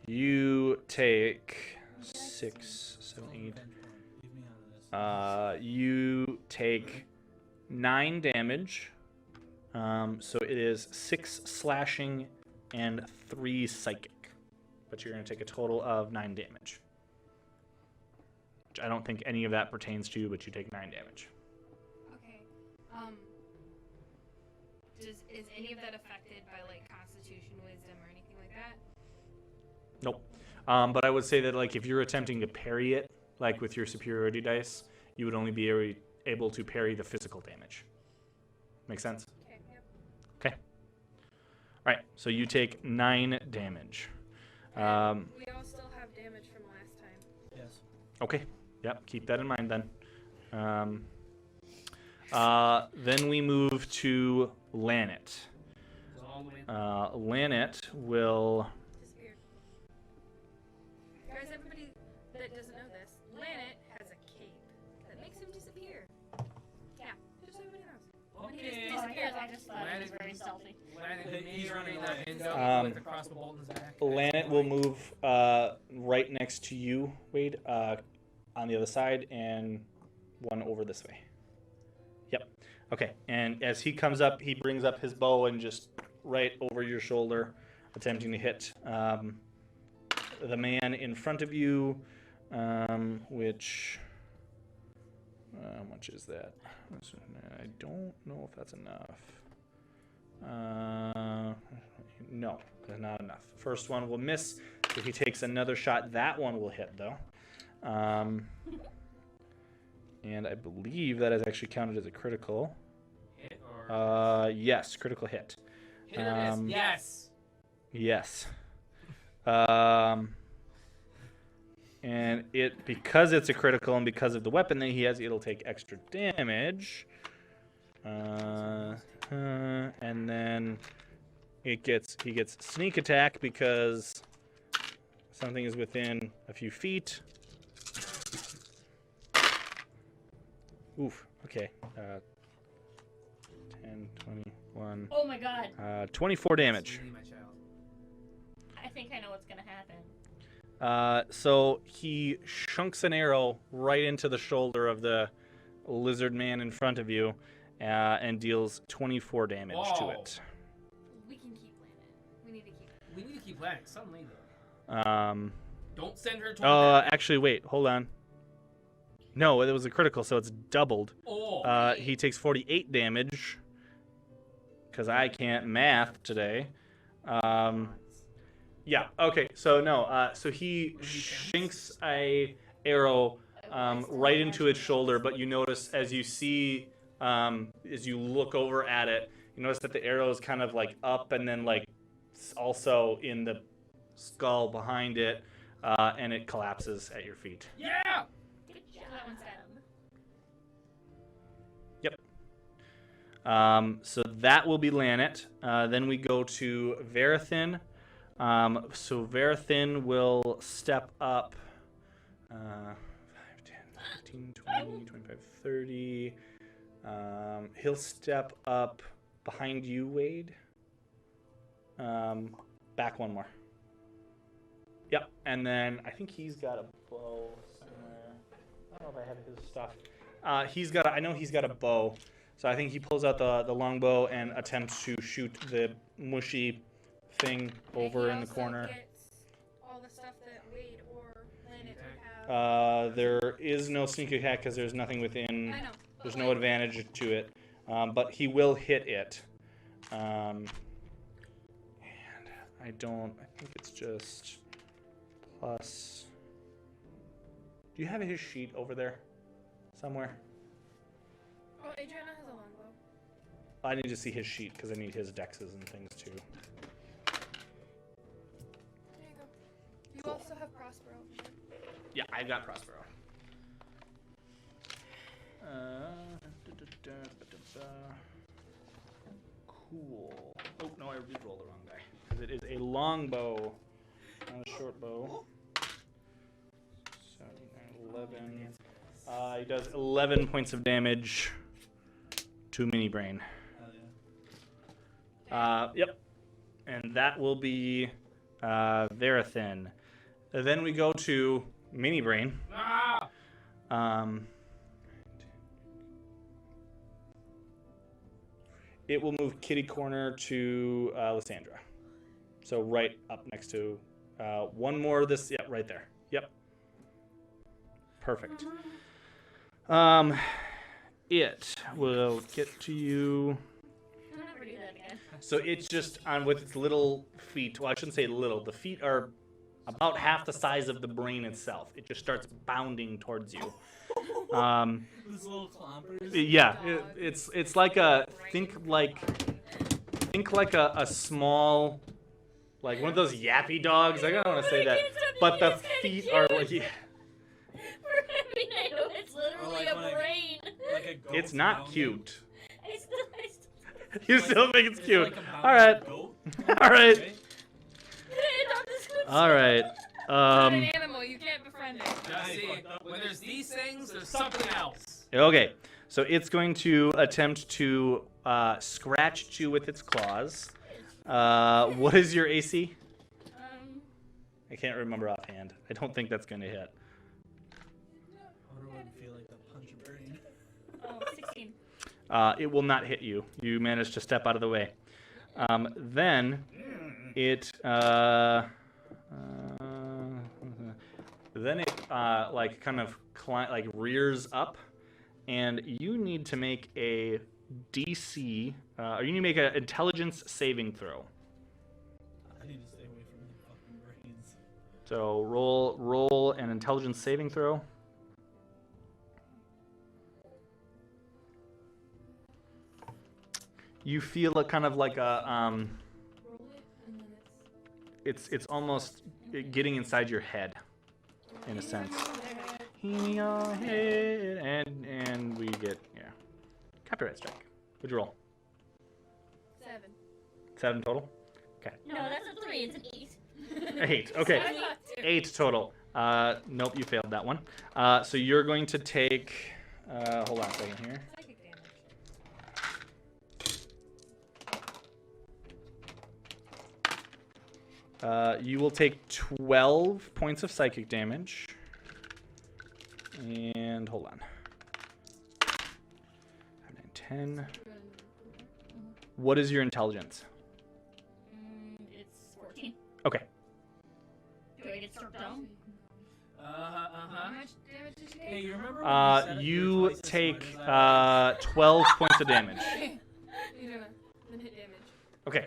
You take 6, 7, 8. Leave me out of this. You take 9 damage. So it is 6 slashing and 3 psychic. But you're going to take a total of 9 damage. Which I don't think any of that pertains to you, but you take 9 damage. Okay. Is any of that affected by like Constitution, Wisdom, or anything like that? Nope. But I would say that like if you're attempting to parry it, like with your superiority dice, you would only be able to parry the physical damage. Make sense? Okay. Yep. Okay. All right. So you take 9 damage. We all still have damage from last time. Yes. Okay. Yep. Keep that in mind then. Then we move to Lanet. So all the way. Lanet will. Disappeared. Guys, everybody that doesn't know this, Lanet has a cape that makes him disappear. Yeah, just so everybody knows. When he just Okay. disappears, I just thought it was very stealthy. He's running that away. ends Um, up with the crossbow bolt in his back. Lanet will move right next to you, Wade, on the other side, and one over this way. Yep. Okay. And as he comes up, he brings up his bow and just right over your shoulder, attempting to hit the man in front of you, which... how much is that? I don't know if that's enough. No, not enough. First one will miss. If he takes another shot, that one will hit, though. And I believe that is actually counted as a critical. Hit or Yes, critical hit. hit or miss? Yes. Yes. And because it's a critical and because of the weapon that he has, it'll take extra damage. And then he gets sneak attack because something is within a few feet. Oof. Okay. 10, 21. Oh my god. 24 damage. Sweetie, my child. I think I know what's gonna happen. So he shunks an arrow right into the shoulder of the lizard man in front of you, and deals 24 damage to Whoa. it. We can keep landing. We need to keep. We need to keep landing. Suddenly, though. Don't send her to Actually, wait, hold on. No, it was a critical, so it's doubled. Oh. He takes 48 damage, because I can't math today. Yeah, okay, so no, so he shinks a arrow right into its shoulder, but you notice as you see, as you look over at it, you notice that the arrow is kind of like up and then like also in the skull behind it, and it collapses at your feet. Yeah. Good job. That one's down. Yep. So that will be Lanet. Then we go to Verathin. So Verathin will step up 5, 10, 15, 20, 25, 30. He'll step up behind you, Wade. Back one more. Yep, and then I think he's got a bow somewhere. I don't know if I have his stuff. I know he's got a bow. So I think he pulls out the longbow and attempts to shoot the mushy thing over He in the also corner. Gets all the stuff that Wade or Planet would have. There is no sneak attack because there's nothing within. I know. There's no advantage to it, but he will hit it. And I think it's just plus. Do you have his sheet over there somewhere? Oh, Adriana has a longbow. I need to see his sheet because I need his dexes and things too. There you go. You also have Prospero. Yeah, I've got Prospero. Cool. Oh, no, I did roll the wrong die. Because it is a long bow, not a short bow. 11. He does 11 points of damage to Mini Brain. Yep. And that will be Verathin. Then we go to Mini Brain. It will move kitty corner to Lysandra. So right up next to one more of this. Yeah, right there. Yep. Perfect. It will get to you. I'll never do that again. So it's just on with its little feet. Well, I shouldn't say little. The feet are about half the size of the brain itself. It just starts bounding towards you. Those little clompers. Yeah, it's like a think like a small, like one of those yappy dogs. I don't want to say that, but the feet are like. Yeah. I mean, I know it's literally like a when I- brain. Like a goat It's not bounding. cute. I still You still think it's It's cute? like a All right, bounding goat, all right, right? all right. Not an animal. You can't befriend it. Just see, when there's these things, there's something else. Okay, so it's going to attempt to scratch at you with its claws. What is your AC? I can't remember offhand. I don't think that's going to hit. I wonder what it'd feel like to punch a brain. Oh, 16. It will not hit you. You managed to step out of the way. Then it like kind of like rears up, and you need to make a DC. Or you need to make an intelligence saving throw. I need to stay away from the fucking brains. So roll an intelligence saving throw. You feel a kind of like a Roll it, and then it's almost getting inside your head, in a sense. In your head, and we get copyright strike. What'd you roll? 7. 7 total. Okay. No, that's a 3. It's an 8. 8. Okay. I thought too. 8 total. Nope, you failed that one. So you're going to take. Hold on a second here. You will take 12 points of psychic damage. And hold on. 10. What is your intelligence? It's 14. Okay. Do I get struck down? How much damage did you take? Hey, you remember when you said it? You You're twice as take smart as I 12 points of damage. You're gonna then hit damage. Okay.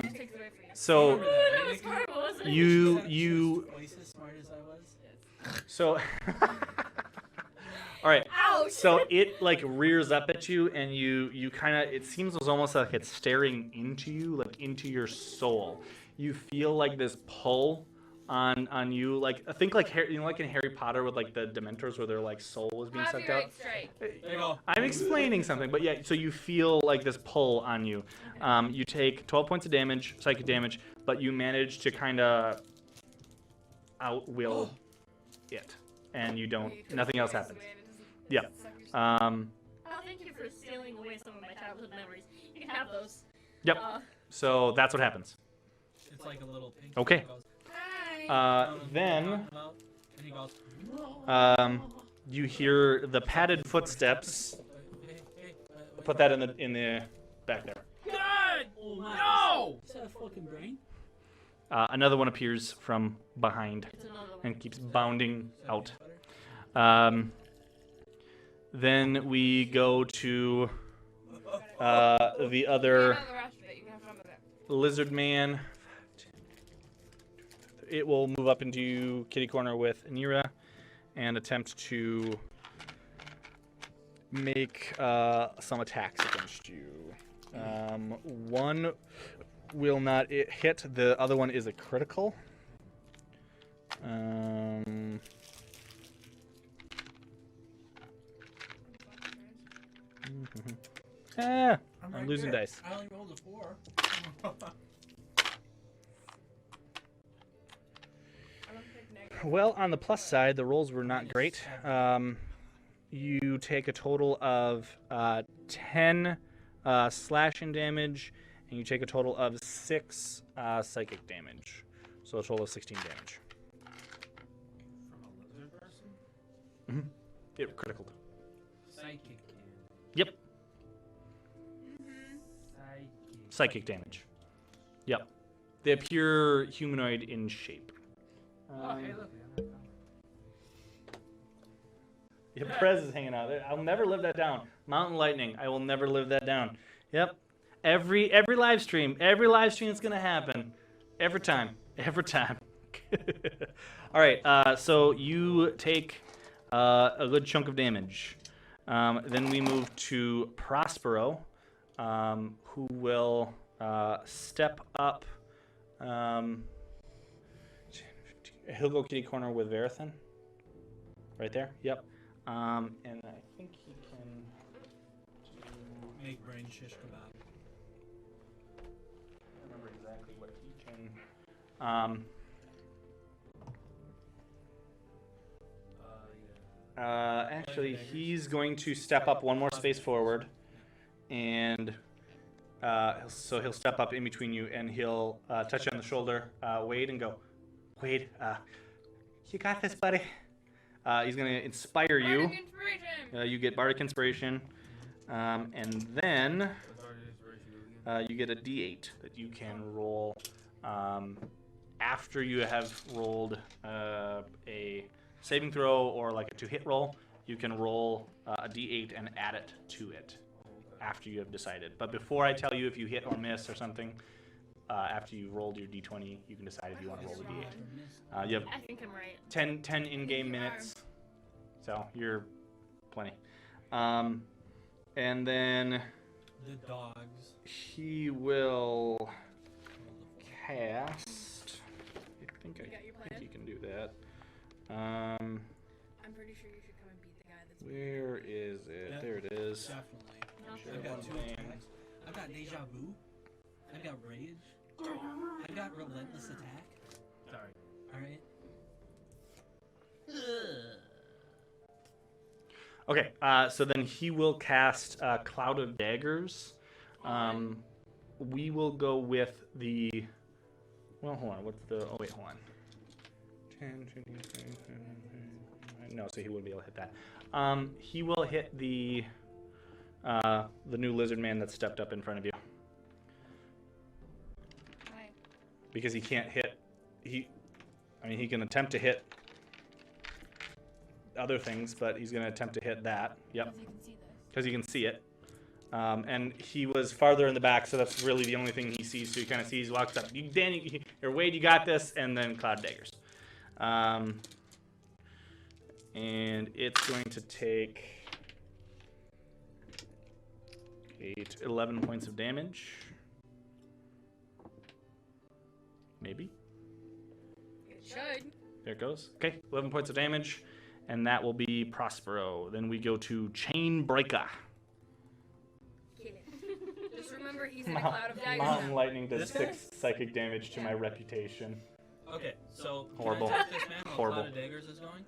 It takes it away from you. So Remember that, That right, was Nikki? horrible, wasn't it? you You're twice as smart as I was. so all right. Ouch! So it like rears up at you, and you kind of, it seems almost like it's staring into you, like into your soul. You feel like this pull on you, like I think like Harry, like in Harry Potter with like the Dementors where their like soul is being sucked out. Copyright strike. There you go. I'm explaining something, but yeah, so you feel like this pull on you. You take 12 points of damage, psychic damage, but you manage to kind of outwill it, and you don't. Nothing else happens. Yeah. Oh, thank you for stealing away some of my childhood memories. You can have those. Yep. So that's what happens. It's like a little pink. Okay. It goes, Then and he goes, you hear the padded footsteps. hey, Put that in the back there. God! oh my. No! Is that a fucking brain? Another one appears from behind It's another one. and keeps bounding Is that out. peanut butter? Then we go to the other You can have the rest of it. You can have some of it. lizard man. It will move up into kitty corner with Anira and attempt to make some attacks against you. One will not hit. The other one is a critical. I'm right losing there. dice. I only rolled a 4. I don't think negative. Well, on the plus side, the rolls were not great. You take a total of 10 slashing damage, and you take a total of 6 psychic damage. So a total of 16 damage. From a lizard person? It critical. Psychic damage. Yep, Psychic. psychic damage. Yep. They appear humanoid in shape. Oh, hey, look. Yeah, Prez is hanging out there. I'll never live that down. Mountain lightning. I will never live that down. Yep. Every live stream is gonna happen. Every time. All right. So you take a good chunk of damage. Then we move to Prospero, who will step up. He'll go kitty corner with Verathan. Right there. Yep. And I think he can Make brain shish kebab. I don't remember exactly what he can. Actually, he's going to step up one more space forward, and so he'll step up in between you, and he'll touch you on the shoulder, Wade, and go, Wade, you got this, buddy. He's going to inspire you. Bardic inspiration. You get Bardic Inspiration, and then you get a D8 that you can roll after you have rolled a saving throw or like a 2-hit roll. You can roll a D8 and add it to it after you have decided. But before I tell you if you hit or miss or something, after you rolled your D20, you can decide if you want to roll the D8. You have I think I'm right. 10 in-game You are. minutes, so you're plenty. And then The dogs. he will cast. I think You got your plan? he can do that. I'm pretty sure you should come and beat the guy that's. Where is it? Yeah. There it is. Definitely. Sure, I've got one 2 thing. attacks. I've got deja vu. I've got rage. I've got relentless attack. Sorry. Alright. Okay, so then he will cast Cloud of Daggers. We will go with the Well, hold on. What's the? Oh wait, hold on. 10, 15, 20, 30, no, so he wouldn't be able to hit that. He will hit the new lizard man that stepped up in front of you. Why? Because he can't hit. He can attempt to hit other things, but he's going to attempt to hit that. Yep. Because you can see this. Because he can see it. And he was farther in the back, so that's really the only thing he sees. So he kind of sees, walks up. Dan, or Wade, you got this, and then Cloud Daggers. And it's going to take 11 points of damage. Maybe. It should. There it goes. Okay, 11 points of damage. And that will be Prospero. Then we go to Chain Breaker. Kill it. Just remember he's in a cloud of daggers Mountain now. Lightning does This guy? 6 psychic damage to my reputation. Okay, so Horrible. Can I attack this man while Horrible. Cloud of Daggers is going?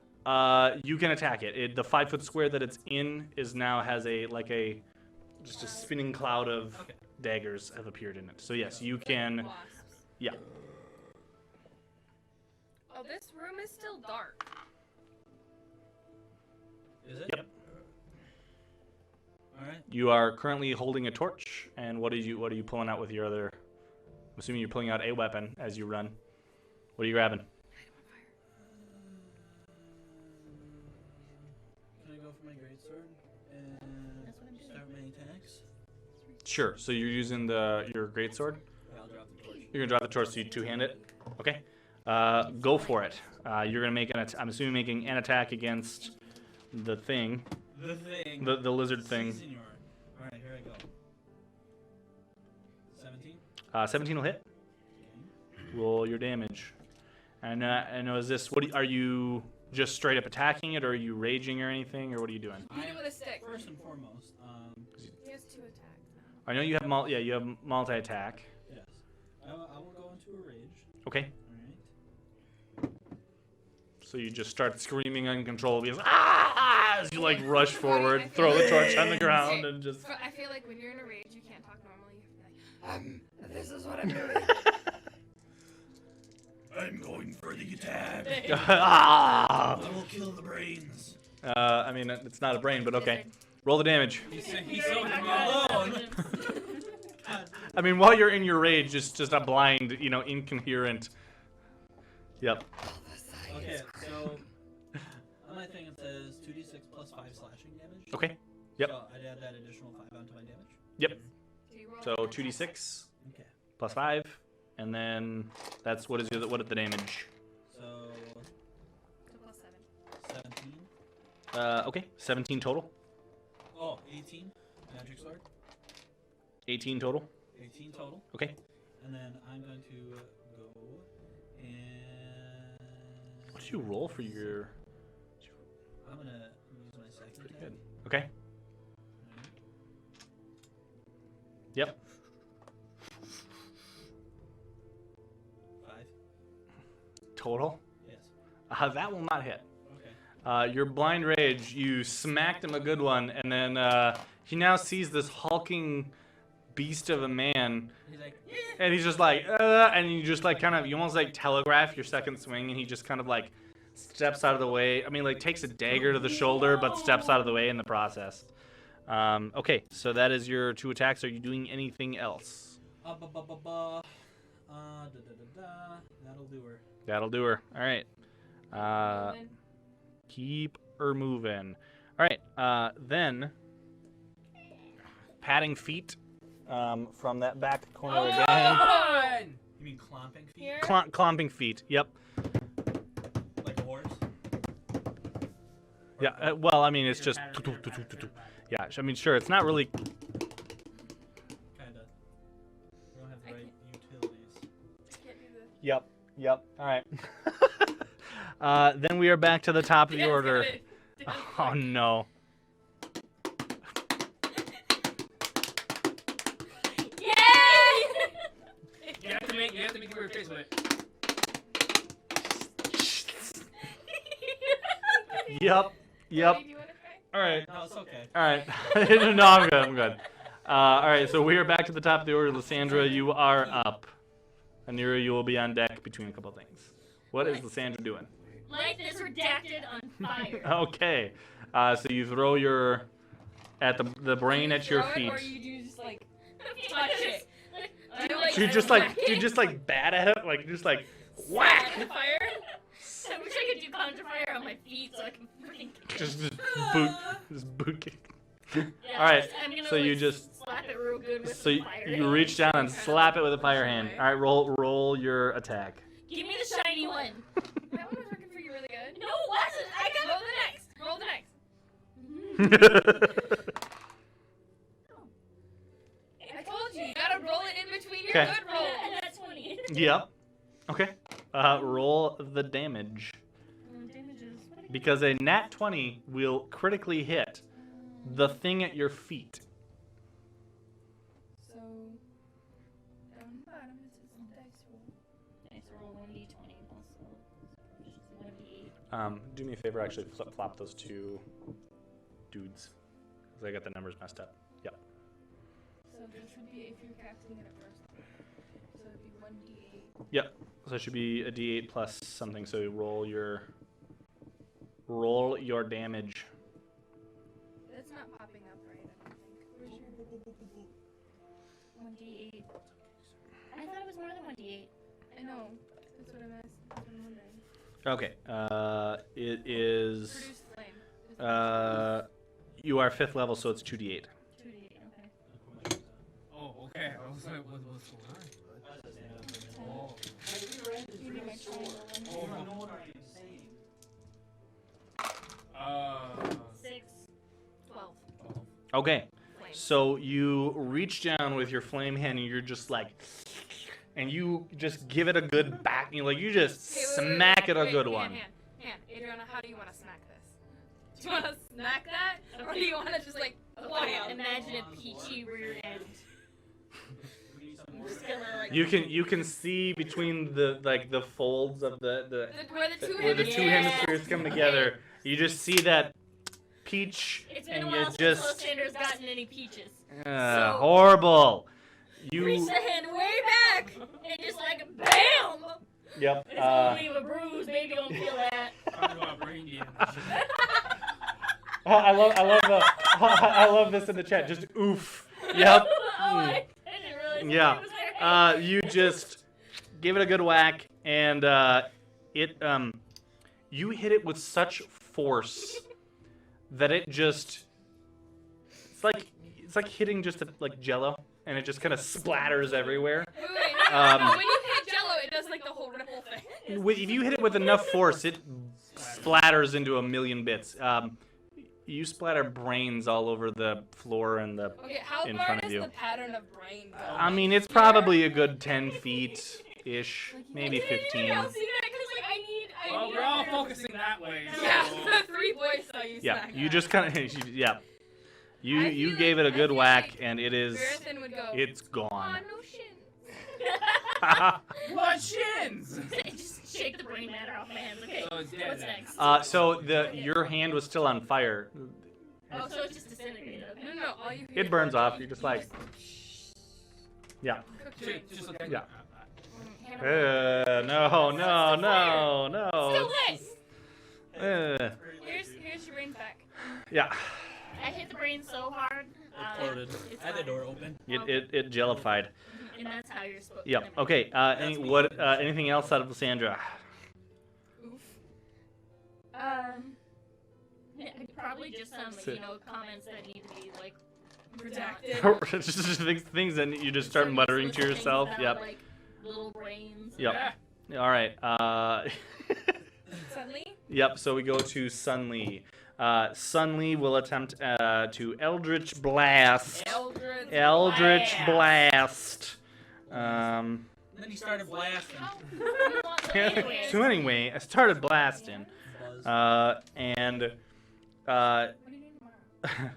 You can attack it. The 5-foot square that it's in is now has just a spinning cloud of Okay. daggers have appeared in it. So yes, you can. Wasps. Yeah. Oh, this room is still dark. Is it? Yep. All right. You are currently holding a torch, and what are you pulling out with your other? I'm assuming you're pulling out a weapon as you run. What are you grabbing? Can I go for my greatsword and That's what I'm doing. start my attacks? Sure. So you're using your greatsword. Yeah, I'll drop the torch. You're gonna drop the torch, so you two-hand it. Okay. Go for it. You're gonna make I'm assuming making an attack against the thing, The thing. the lizard thing. Senor. All right, here I go. 17. 17 will hit. Roll your damage. And is this are you just straight up attacking it, or are you raging or anything, or what are you doing? Hit it with a stick. First and foremost, He has 2 attacks now. I know you have you have multi attack. yes, I will go into a rage. Okay. All right. So you just start screaming uncontrollably as you rush forward, throw the torch on the ground, and just. I feel like when you're in a rage, you can't talk normally. You have to be like, this is what I'm doing. I'm going for the attack. Ah! I will kill the brains. It's not a brain, but okay. Roll the damage. He's so alone. While you're in your rage, it's just a blind, incoherent. Yep. Okay, so on my thing it says 2d6 plus 5 slashing damage. Okay. Yep. So I'd add that additional 5 onto my damage. Yep. Do you roll So an attack? 2d6 Okay. plus 5, and then that's what is the damage? So 2 plus 7. 17. Okay, 17 total. Oh, 18. Magic sword. 18 total. 18 total. Okay. And then I'm going to go and. What did you roll for your? I'm gonna use my second. Pretty attack. good. Okay. Yep. 5. Total. Yes. That will not hit. Okay. Your blind rage, you smacked him a good one, and then he now sees this hulking beast of a man, He's like, and he's just and you just you almost telegraph your second swing, and he just steps out of the way. Takes a dagger to the shoulder, but steps out of the way in the process. Okay, so that is your 2 attacks. Are you doing anything else? That'll do her. That'll do her. All right. Moving. Keep her moving. All right. Then, patting feet from that back corner again. Run! You mean clomping feet? Here. Clomping feet. Yep. Like a horse? Yeah. It's just. Yeah. Sure. It's not really. Kinda. We don't have the I right utilities. Can't do this. Yep. All right. Then we are back to the top of the order. Oh no. Yay! You have to make your face with it. Yep. Do you want to try? All right. No, it's okay. All right. No, I'm good. All right. So we are back to the top of the order. Lysandra, you are up. Anira, you will be on deck between a couple things. What is Lysandra doing? Light this redacted on fire. Okay. So you throw your at the brain at your Throw it, feet. or you do just like touch it. Do You just like bat at it, like just like whack. the fire. I wish I could do conjure fire on my feet so I can freaking Just boot kick. Yeah, All right. I'm gonna, So you like, just slap it real good with so the you, fire you hand. reach down and slap it with a fire hand. All right, roll your attack. Give me the shiny one. That one was working for you really good. No, it wasn't. I got Roll the next. Roll the next. I told you, you gotta roll it in between your Okay. good rolls. And that's 20. Yep. Okay. Roll the damage. Damages. Because a nat 20 will critically hit the thing at your feet. So, down the bottom is his dice roll. Nice roll 1d20 also. Just 1d8. Do me a favor, actually flip-flop those two dudes. Because I got the numbers messed up. Yep. So this would be if you're casting it at first. So it'd be 1d8. Yep. So it should be a d8 plus something. So roll your damage. That's not popping up right, I don't think. Where's your... 1d8. I thought it was more than 1d8. I know. That's what I'm asking. That's what I'm wondering. Okay. It is. Produce flame. You are 5th level, so it's 2d8. 2d8, okay. Oh, okay. I was like, what's going on? Oh. You need my triangle one. 6, 12. Okay. Flame. So you reach down with your flame hand, and you're just like, and you just give it a good back. You just smack it a good one. Hand. Adriana, how do you want to smack this? Do you want to smack that, or do you want to just like wow? Imagine a peachy rear end. I'm just gonna like. You can see between the folds of the Where the two where the hemispheres- two hemispheres come together. You just see that peach, It's been and a you while since just Lysandra's gotten any peaches. So- horrible. Reach You the hand way back and just like BAM! yep. It's gonna leave a bruise. Baby don't feel that. Talking about brain damage. I love this in the chat. Just oof. Yep. Oh, I didn't realize Yeah. it was there. You just give it a good whack, and you hit it with such force that it just it's like hitting just like Jello, and it just kind of splatters everywhere. Wait, no. Um, When you hit Jello, it does like the whole ripple thing. If you hit it with enough force, it splatters into a million bits. You splatter brains all over the floor and the. Okay, how In far front of does you. the pattern of brain go? I mean, it's probably a good 10 feet ish, maybe I didn't 15. even see that 'cause, like, I need Well, we're all focusing that way. Yeah, So. the 3 boys saw you Yeah, smack you that. just kind of yeah. I You feel gave like- it a I good feel whack, like and it is Marathon would go. it's Aw, gone. no shins. What shins? Just shake the brain matter off my hands. Okay, So it's dead what's then. next? So your hand was still on fire. Oh, so it's just disintegrated. Okay. No, all you hear It is- burns off. You're just like yeah. Cook Just, brains. just like Yeah. Hannibal. No. Still lit. Uh, Here's your brains back. yeah. I hit the brain so hard. Exploded. It's I had the fine. door open. It jellified. And that's how you're supposed to. Yep. Okay. Anything else out of Lysandra? Oof. Yeah, probably just some, comments that need to be like Redacted. Just things that you just start muttering to yourself. Yep. Like little brains. Yep. All right. Suddenly, Yep. So we go to Sunlee. Sunlee will attempt to Eldritch Blast. Eldritch Blast. And then he started blasting. So anyway, I started blasting, Buzz. and what are you doing tomorrow?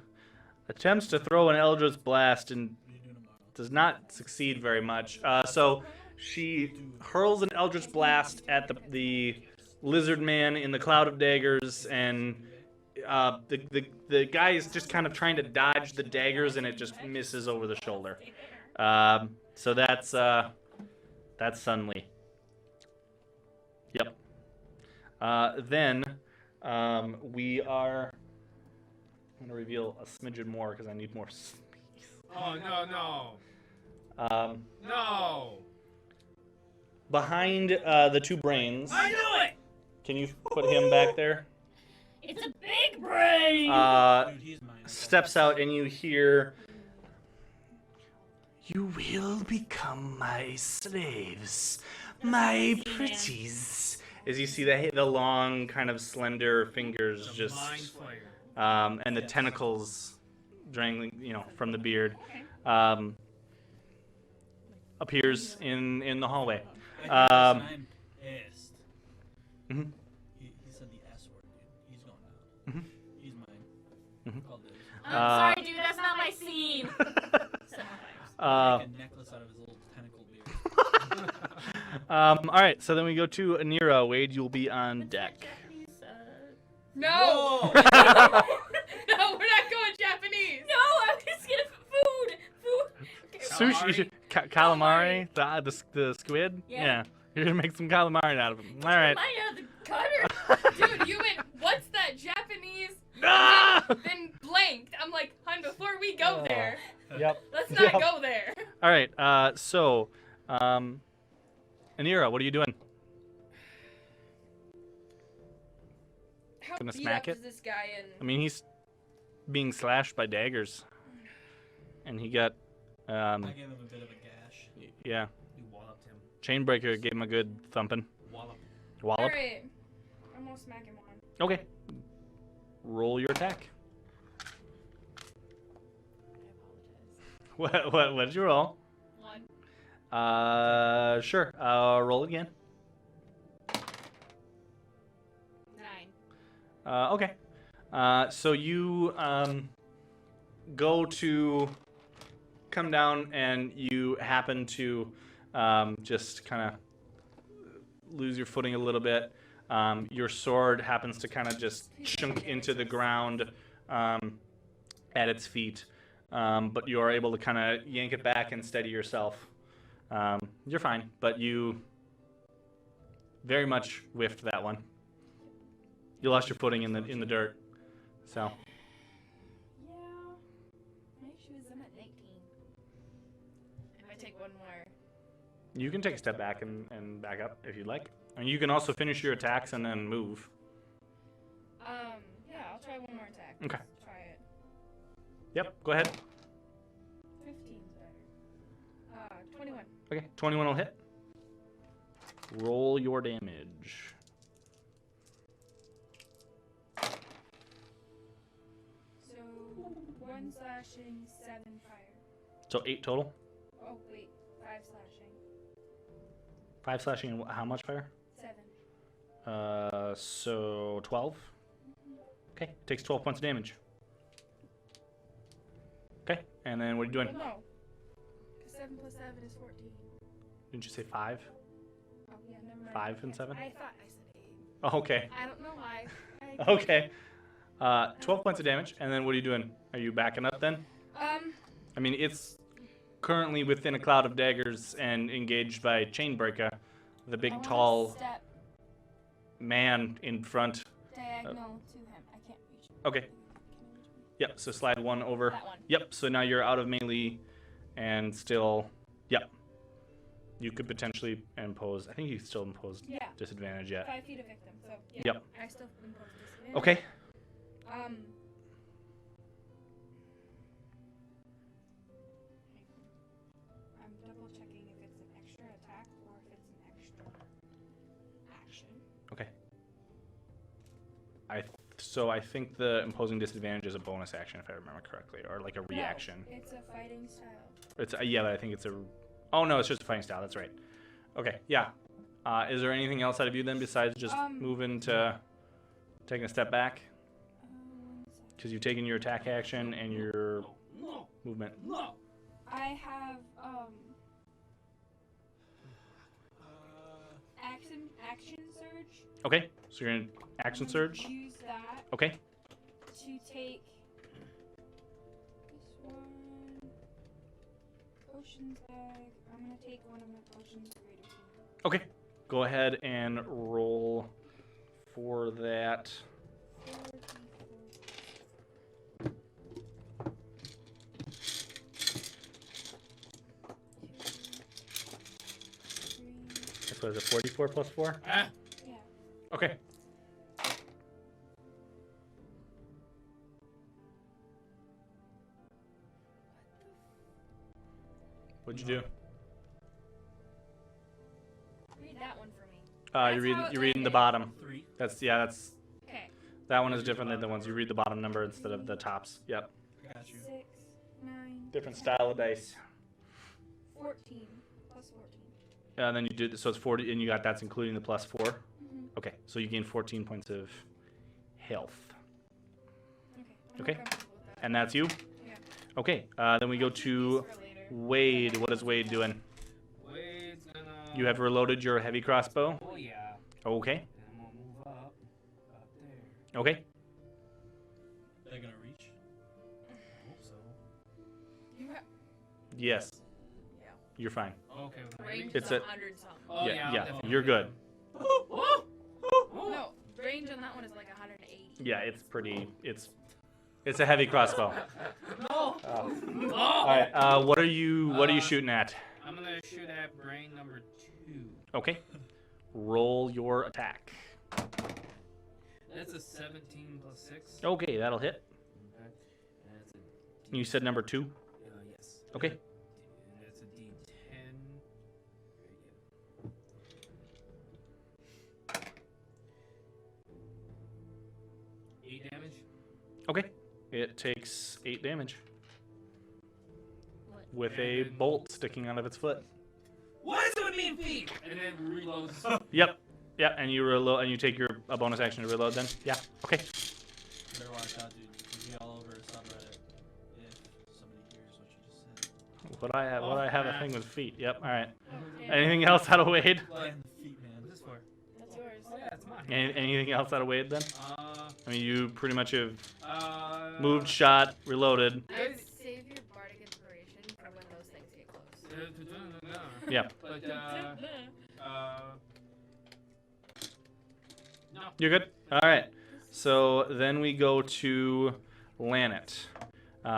attempts to throw an Eldritch Blast and What are you doing tomorrow? does not succeed very much. So she hurls an Eldritch Blast at the lizard man in the cloud of daggers, and the guy is just kind of trying to dodge the daggers, and it just misses over the shoulder. So that's That's Sunly. Yep. Then we are. I'm gonna reveal a smidgen more because I need more space. Oh no. No. Behind the two brains. I knew it. Can you put him back there? It's a big brain! Dude, he's mine. Steps out and you hear. You will become my slaves, my pretties. As you see the long, kind of slender fingers The just, mind flayer. and the tentacles draining, from the beard, appears in the hallway. I'm pissed. Mhm. He said the S word, dude. He's going out. Mhm. He's mine. Mhm. Called it. I'm sorry, dude, that's not my scene. Make a necklace out of his little tentacle beard. All right, so then we go to Anira. Wade, you'll be on deck. No! Whoa! No, we're not going Japanese! No, I was gonna food. Sushi, calamari, the squid. Yeah. You're gonna make some calamari out of them. All right. Mine out of the cutter. Dude, you went, what's that Japanese? Ah! Then blanked. I'm like, hun, before we go there, Yep. let's not Yep. go there. All right. So, Anira, what are you doing? How Gonna beat smack up it? is this guy in? I mean, he's being slashed by daggers, and he got, I gave him a bit of a gash. yeah, You walloped him. Chainbreaker gave him a good thumping. Wallop. Wallop. Alright. I'm gonna smack him on. Okay. Roll your attack. What did you roll? 1, Sure. Roll again. 9. Okay. So you go to come down and you happen to just kind of lose your footing a little bit. Your sword happens to kind of just chunk into the ground at its feet, but you are able to kind of yank it back and steady yourself. You're fine, but you very much whiffed that one. You lost your footing in the dirt. So Yeah. My issue is I'm at 19. If I take one more. you can take a step back and back up if you'd like. And you can also finish your attacks and then move. Yeah, I'll try one more attack. Okay. Let's try it. Yep, go ahead. 15's better. 21. Okay, 21 will hit. Roll your damage. So 1 slashing, 7 fire. So 8 total. Oh wait, 5 slashing, 5 slashing and how much fire? 7. So 12. Okay, takes 12 points of damage. Okay, and then what are you doing? No. 'Cause 7 plus 7 is 14. Didn't you say 5? Oh yeah, never mind. 5 and 7? I thought I said 8. Oh, okay. I don't know why. Okay. 12 points of damage, and then what are you doing? Are you backing up then? I mean, it's currently within a cloud of daggers and engaged by Chainbreaker, the big, tall Step man in front. diagonal to him. I can't reach him. Okay. Yep, so slide 1 over. That one. Yep, so now you're out of melee and still, yep. You could potentially impose, I think you still impose Yeah. disadvantage yet. 5 feet of victim. So yeah, Yep. I still impose disadvantage. Okay. I'm double checking if it's an extra attack or if it's an extra action. Okay. So I think the imposing disadvantage is a bonus action, if I remember correctly, or like a reaction. No, it's a fighting style. It's yeah, but I think it's a. Oh no, it's just a fighting style. That's right. Okay, yeah. Is there anything else out of you then besides just moving to taking a step back? 1 second. Because you've taken your attack action and your movement. I have action surge. Okay, so you're in action surge. Use that Okay. to take this one. Oh potions bag. I'm gonna take one of my potions greater. Okay. Go ahead and roll for that. 4d4. What is it, 44 plus 4? Ah! Yeah. Okay. What'd you do? Read that one for me. You're reading the bottom. 3. That's Okay. that one is different than the ones. You read the bottom number instead of the tops. Yep. Got you. 6, 9, Different style of dice. 14 plus 14. And then you do so it's 40, and you got that's including the plus 4. Mm-hmm. Okay, so you gain 14 points of health, Okay. Okay. More comfortable with that. and that's you. Yeah. Okay, then we go to For later. Wade. What is Wade doing? Wade's gonna. You have reloaded your heavy crossbow. Oh yeah. Okay. And I'm gonna move up there. Okay. They're gonna reach. I hope so. You have Yes. Yeah. You're fine. Okay. With my range range. It's is a- 100 something. Oh, yeah. I'll Yeah. definitely You're do good. that. Oh! No, range on that one is like 180. Yeah. It's pretty. It's a heavy crossbow. No! All Oh! right. What are you shooting at? I'm gonna shoot at brain number 2. Okay. Roll your attack. That's a 17 plus 6. Okay, that'll hit. Okay. And that's a You said number 2. yes. Okay. And that's a D10. Very good. 8 damage. Okay. It takes 8 damage What? with a And- bolt sticking out of its foot. What is it with me and feet? And then reloads. Yep. Yeah, and you reload, and you take a bonus action to reload. Then, yeah. Okay. Better watch out, dude. You be all over subreddit if somebody hears what you just said. What I have a thing with feet. Yep. All right. Damn. Anything else out of Wade? And the feet, man. What's this for? That's yours. Oh yeah, it's mine. Anything else out of Wade then? I mean, you pretty much have moved, Uh, shot, reloaded. I would save your bardic inspiration for when those things get close. Yeah. But no. You're good? All right. So then we go to Lanet.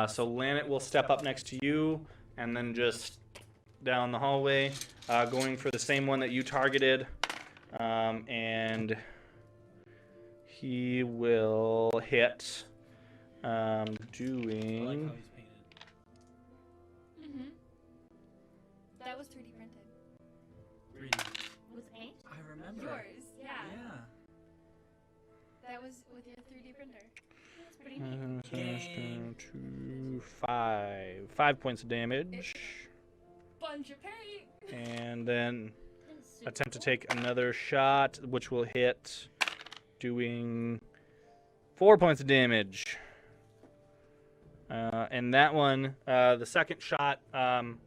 So Lanet will step up next to you and then just down the hallway, going for the same one that you targeted. And he will hit, I like doing... how he's painted. Mm-hmm. That was 3D printed. Really. Was paint? I remember. Yours, yeah. Yeah. That was with your 3D printer. That's pretty neat. Two, five. 5 points of damage. Bunch of paint. And then That's super attempt to cool. take another shot, which will hit, doing 4 points of damage. And that one, the second shot,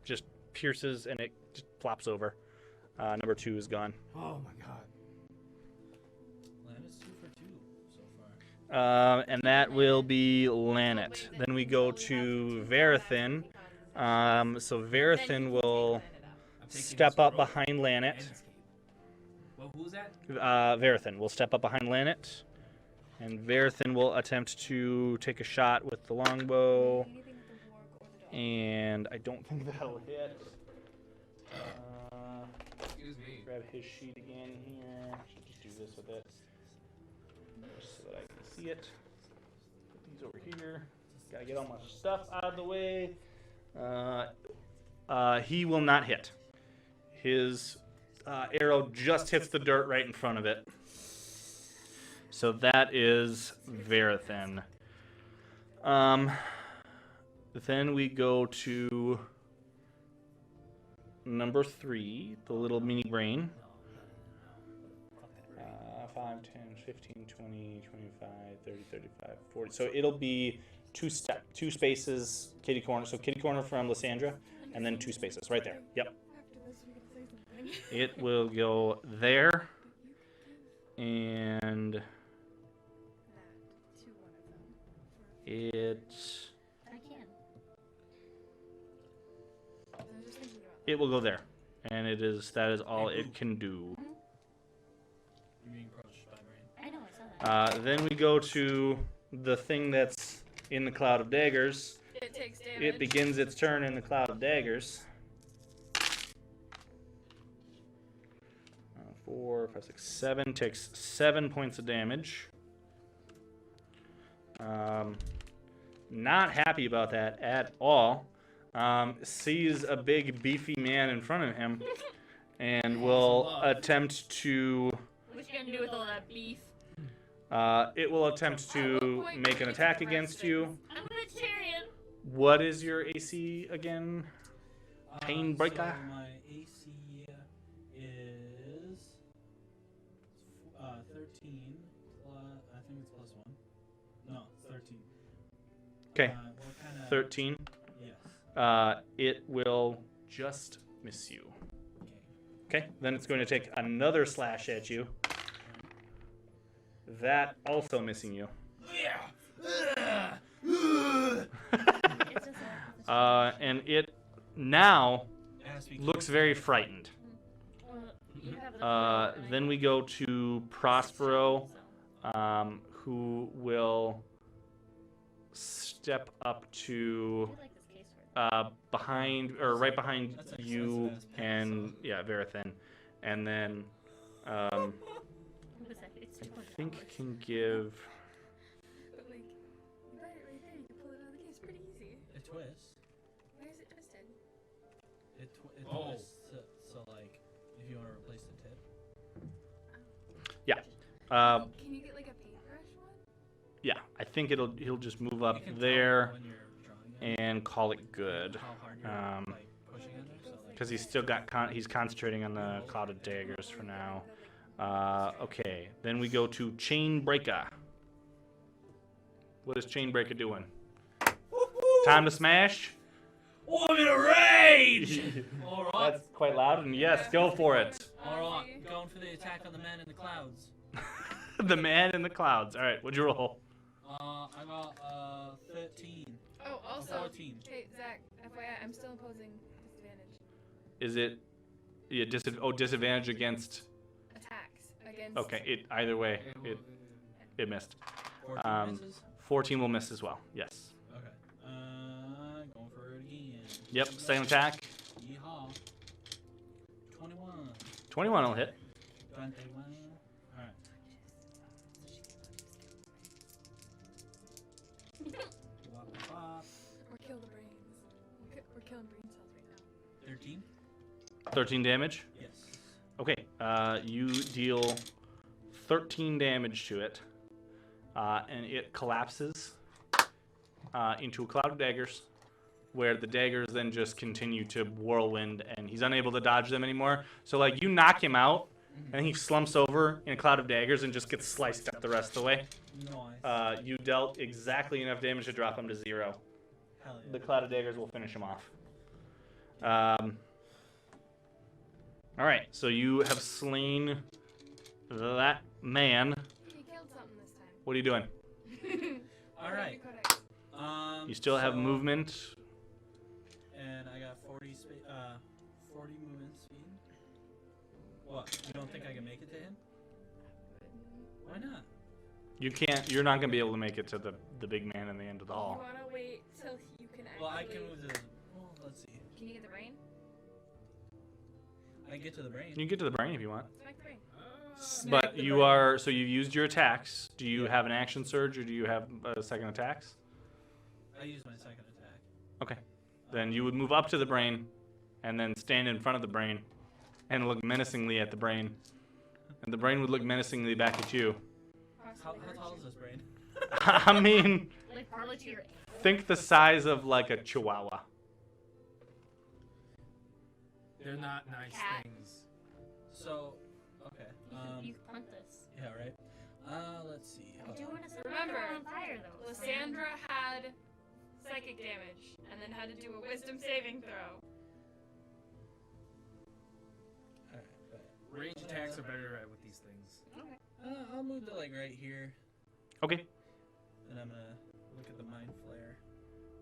just pierces and it just flops over. Number 2 is gone. Oh my god. Lanet's 2 for 2 so far. And that will be Lanet. Then we go to Verathin. So Verathin will I'm taking step this up rope behind and Lanet. escape. Well, who's that? Verathin will step up behind Lanet. And Verathin will attempt to take a shot with the longbow. Anything with the warg or the dog. And I don't think that'll hit. Excuse me. Grab his sheet again here. Should just do this with it. Just so that I can see it. Put these over here. Gotta get all my stuff out of the way. He will not hit. His arrow just hits the dirt right in front of it. So that is Verathin. Then we go to number 3, the little mini brain. 5, 10, 15, 20, 25, 30, 35, 40. So it'll be two spaces, kitty corner. So kitty corner from Lysandra, and then 2 spaces right there. Yep. After this, we can say something. It will go there, and That to one of them. it. I can. There's just it will go there, and that is all it can do. You're being approached by brain. I know, I saw that. Then we go to the thing that's in the cloud of daggers. It takes damage. It begins its turn in the cloud of daggers. 4, 5, 6, 7. Takes 7 points of damage. Not happy about that at all. Sees a big beefy man in front of him and will attempt to... What you gonna do with all that beef? it will attempt to make an attack against you. I'm a vegetarian. What is your AC again? Pain breaker? So my AC is 13 plus, I think it's plus 1. No, 13. Okay, What kind of... 13. Yes. It will just miss you. Okay. Okay, then it's going to take another slash at you. That also missing you. And it now looks very frightened. Then we go to Prospero, who will step up to behind, or right behind you, and yeah, Verathan, and then I think can give. But like, you got it right there. You can pull it out of the case pretty easy. It twists. Why is it twisted? It Oh. twists. So like, if you want to replace the tip. Can you get like a paintbrush one? Yeah, I think he'll just move up You can tell there when you're drawing it, and call it good. how hard you're like pushing on it. So like, Because he's still got he's concentrating on the cloud of daggers for now. Okay, then we go to Chain Breaker. What is Chain Breaker doing? Time to smash. oh, I'm in a rage! Alright. That's quite loud, and yes, go for it. Alright, going for the attack on the man in the clouds. The man in the clouds. All right, what'd you roll? I got 13. Oh, also, 14. hey Zach, FYI, I'm still imposing disadvantage. Is it disadvantage against? Attacks against. Okay, it either way it missed. 14 misses? 14 will miss as well. Yes. Okay. Going for it again. Yep. Second attack. Yeehaw. 21. 21 will hit. 21. Alright. Or kill the brains. We're killing brain cells right now. 13? 13 damage. Yes. Okay. You deal 13 damage to it, and it collapses into a cloud of daggers, where the daggers then just continue to whirlwind, and he's unable to dodge them anymore. So like you knock him out, and he slumps over in a cloud of daggers and just gets sliced up the rest of the way. Nice. You dealt exactly enough damage to drop him to 0. Hell yeah. The cloud of daggers will finish him off. All right, so you have slain that man. He killed something this time. What are you doing? Alright. Codex. You still have So- movement. And I got 40 movement speed. What? You don't think I can make it to him? Why not? You can't. You're not gonna be able to make it to the big man in the end of the You hall. wanna wait till you can actually. Well, I can move to. Well, let's see. Can you get the brain? I can get to the brain. You can get to the brain if you want. Smack the brain. But you are. So you've used your attacks. Do you have an action surge or do you have second attacks? I used my second attack. Okay. Then you would move up to the brain, and then stand in front of the brain, and look menacingly at the brain, and the brain would look menacingly back at you. How tall is this brain? I mean, Like probably to your. think the size of like a chihuahua. They're not nice Cat. things. So, okay. You can punt this. Yeah, right. Let's see. I do want to set Remember, her on fire though. Lysandra had psychic damage and then had to do a wisdom saving throw. Alright, but, Range attacks are better with these things. I'll move to like right here, Okay. and I'm gonna look at the mind flare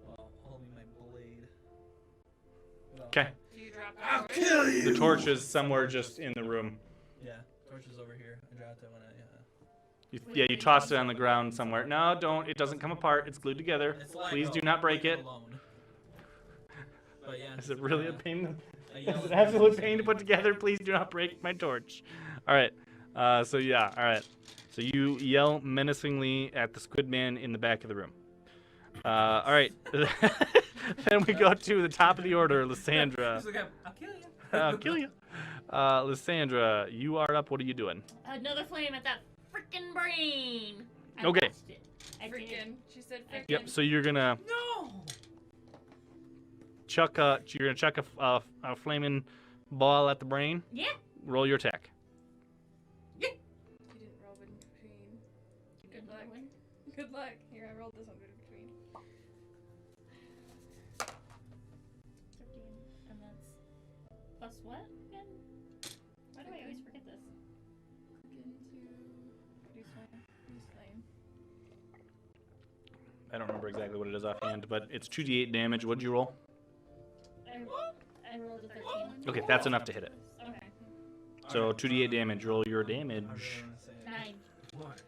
while holding my blade. Well, Okay. Do you drop I'll kill you. The torch is somewhere just in the room. Yeah, torch is over here. I dropped it when I. You tossed it on the ground somewhere. No, don't. It doesn't come apart. It's glued together. It's Lego. Please do not break it. Alone. But yeah. Is it really a pain? I yell Is it at absolute people. pain to put together? Please do not break my torch. All right. So yeah. All right. So you yell menacingly at the squid man in the back of the room. All right. Then we go to the top of the order, Lysandra. He's like, I'll kill you. I'll kill you. Lysandra, you are up. What are you doing? Another flame at that freaking brain. I Okay. lost it. I Frickin'. did. She said frickin'. Yep. So you're gonna No. chuck a flaming ball at the brain. Yeah. Roll your attack. You didn't roll in between. Good luck. One. Good luck. Here, I rolled this one in between. 13. And that's plus what again? Why do I always forget this? Click into reduce flame. I don't remember exactly what it is offhand, but it's 2d8 damage. What'd you roll? I rolled a 13. Okay, that's enough to hit it. Okay. So 2d8 damage. Roll your I really damage. wanna say it. 9. What?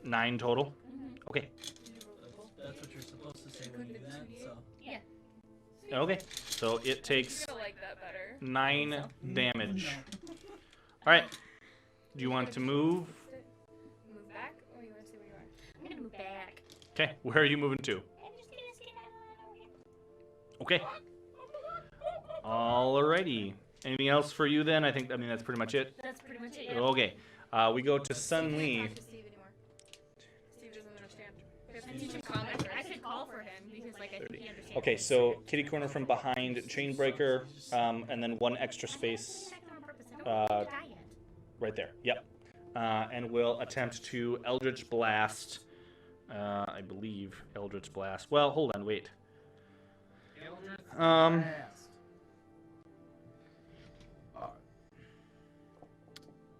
9 total. Mm-hmm. Okay. Did you roll the both? That's what you're supposed to say when you do that. So. Yeah. Okay. So it takes You're gonna like that better. 9 damage. No. All right. Do you want to move? Move back, or you want to stay where you are? I'm gonna move back. Okay. Where are you moving to? I'm just gonna skedaddle over here. Okay. Alrighty. Anything else for you then? I mean that's pretty much it. That's pretty much it. Yeah. Okay. We go to Sun Lee. Talk to Steve anymore. Steve doesn't understand. We have to teach him comics. I could call for him because like I think he understands. Okay, so kitty corner from behind, Chainbreaker, and then one extra space right there. Yep. And we'll attempt to Eldritch Blast. I believe Eldritch Blast. Well, hold on, wait.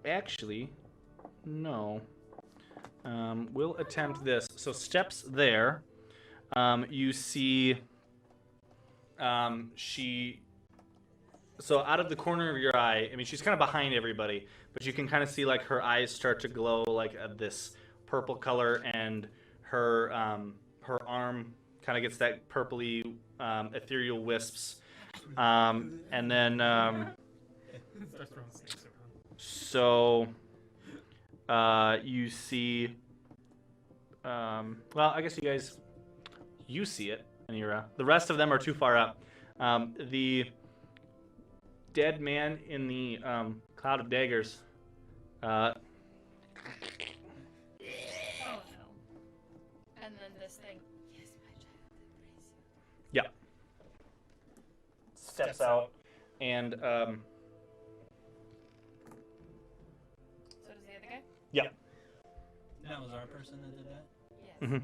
Actually, no. We'll attempt this. So steps there. You see she. So out of the corner of your eye, I mean, she's kind of behind everybody, but you can kind of see like her eyes start to glow like this purple color, and her her arm kind of gets that purpley ethereal wisps, and then Starts throwing snakes around. so you see. Well, I guess you see it, Anira. The rest of them are too far up. The dead man in the cloud of daggers. Oh no. And then this thing. Yes, my child, embrace you. Yeah. Steps out, and So does the other guy? yeah. That was our person that did that. Yes. Mhm.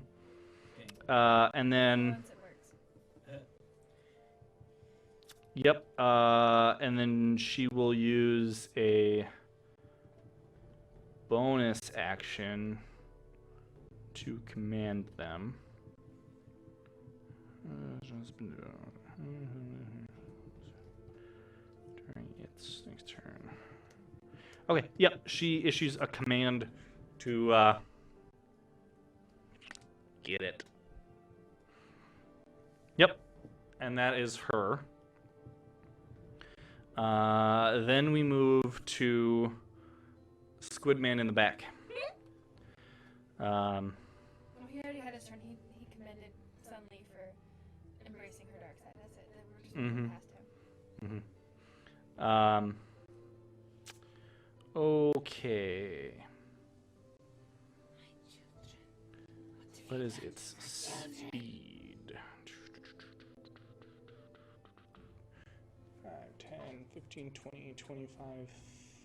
Okay. And then Once it works. yep. And then she will use a bonus action to command them. During its next turn. Okay, yep. She issues a command to get it. Yep. And that is her. Then we move to Squidman in the back. Well, he already had his turn. He commended Sunly for embracing her dark side. That's it. We're just moving past him. Okay. What is its speed? 5, 10, 15, 20, 25,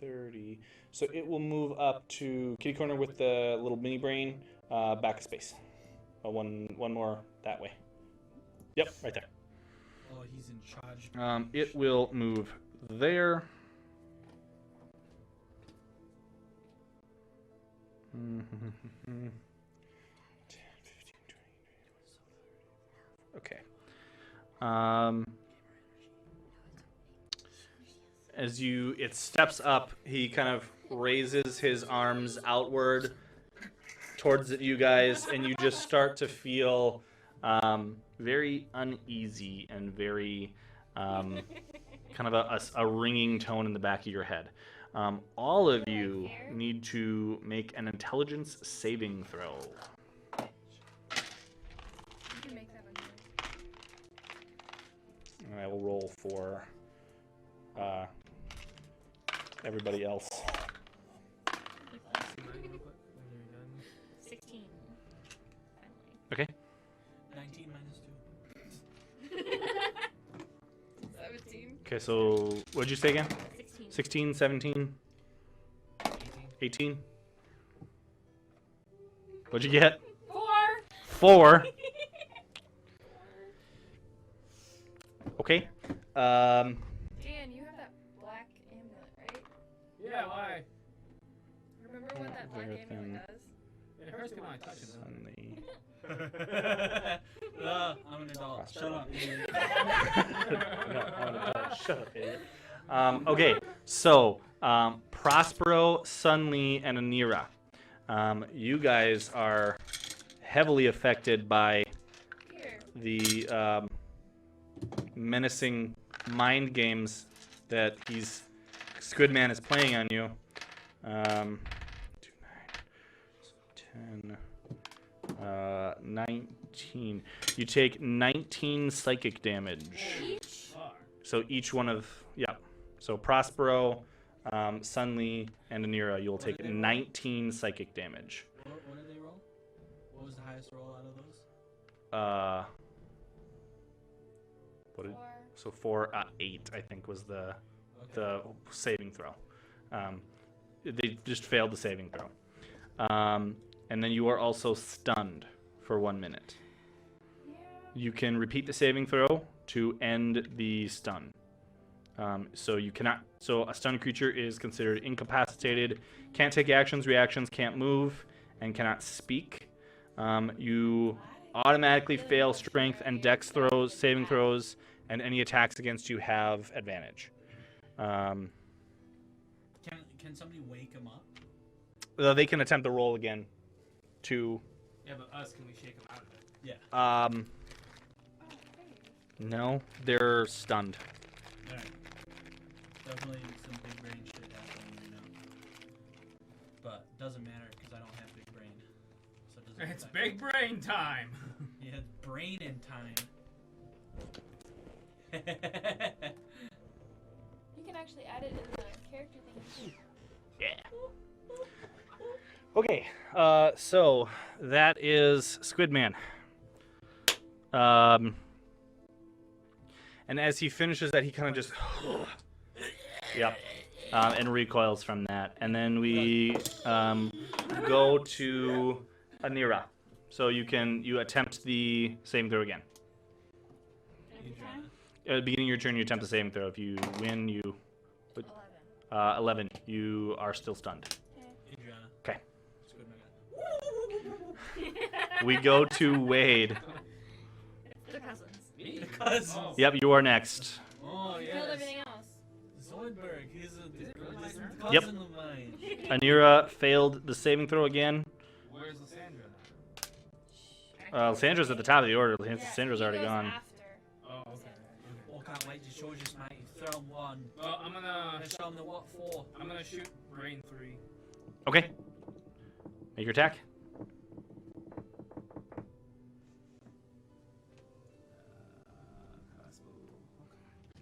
30. So it will move up to kitty corner with the little mini brain, back a space. One more that way. Yep, right there. Oh, he's in charge. It will move there. Okay. As it steps up, he kind of raises his arms outward towards you guys, and you just start to feel very uneasy and very kind of a ringing tone in the back of your head. All of you need to make an intelligence saving throw. You can make that one here. And I will roll for everybody else. 16. Finally. Okay. 19 minus 17. Okay, so what'd you say again? 16. 16, 17, 18? What'd you get? 4. 4. Okay. Dan, you have that black amulet, right? Yeah, why? Remember what that black Everything. amulet does? It hurts when I touch it. two. I'm an adult. Shut up. Shut up, idiot. Okay, so Prospero, Sunly, and Anira. You guys are heavily affected by Here. the menacing mind games that Squidman is playing on you. 2, 9, 10, 19. You take 19 psychic damage. So each one of, yeah. So Prospero, Sunly, and Anira, you'll take 19 psychic damage. What did they roll? What was the highest roll out of those? What did, 4. so 4, 8, I think was the saving throw. They just failed the saving throw. And then you are also stunned for 1 minute. Yeah. You can repeat the saving throw to end the stun. So you cannot. So a stunned creature is considered incapacitated, can't take actions, reactions, can't move, and cannot speak. You automatically fail strength and dex throws, saving throws, and any attacks against you have advantage. Can somebody wake him up? They can attempt the roll again. To Yeah, but us, can we shake them out of it? Yeah. no, they're stunned. Alright. Definitely some big brain shit happening right now. But doesn't matter because I don't have big brain. So it doesn't It's affect big brain time. me. You had brain in time. You can actually add it in the character thing. Yeah. Okay, so that is Squidman. And as he finishes that, he kind of just, yep, and recoils from that. And then we go to Anira. So you attempt the saving throw again. At the beginning of your turn, you attempt the saving throw. If you win, 11. You are still stunned. Adriana. Okay. Squidman. We go to Wade. They're cousins. Me? Cousins. Oh. Yep, you are next. Oh, Killed yes. everything else. Zoidberg. He's a distant Yep. cousin of mine. Anira failed the saving throw again. Where's Lysandra now? Sandra's at the top of the order. Yeah, Sandra's he already goes gone. After. Oh, okay. Oh, can't wait to show you my throw one. Well, I'm gonna Show him the what for. I'm gonna shoot brain 3. Okay. Make your attack.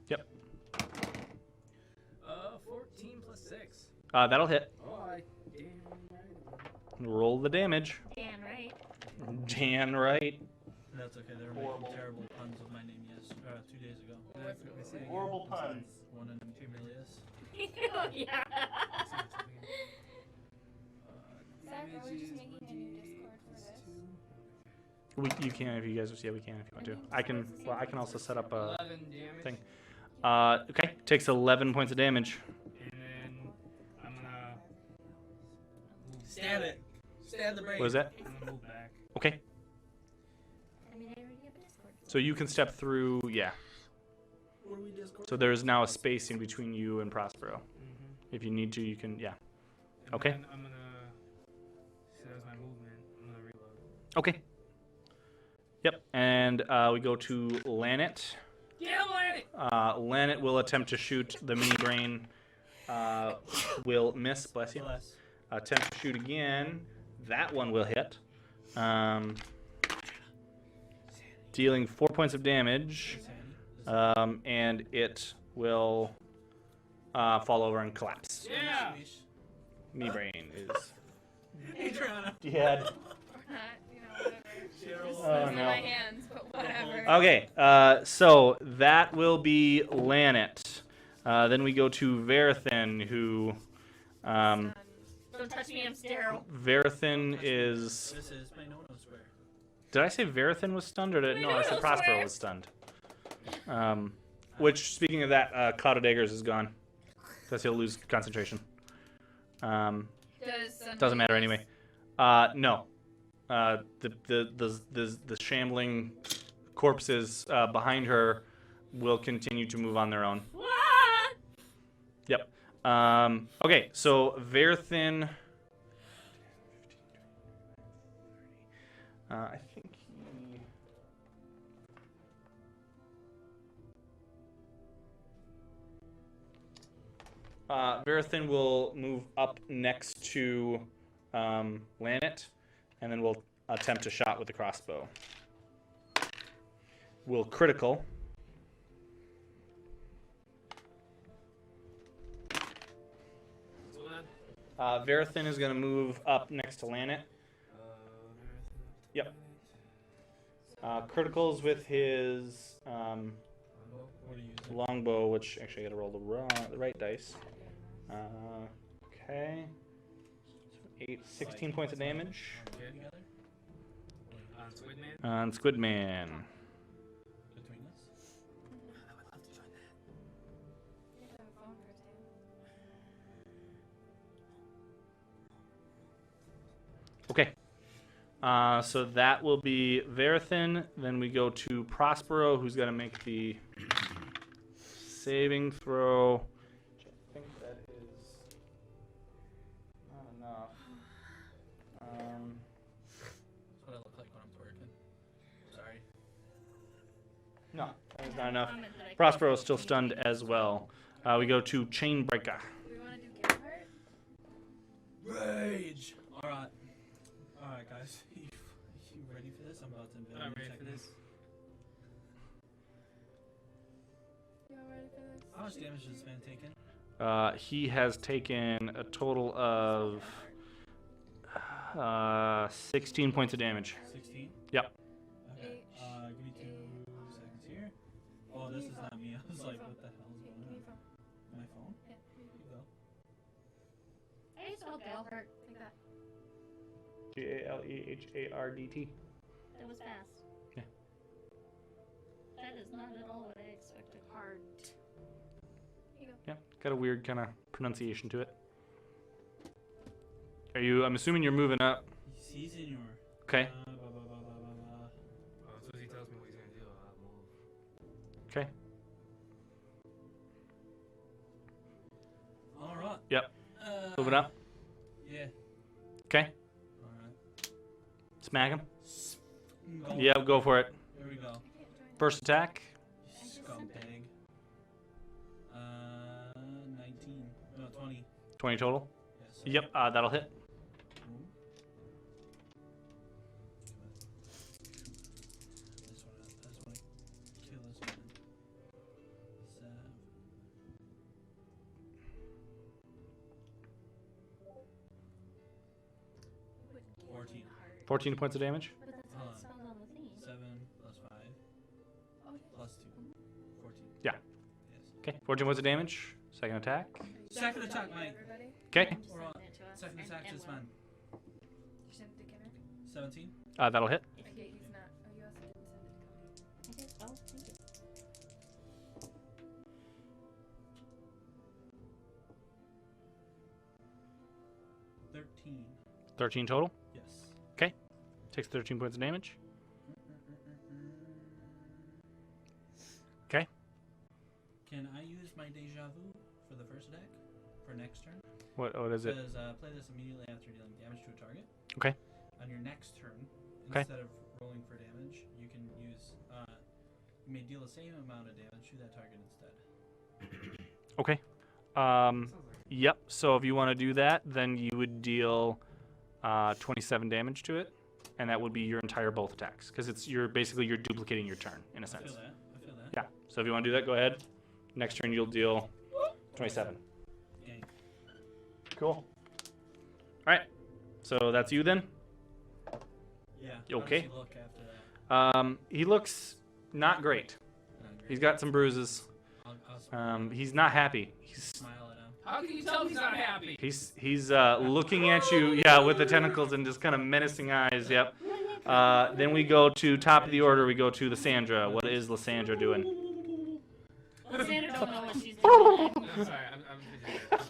Yep. 14 plus 6. That'll hit. Oh, I damn right. Roll the damage. Dan, right? Dan, right? That's okay. They were making terrible puns of my name 2 days ago. Horrible puns. One and Humilius. Yeah. Zach, are we just making a new Discord for this? You can if you guys. Yeah, we can if you want to. I can. Well, I can also set up a 11 damage. thing. Okay. Takes 11 points of damage. And then I'm gonna Stab it. Stab the brain. What is that? I'm gonna move back. Okay. I mean, I already have a Discord. So you can step through. Yeah. Were we Discord? So there is now a space in between you and Prospero. Mm-hmm. If you need to, you can. Yeah. Okay. I'm gonna. So that's my movement. I'm gonna reload. Okay. Yep. And we go to Lanet. Yeah, Lanny! Lanet will attempt to shoot the mini brain. Will miss. Bless you. Bless. Attempt to shoot again. That one will hit. Dealing 4 points of damage. And it will fall over and collapse. Yeah! Knee brain is Adriana. dead. Or not, you know, whatever. Cheryl. Just Oh, lives in no. my hands, but whatever. Okay, so that will be Lanet. Then we go to Verithin, who Um, Don't touch me, I'm sterile. Verithin is. This is my no-no swear. Did I say Verithin was stunned, or did no? I said Prospero was stunned. Which, speaking of that, Cloud of Daggers is gone, because he'll lose concentration. Doesn't matter anyway. No. The shambling corpses behind her will continue to move on their own. Yep. Okay, so Verithin. I think he. Verithin will move up next to Lanet, and then we'll attempt a shot with the crossbow. Will critical. Verithin is going to move up next to Lanet. Yep. Criticals with his What are you using? longbow, which actually I got to roll the right dice. Okay. 16 points of damage Together? Squidman. on Squidman. Between us? Okay. So that will be Verithin. Then we go to Prospero, who's got to make the saving throw. Which I think that is not enough. That's what I look like when I'm twerking. Sorry. No, that is not enough. Comment that I Prospero is still stunned as well. We go to Chainbreaker. Do we want to do Galehardt? Rage! Alright. Alright, guys. You ready for this? I'm about to invent I'm a new ready for technique. this. Y'all ready for this? How much damage has this man taken? He has taken a total of 16 points of damage. 16? Yep. Okay. Give me 2 seconds here. Oh, this is not me. I was like, what the hell is going on? My phone? Yeah. Here you go. How do you spell Galehardt? Like that. Galehardt. That was fast. Yeah. That is not at all what I expected. Hard. Yeah, got a weird kind of pronunciation to it. Are you? I'm assuming you're moving up. Si, senor. Okay. Blah, blah, blah, blah, blah, blah. As soon as he tells me what he's gonna do, I'll move. Okay. Alright. Yep. Moving up. Yeah. Okay. Alright. Smack him. Go. Yeah, go for it. Here we go. First attack. Scumbag. 19. No, 20. 20 total. Yes. Yep. That'll hit. I just wanna kill this man. Would 14. 14 points of damage. But that's Hold not on. spelled on the thing. 7 plus 5 plus 2. 14. Yeah. Yes. Okay. 14 points of damage. Second attack. Second attack, mate. Everybody? Okay. Just We're on. send it to us. Second attack to this man. You sent it to Kenneth? 17. That'll hit. Okay, he's not. Oh, you also didn't send it to Cody. Okay, well, thank you. 13. 13 total. Yes. Takes 13 points of damage. Okay. my deja vu for the first deck for next turn. What is it? Says play this immediately after dealing damage to a target. Okay. On your next turn, Okay. instead of rolling for damage, you can use. You may deal the same amount of damage to that target instead. Okay. Yep. So if you want to do that, then you would deal 27 damage to it, and that would be your entire both attacks, because you're duplicating your turn in a I sense. feel that. I feel that. Yeah. So if you want to do that, go ahead. Next turn you'll deal 27. Gang. Cool. All right. So that's you then. Yeah. You How okay? does he look after that? He looks not great. Not great. He's got some bruises. I'll He's not happy. He's smile at him. How can you tell he's not happy? He's looking at you, yeah, with the tentacles and just kind of menacing eyes. Yep. Then we go to top of the order. We go to Lysandra. What is Lysandra doing? Lysandra don't know what she's doing. I'm sorry, I'm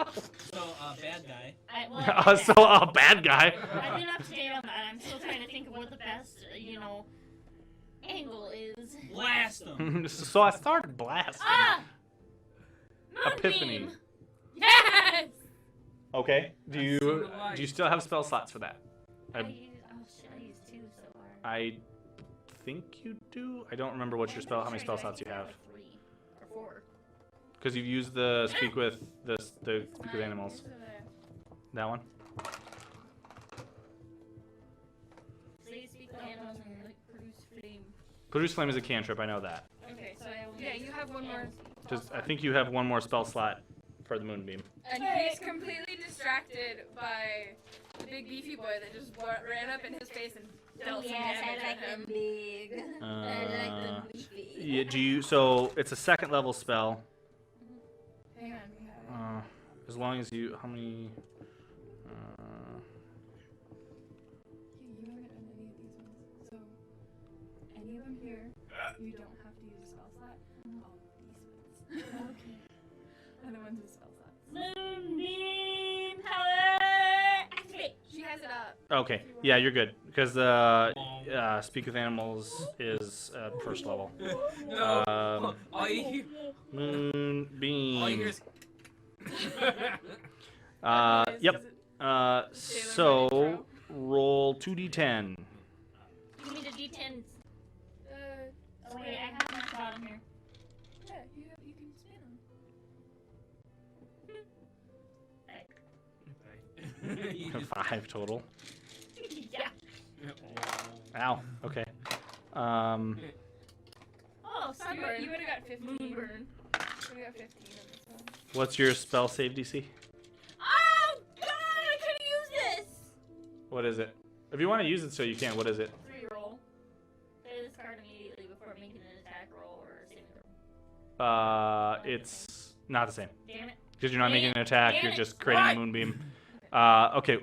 So, bad guy. So a bad guy. I've been up to date on that. I'm still trying to think of what the best, angle is. Blast him. So I started blasting. Ah! Epiphany. Moonbeam. Yes! Okay. Do you still have spell slots for that? I used two so far. I think you do. I don't remember what your spell. How many spell slots you have? Like 3 or 4. Because you've used the speak with the speak with animals. That one. So you speak with animals and produce flame. Produce flame is a cantrip. I know that. Okay, so I only Yeah, you have one more. I think you have one more spell slot for the moonbeam. And he's completely distracted by the big beefy boy that just ran up in his face and dealt some Yes, damage I like at him. them big. I like them beefy. Yeah, do you? So it's a second level spell. Hang on, we have it. As long as you, how many? You haven't done any of these ones. So, any of them here, you don't have to use a spell slot. All of these ones Okay. are the ones with spell slots. Moonbeam power activate. She has it up. Okay, yeah, you're good because speak with animals is first level. No. All you hear Moonbeam. is. Yep. So roll 2d10. Give me the d10s. Uh, Oh wait, I have them at the bottom here. yeah, you can spin them. You just- 5 total. Yeah. Ow. Okay. Oh, You sunburn. would have got 15. Moonburn. You would have got 15 on this one. What's your spell save DC? Oh god, I could use this! What is it? If you want to use it, so you can. What is it? 3-roll. Play this card immediately before making an attack roll or saving throw. It's not the same Damn it. because you're not making an attack. Damn You're it. just creating What? a moonbeam. Okay.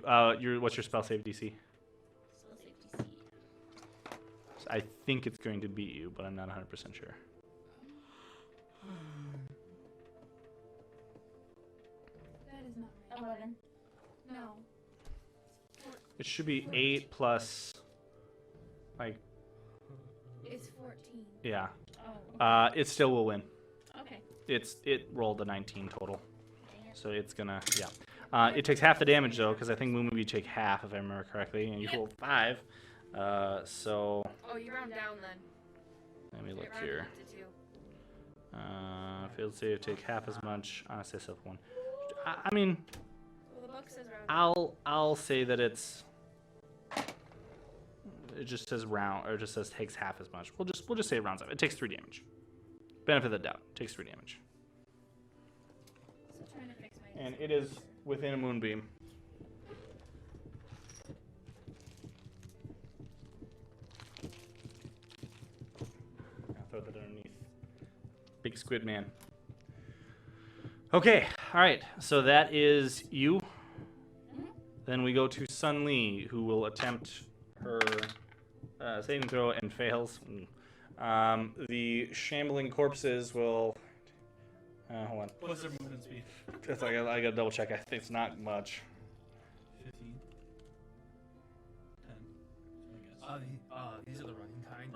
What's your spell save DC? Spell save DC. I think it's going to beat you, but I'm not 100% sure. That is not right. 11. No. It should be 8 plus, like, It's 14. yeah. Oh. It still will win. Okay. It rolled a 19 total, Dang it. so it's gonna, yeah. It takes half the damage though, because I think Moonbeam you take half if I remember correctly, and you rolled 5. So Oh, you round down then. let me It look rounded here. up to 2. Failed save, take half as much. Honestly, self 1. I mean, Well, the book says round. I'll say that it's. It just says round, or it just says takes half as much. We'll just say it rounds up. It takes 3 damage. Benefit of the doubt. Takes 3 damage. Still trying to fix my And it is within a moonbeam. I'll throw that underneath. Big squid man. Okay, alright. So that is you. Then we go to Sun Li, who will attempt her saving throw and fails. The shambling corpses will. Hold on. What's their movement speed? It's like I gotta double check. I think it's not much. 15. 10. I guess. These are the running kind.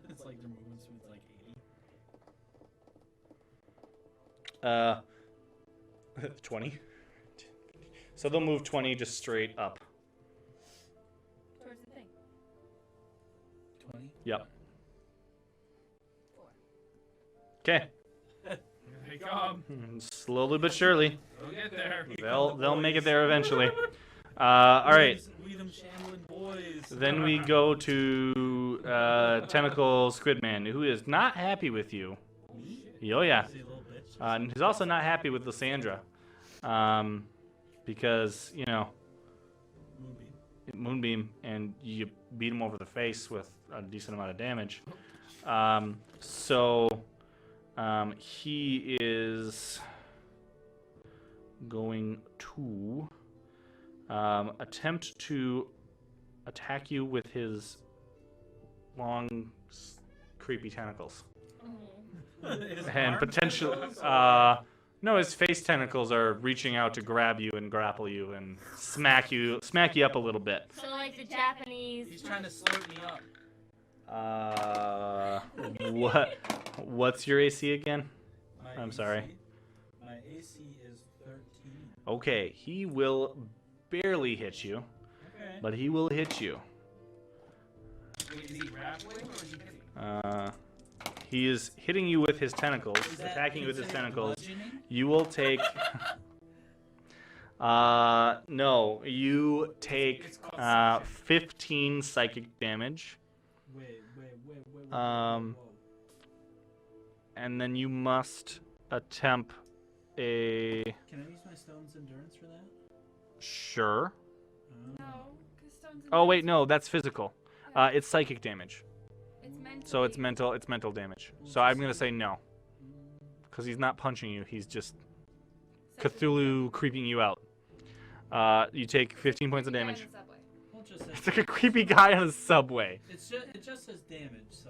It's like their movement speed's like 80. 20. So they'll move 20 just straight up. Towards the thing. 20. Yep. 4. Okay. Here they come. Slowly but surely, We'll get there. they'll make it there eventually. All right. We them shambling boys. Then we go to Tentacle Squidman, who is not happy with you. Oh yeah. See a little bitch. And he's also not happy with Lysandra, because you know Moonbeam, and you beat him over the face with a decent amount of damage. So he is going to attempt to attack you with his long, creepy tentacles. And potentially, no, his face tentacles are reaching out to grab you and grapple you and smack you up a little bit. So like the Japanese. He's trying to slurp me up. What's your AC again? My I'm AC sorry. My AC is 13. Okay, he will barely hit you, Okay. but he will hit you. Wait, is he grappling or is he hitting? He is hitting you with his tentacles, Is that attacking you with his considered tentacles. bludgeoning? You will take. No, you take It's called 15 psychic damage, Wait. Um, and then you must attempt a. Can I use my stone's endurance for that? Sure. No, because stones. Oh wait, no, that's physical. It's psychic damage, It's mental. so it's mental. It's mental damage. So I'm gonna say no, because he's not punching you. He's just Cthulhu creeping you out. You take 15 points of damage. Well, it just says, It's like a creepy guy on a subway. it just says damage, so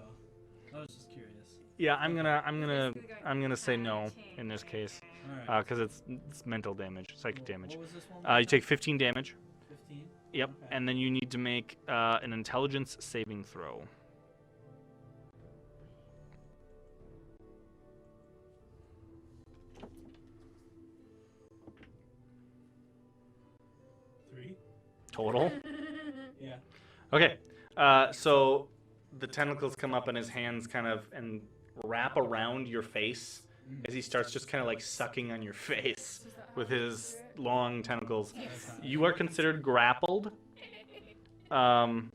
I was just curious. Yeah, I'm gonna say no in this case, All right. because it's mental damage, psychic damage. What was this one? You take 15 damage. 15. Yep, Okay. and then you need to make an intelligence saving throw. Three. Total. Yeah. Okay, so the tentacles come up and his hands kind of and wrap around your face as he starts just kind of like sucking on your face with his long tentacles. You are considered grappled, and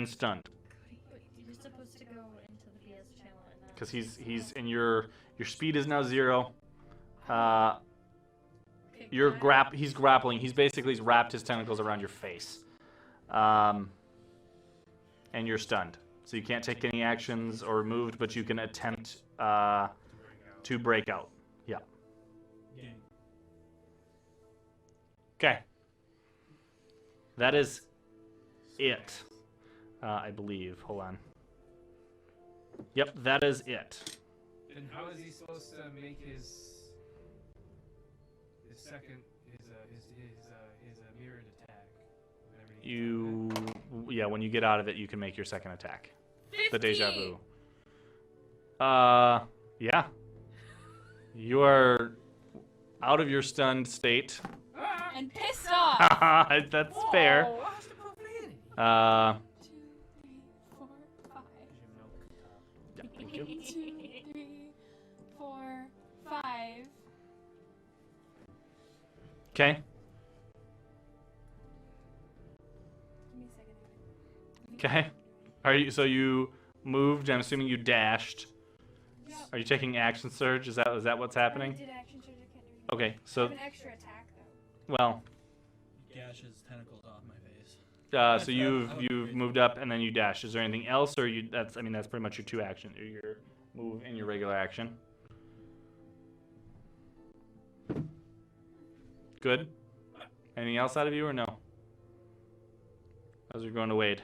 stunned You're supposed to go into the PS channel and not. because he's in your speed is now 0. He's grappling. He's wrapped his tentacles around your face, and you're stunned. So you can't take any actions or moved, but you can attempt to break out. Yeah. Gang. Okay. That is it. I believe. Hold on. Yep, that is it. And how is he supposed to make his second his mirrored attack? Whatever he When you get out of it, you can make your second attack. 15. The deja vu. Yeah. You are out of your stunned state. And pissed off. That's fair. Oh, how's the profanity? 2, 3, 4, 5. Yeah, thank you. 2, 3, 4, 5. Okay. Give me a second. Okay. So you moved? I'm assuming you dashed. Yep. Are you taking action surge? Is that what's happening? I did action surge. I can't do anything. Okay. I So have an extra attack though. well, Gash his tentacles off my face. so you've moved up and then you dash. Is there anything else, or that's pretty much your 2 action, your move and your regular action. Good. Anything else out of you or no? As we're going to Wade.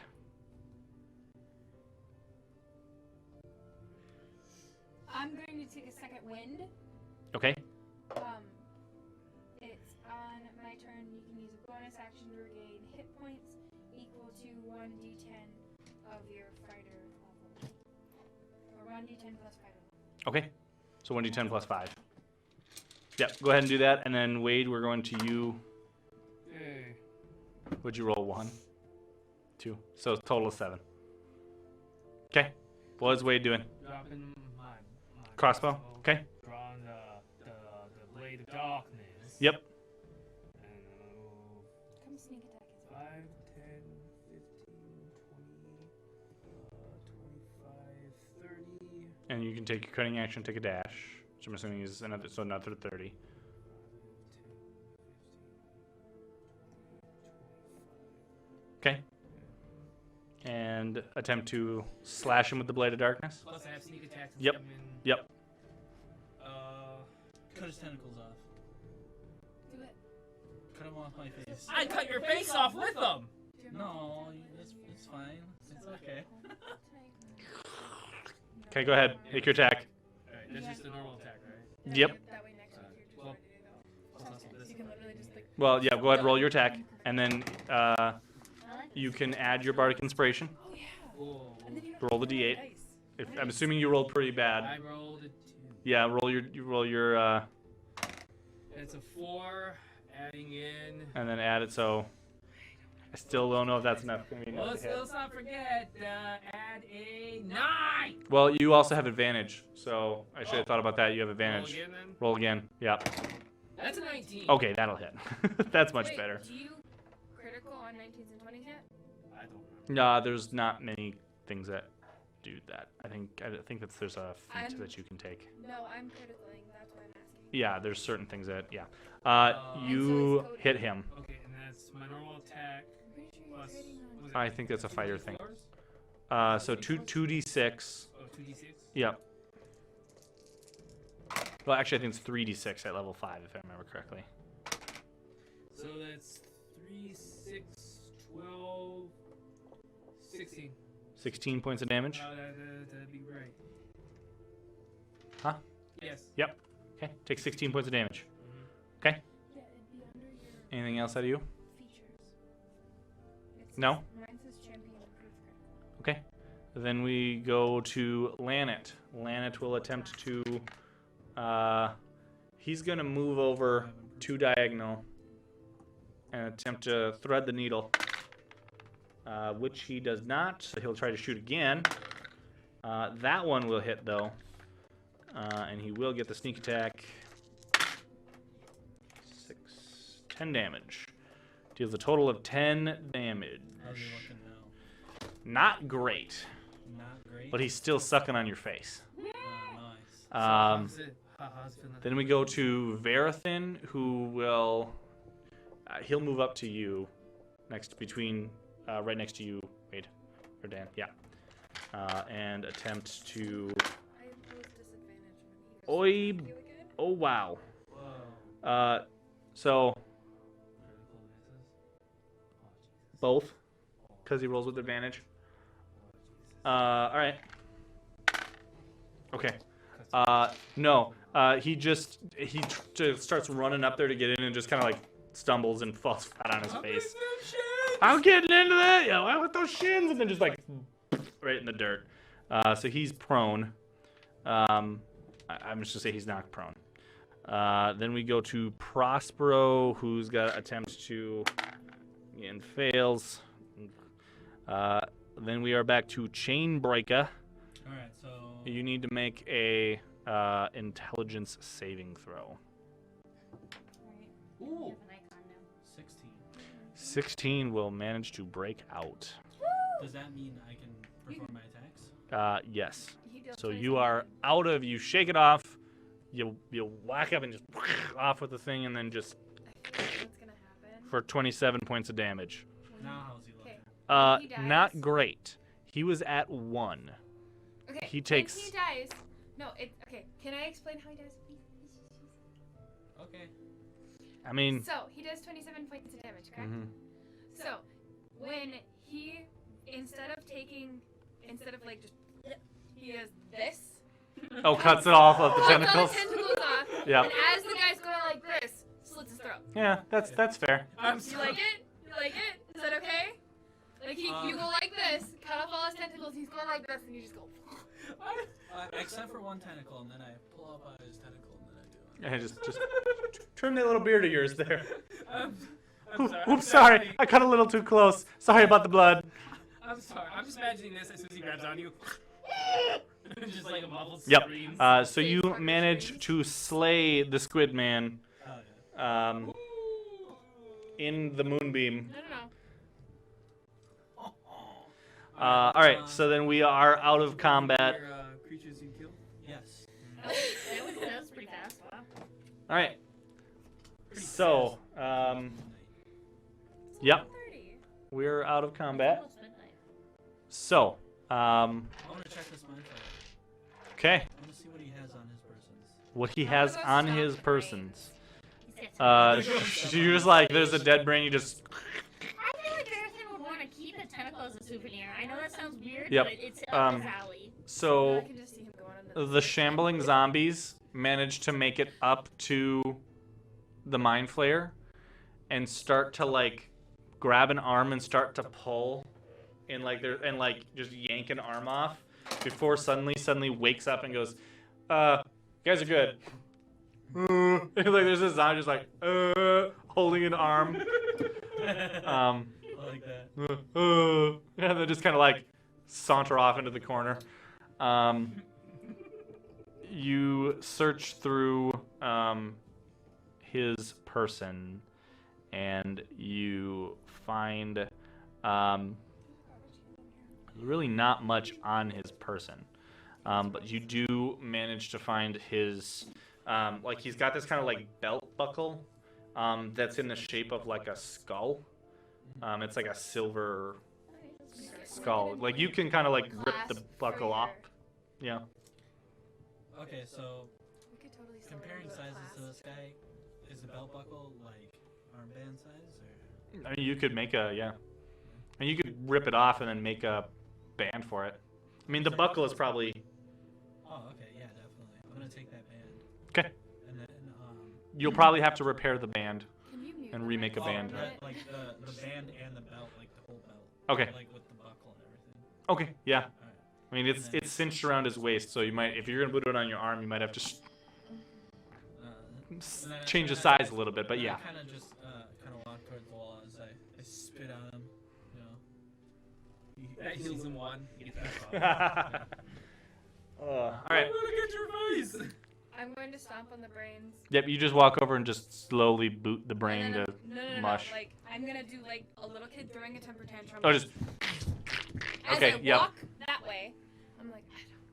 I'm going to take a second wind. Okay. It's on my turn. You can use a bonus action to regain hit points equal to 1d10 of your fighter level. Or 1d10 plus fighter level. Okay. So 1d10 plus 5. Yep, go ahead and do that. And then, Wade, we're going to you. Hey. Would you roll 1? 2. So it's total of 7. Okay. What is Wade doing? Dropping my Crossbow. Okay. Drawing the blade of darkness. Yep. And Come sneak attack. 5, 10, 15, 20, 25, 30. And you can take your cutting action, take a dash, which I'm assuming is another 30. Okay. And attempt to slash him with the blade of darkness. Plus I have sneak attacks. Yep. Yep. Cut his tentacles off. Do it. Cut him off my face. I cut your face off with them. No, it's fine. It's okay. Okay, go ahead. Make your attack. Alright, that's just a normal attack, right? Yep. That way next week you're just Well, ready to go. You can literally just like. Well, yeah, go ahead, roll your attack. And then you can add your bardic inspiration. Oh yeah. Whoa. And then you Roll the d8. dice. If, I'm assuming you rolled pretty bad. I rolled a 2. Yeah, roll your It's a 4, adding in. and then add it. So I still don't know if that's enough. Well, let's not forget, add a 9! Well, you also have advantage, so I should have thought about that. You have Roll advantage. again then? Roll again. Yep. That's a 19. Okay, that'll hit. That's much Wait, better. Do you critical on 19s and 20s yet? I don't know. Nah, there's not many things that do that. I think there's a feat I'm- that you can take. No, I'm criticaling. That's why I'm asking. Yeah, there's certain things that And you so is hit him. Okay, and that's my normal attack. I'm pretty sure you're Plus, trading on. what was it? I think that's a fighter thing. 2d4s? So 2d6. Oh, 2d6? Yep. Well, actually, I think it's 3d6 at level 5, if I remember correctly. So that's 3, 6, 12, 16. 16 points of damage. That'd be right. Huh? Yes. Yep. Okay, take 16 points of damage. Mhm. Okay. Yeah, it'd be under your Anything else out of you? features. It No? says- Mine says champion improved critical. Okay. Then we go to Lanet. Lanet will attempt to. He's going to move over 2 diagonal and attempt to thread the needle, which he does not. So he'll try to shoot again. That one will hit, though. And he will get the sneak attack. 10 damage. Deals a total of 10 damage. How's he looking now? Not great, Not great. but he's still sucking on your face. Nice. How's it feeling? Then we go to Verathin, who will he'll move up to you, right next to you, Wade or Dan, yeah, and attempt to. I impose disadvantage when he Oi! goes to you again. Oh wow. Whoa. So Critical misses. Oh, Jesus. both, because he rolls with advantage. All right. Okay. No. He just starts running up there to get in and just kind of like stumbles and falls flat on his face. I'm getting into that. Yeah, with those shins, and then just like right in the dirt. So he's prone. I'm just gonna say he's knocked prone. Then we go to Prospero, who's got to attempt to and fails. Then we are back to Chainbreaker. All right, so You need to make a intelligence saving throw. Right. Ooh. You have an icon now. 16. 16 will manage to break out. Does that mean I can perform my attacks? Yes. He deals So 27 you are out of. You shake it off. You whack up and just off with the thing, and then just What's gonna happen? for 27 points of damage. Now how's he looking? Okay. He dies. Not great. He was at 1. Okay. He takes- When he dies. No. Okay. Can I explain how he dies? Okay. I mean. So he does 27 points of damage, correct? Mhm. So when he instead of like just he does this. Oh, cuts it off of the Pulls all tentacles. the tentacles off. Yep. And as the guy's going like this, slits his throat. Yeah, that's fair. I'm You like it? You like it? Is that okay? Like you go like this, cut off all his tentacles. He's going like this, and you just go. Except for one tentacle, and then I pull out my And just trim that little beard of yours there. I'm sorry. Oops, sorry. I cut a little too close. Sorry about the blood. I'm sorry. I'm just imagining this as soon as he grabs on you. Just like a muffled Yep. scream. So you manage to slay the squid man in the moonbeam. No. All right, so then we are out of combat. Creatures you kill? Yes. That was pretty fast. Wow. All right. So, yep, 30. we're out of combat. Almost midnight. So, I want to check this mine file. okay, I want to see what he has on his persons. what he I'm has gonna go on stomp his the persons. He said So you're just like, there's a dead brain. You just, I feel like Darrington would want to keep a tentacle as a souvenir. I know that sounds weird, Yep. but it's up his alley. I so can just see him going under the shambling zombies manage to make it up to the mind flayer and start to like grab an arm and start to pull and like just yank an arm off before suddenly wakes up and goes, you guys are good. And, like there's this zombie just like holding an arm. I like that. And then just kind of like saunter off into the corner. You search through his person, and you find really not much on his person, but you do manage to find his like he's got this kind of like belt buckle that's in the shape of like a skull. It's like a silver skull. Like you can kind of like rip the buckle off. Yeah. Okay, so We could totally sell it comparing into a sizes class. to this guy, is the belt buckle like armband size or? I mean, you could make and you could rip it off and then make a band for it. I mean, the buckle is probably Oh, okay, yeah, definitely. I'm gonna take that band. okay. And then You'll probably have to repair the band. Can you mute and the remake a mic band. for minute? like the band and the belt, like the whole belt. Okay. Like with the buckle and everything. Okay. Yeah. Alright. I mean, it's cinched around his waist, so you might, if you're gonna put it on your arm, you might have to And then change the I- size a little bit. But and yeah. I kind of just kind of walk towards the wall as I spit on him. You know. That heals him one. He gets back up. All right. I'm gonna get your face. I'm going to stomp on the brains. Yep. You just walk over and just slowly boot the And brain then to no, mush. Like I'm gonna do like a little kid throwing a temper tantrum. Oh, just As okay, I yep. walk that way, I'm like, I don't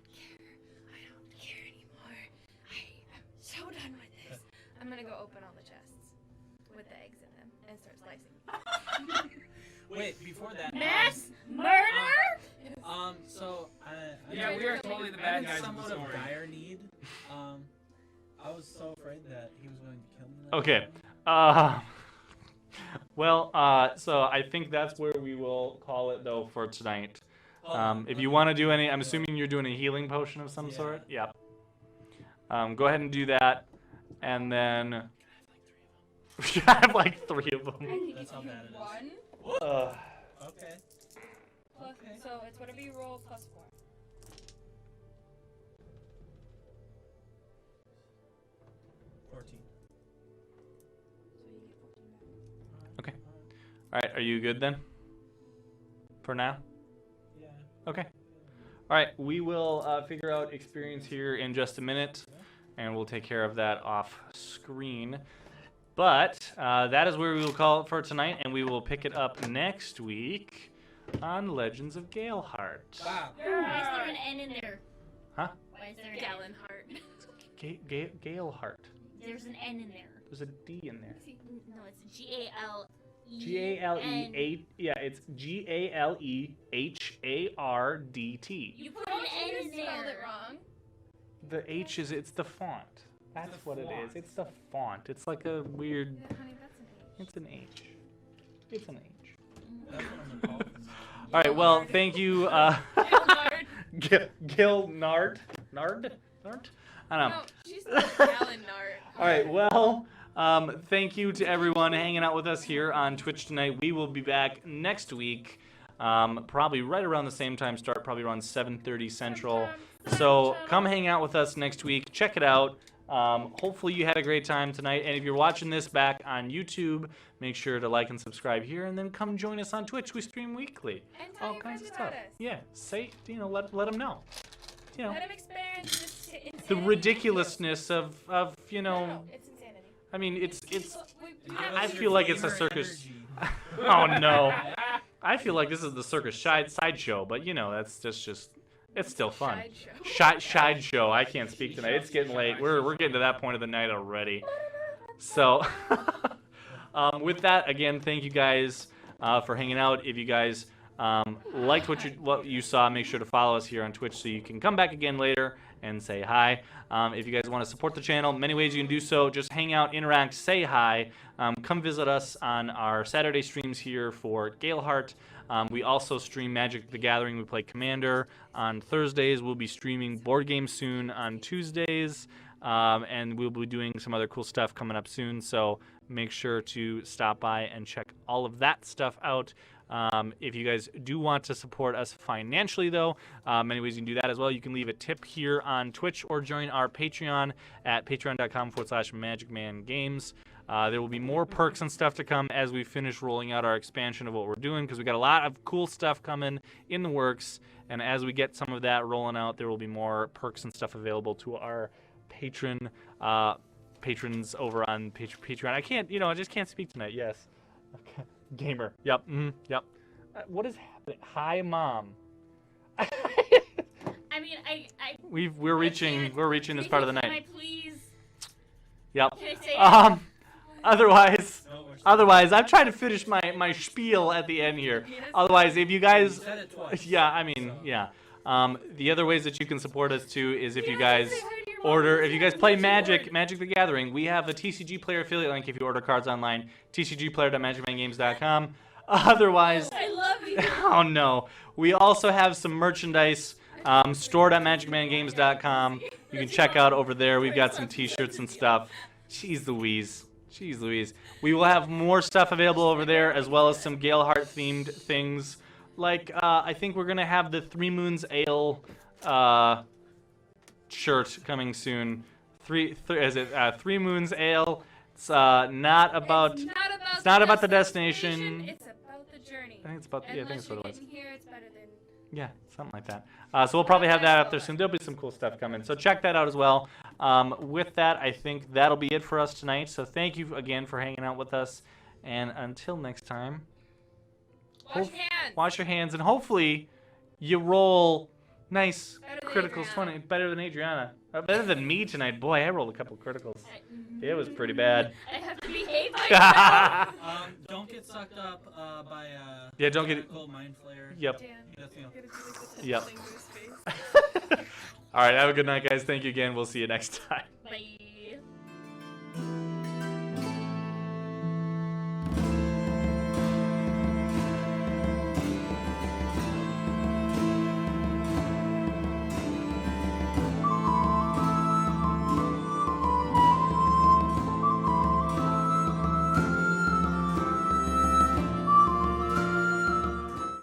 care anymore. I am so done with this. I'm gonna go open all the chests with the eggs in them and start slicing. Wait, before that. Mass murder? So Yeah, we are totally the bad I'm in guys of the somewhat story. of dire need. I was so afraid that he was going to kill me. Okay. Well, so I think that's where we will call it though for tonight. If you want to do any, I'm assuming you're doing a healing potion of some sort. Yep. Go ahead and do that, and then I have like three of them. I think That's if how you bad it is. one, Okay. plus, Okay. so it's whatever you roll plus 4. 14. So you get 14 back. Okay. All right. Are you good then? For now. Yeah. Okay. All right. We will figure out experience here in just a minute, and we'll take care of that off screen. But that is where we will call it for tonight, and we will pick it up next week on Legends of Galehardt. Wow. Why is there an N in there? Huh? Why is there an N? Gallon heart. Galehardt. There's an N in there. There's a D in there. No, it's G-A-L-E. G-A-L-E-8. Yeah, it's G-A-L-E-H-A-R-D-T. You put an N in You spelled it there. wrong. The H it's the font. That's The what it font. is. It's the font. It's like a weird. Yeah, honey, that's an H. It's an H. It's an H. That's what I'm gonna call it. All right. Well, thank you, Gil Nard. Nard. I don't know. No, she's the gallon nard. All right. Well, thank you to everyone hanging out with us here on Twitch tonight. We will be back next week, probably right around the same time. Start probably around 7:30 Central. So come hang out with us next week. Check it out. Hopefully you had a great time tonight. And if you're watching this back on YouTube, make sure to like and subscribe here, and then come join us on Twitch. We stream weekly. And tell All your kinds of friends stuff. about us. Yeah, say, let them know. You know, Let them experience this insanity. the ridiculousness of No, it's insanity. I mean, it's. I What's feel your like it's a favorite circus. energy? Oh no. I feel like this is the circus sideshow, but that's just it's still fun. Sideshow. I can't speak tonight. It's getting late. We're getting to that point of the night already. So, with that, again, thank you guys for hanging out. If you guys liked what you saw, make sure to follow us here on Twitch so you can come back again later and say hi. If you guys want to support the channel, many ways you can do so. Just hang out, interact, say hi. Come visit us on our Saturday streams here for Galehardt. We also stream Magic the Gathering. We play Commander on Thursdays. We'll be streaming board games soon on Tuesdays. And we'll be doing some other cool stuff coming up soon. So make sure to stop by and check all of that stuff out. If you guys do want to support us financially, though, many ways you can do that as well. You can leave a tip here on Twitch or join our Patreon at patreon.com/magicmangames. There will be more perks and stuff to come as we finish rolling out our expansion of what we're doing, because we got a lot of cool stuff coming in the works. And as we get some of that rolling out, there will be more perks and stuff available to our patrons over on Patreon. I can't, I just can't speak tonight. Yes. Okay. Gamer. Yep. Yep. What is happening? Hi, Mom. I mean, We're reaching this part of the Can I night. please? Yep. Can I say Otherwise, I'm trying to finish my spiel at the end here. Otherwise, if you guys, You said it twice. yeah, I mean, yeah. The other ways that you can support us too is if you guys if you guys play Magic the Gathering, we have a TCG Player affiliate link if you order cards online, tcgplayer.magicmangames.com. Otherwise, I love you. oh no, we also have some merchandise stored@magicmangames.com. You can check out over there. We've got some t-shirts and stuff. Jeez Louise. We will have more stuff available over there, as well as some Galehardt themed things. Like, I think we're going to have the Three Moons Ale shirt coming soon. Three Moons Ale. It's not about the destination. It's about the journey. I think it's about, yeah, I think Unless it's what it you're was. getting here, it's better than. Yeah, something like that. So we'll probably have that up there soon. There'll be some cool stuff coming. So check that out as well. With that, I think that'll be it for us tonight. So thank you again for hanging out with us. And until next time, wash your hands. And hopefully you roll nice Better than criticals. Adriana. 20. Better than Adriana. Better than me tonight. Boy, I rolled a couple criticals. It was pretty bad. I have to behave myself. Don't get sucked up by Yeah, don't get- cold mind flare. Yep. Dan, That's, I'm gonna do like the Yep. thing to his face. All right, have a good night, guys. Thank you again. We'll see you next time. Bye.